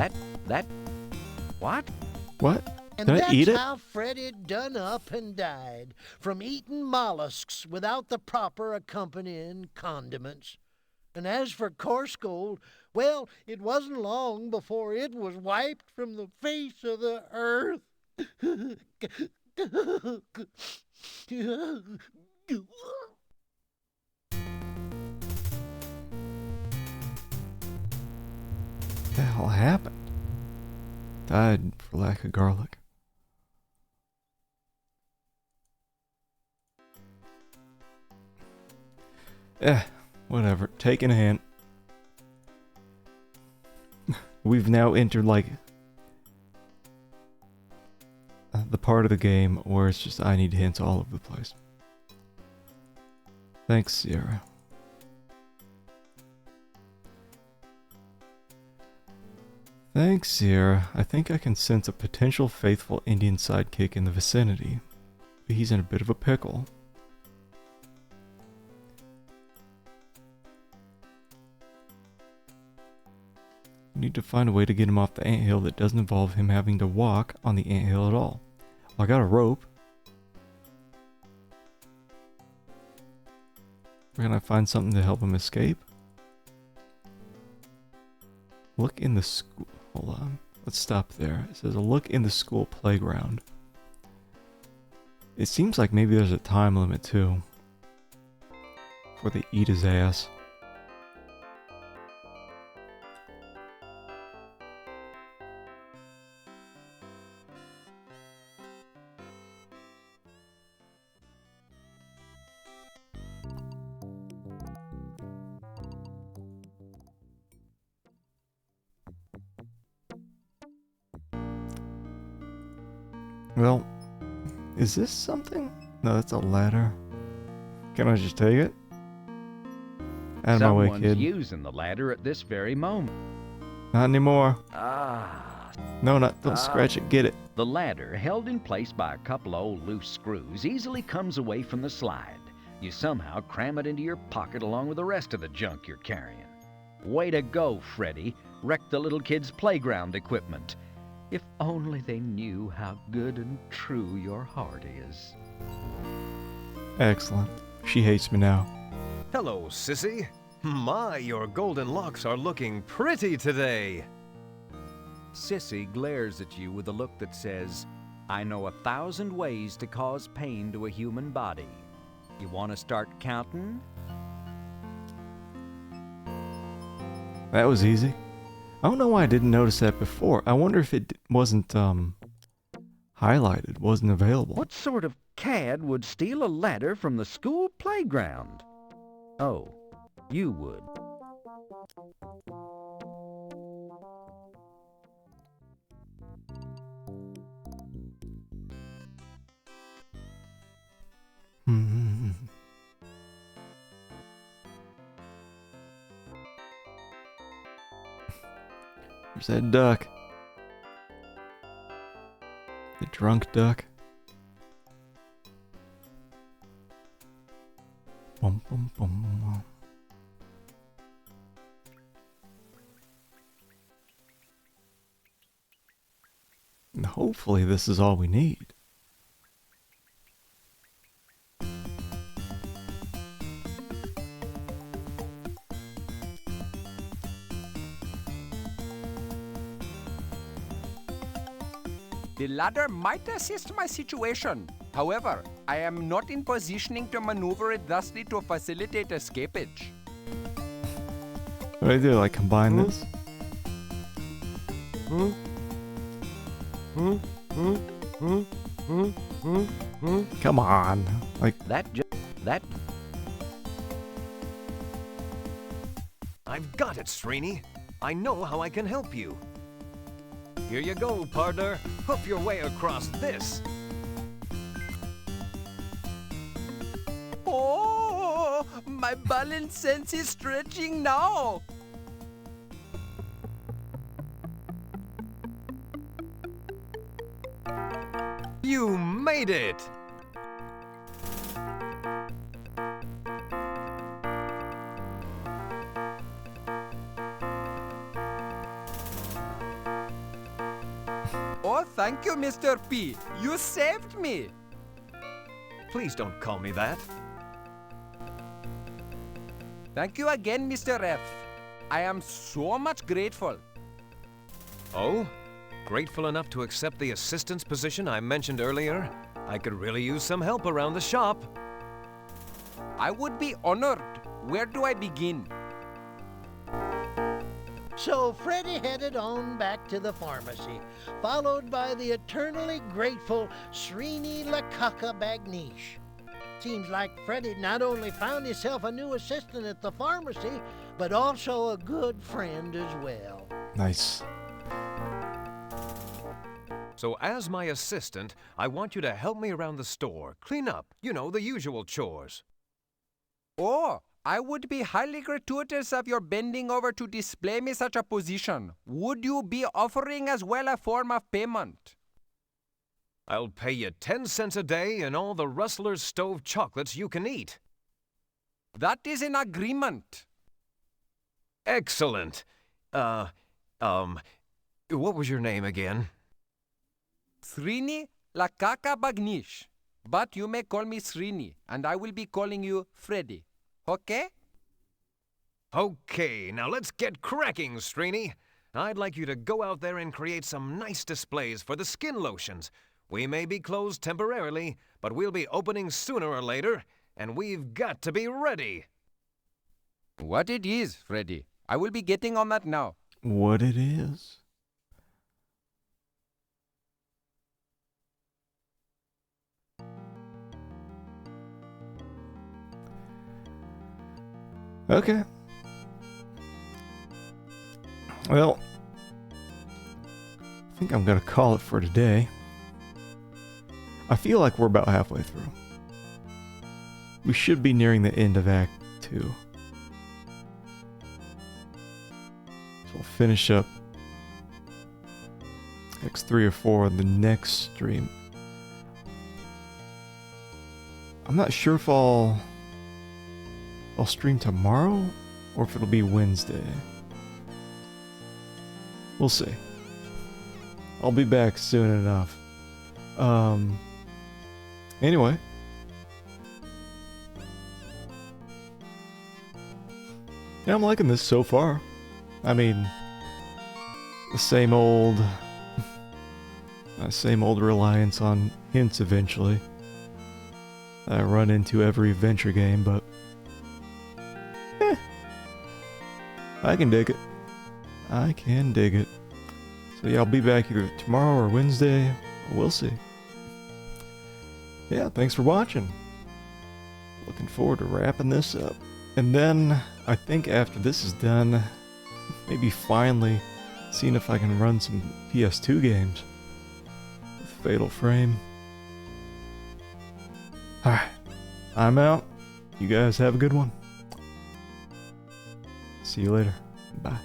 What?
What?
And
Did I
that's
eat it?
how Freddy done up and died, from eating mollusks without the proper accompanying condiments. And as for coarse gold, well, it wasn't long before it was wiped from the face of the earth.
What the hell happened? Died for lack of garlic. Whatever. Taking a hint. We've now entered, like, the part of the game where it's just I need hints all over the place. Thanks, Sierra. Thanks, Sierra. I think I can sense a potential faithful Indian sidekick in the vicinity. But he's in a bit of a pickle. We need to find a way to get him off the anthill that doesn't involve him having to walk on the anthill at all. I got a rope. Where can I find something to help him escape? Look in the school. Hold on. Let's stop there. It says a look in the school playground. It seems like maybe there's a time limit too. Before they eat his ass. Well, is this something? No, that's a ladder. Can I just take it? Out of my way,
Someone's
kid.
using the ladder at this very moment.
Not anymore.
Ah.
No, don't scratch it. Get it.
The ladder, held in place by a couple of old loose screws, easily comes away from the slide. You somehow cram it into your pocket along with the rest of the junk you're carrying. Way to go, Freddy. Wrecked the little kid's playground equipment. If only they knew how good and true your heart is.
Excellent. She hates me now.
Hello, sissy. My, your golden locks are looking pretty today.
Sissy glares at you with a look that says, I know 1,000 ways to cause pain to a human body. You want to start counting?
That was easy. I don't know why I didn't notice that before. I wonder if it wasn't highlighted, wasn't available.
What sort of cad would steal a ladder from the school playground? Oh, you would.
There's that duck. The drunk duck. Bum, bum, bum. And hopefully this is all we need.
The ladder might assist my situation. However, I am not in positioning to maneuver it thusly to facilitate escapage.
What do I do? Like combine this? Come on. Like
that.
I've got it, Srini. I know how I can help you. Here you go, partner. Hoof your way across this.
Oh, my balance sense is stretching now.
You made it!
Oh, thank you, Mr. P. You saved me.
Please don't call me that.
Thank you again, Mr. F. I am so much grateful.
Oh? Grateful enough to accept the assistant's position I mentioned earlier? I could really use some help around the shop.
I would be honored. Where do I begin?
So Freddy headed on back to the pharmacy, followed by the eternally grateful Srini Lakaka Bagnish. Seems like Freddy not only found himself a new assistant at the pharmacy, but also a good friend as well.
Nice.
So as my assistant, I want you to help me around the store. Clean up, you know, the usual chores.
Oh, I would be highly gratuitous of your bending over to display me such a position. Would you be offering as well a form of payment?
I'll pay you 10 cents a day and all the Rustler's Stove chocolates you can eat.
That is an agreement.
Excellent. What was your name again?
Srini Lakaka Bagnish. But you may call me Srini, and I will be calling you Freddy. Okay?
Okay, now let's get cracking, Srini. I'd like you to go out there and create some nice displays for the skin lotions. We may be closed temporarily, but we'll be opening sooner or later, and we've got to be ready.
What it is, Freddy. I will be getting on that now.
What it is? Okay. Well, I think I'm gonna call it for today. I feel like we're about halfway through. We should be nearing the end of Act 2. So we'll finish up Acts 3 or 4 on the next stream. I'm not sure if I'll stream tomorrow or if it'll be Wednesday. We'll see. I'll be back soon enough. Anyway. Yeah, I'm liking this so far. I mean, the same old reliance on hints eventually that I run into every adventure game, but I can dig it. I can dig it. So yeah, I'll be back either tomorrow or Wednesday. We'll see. Yeah, thanks for watching. Looking forward to wrapping this up. And then, I think after this is done, maybe finally seeing if I can run some PS2 games with Fatal Frame. Alright, I'm out. You guys have a good one. See you later. Bye.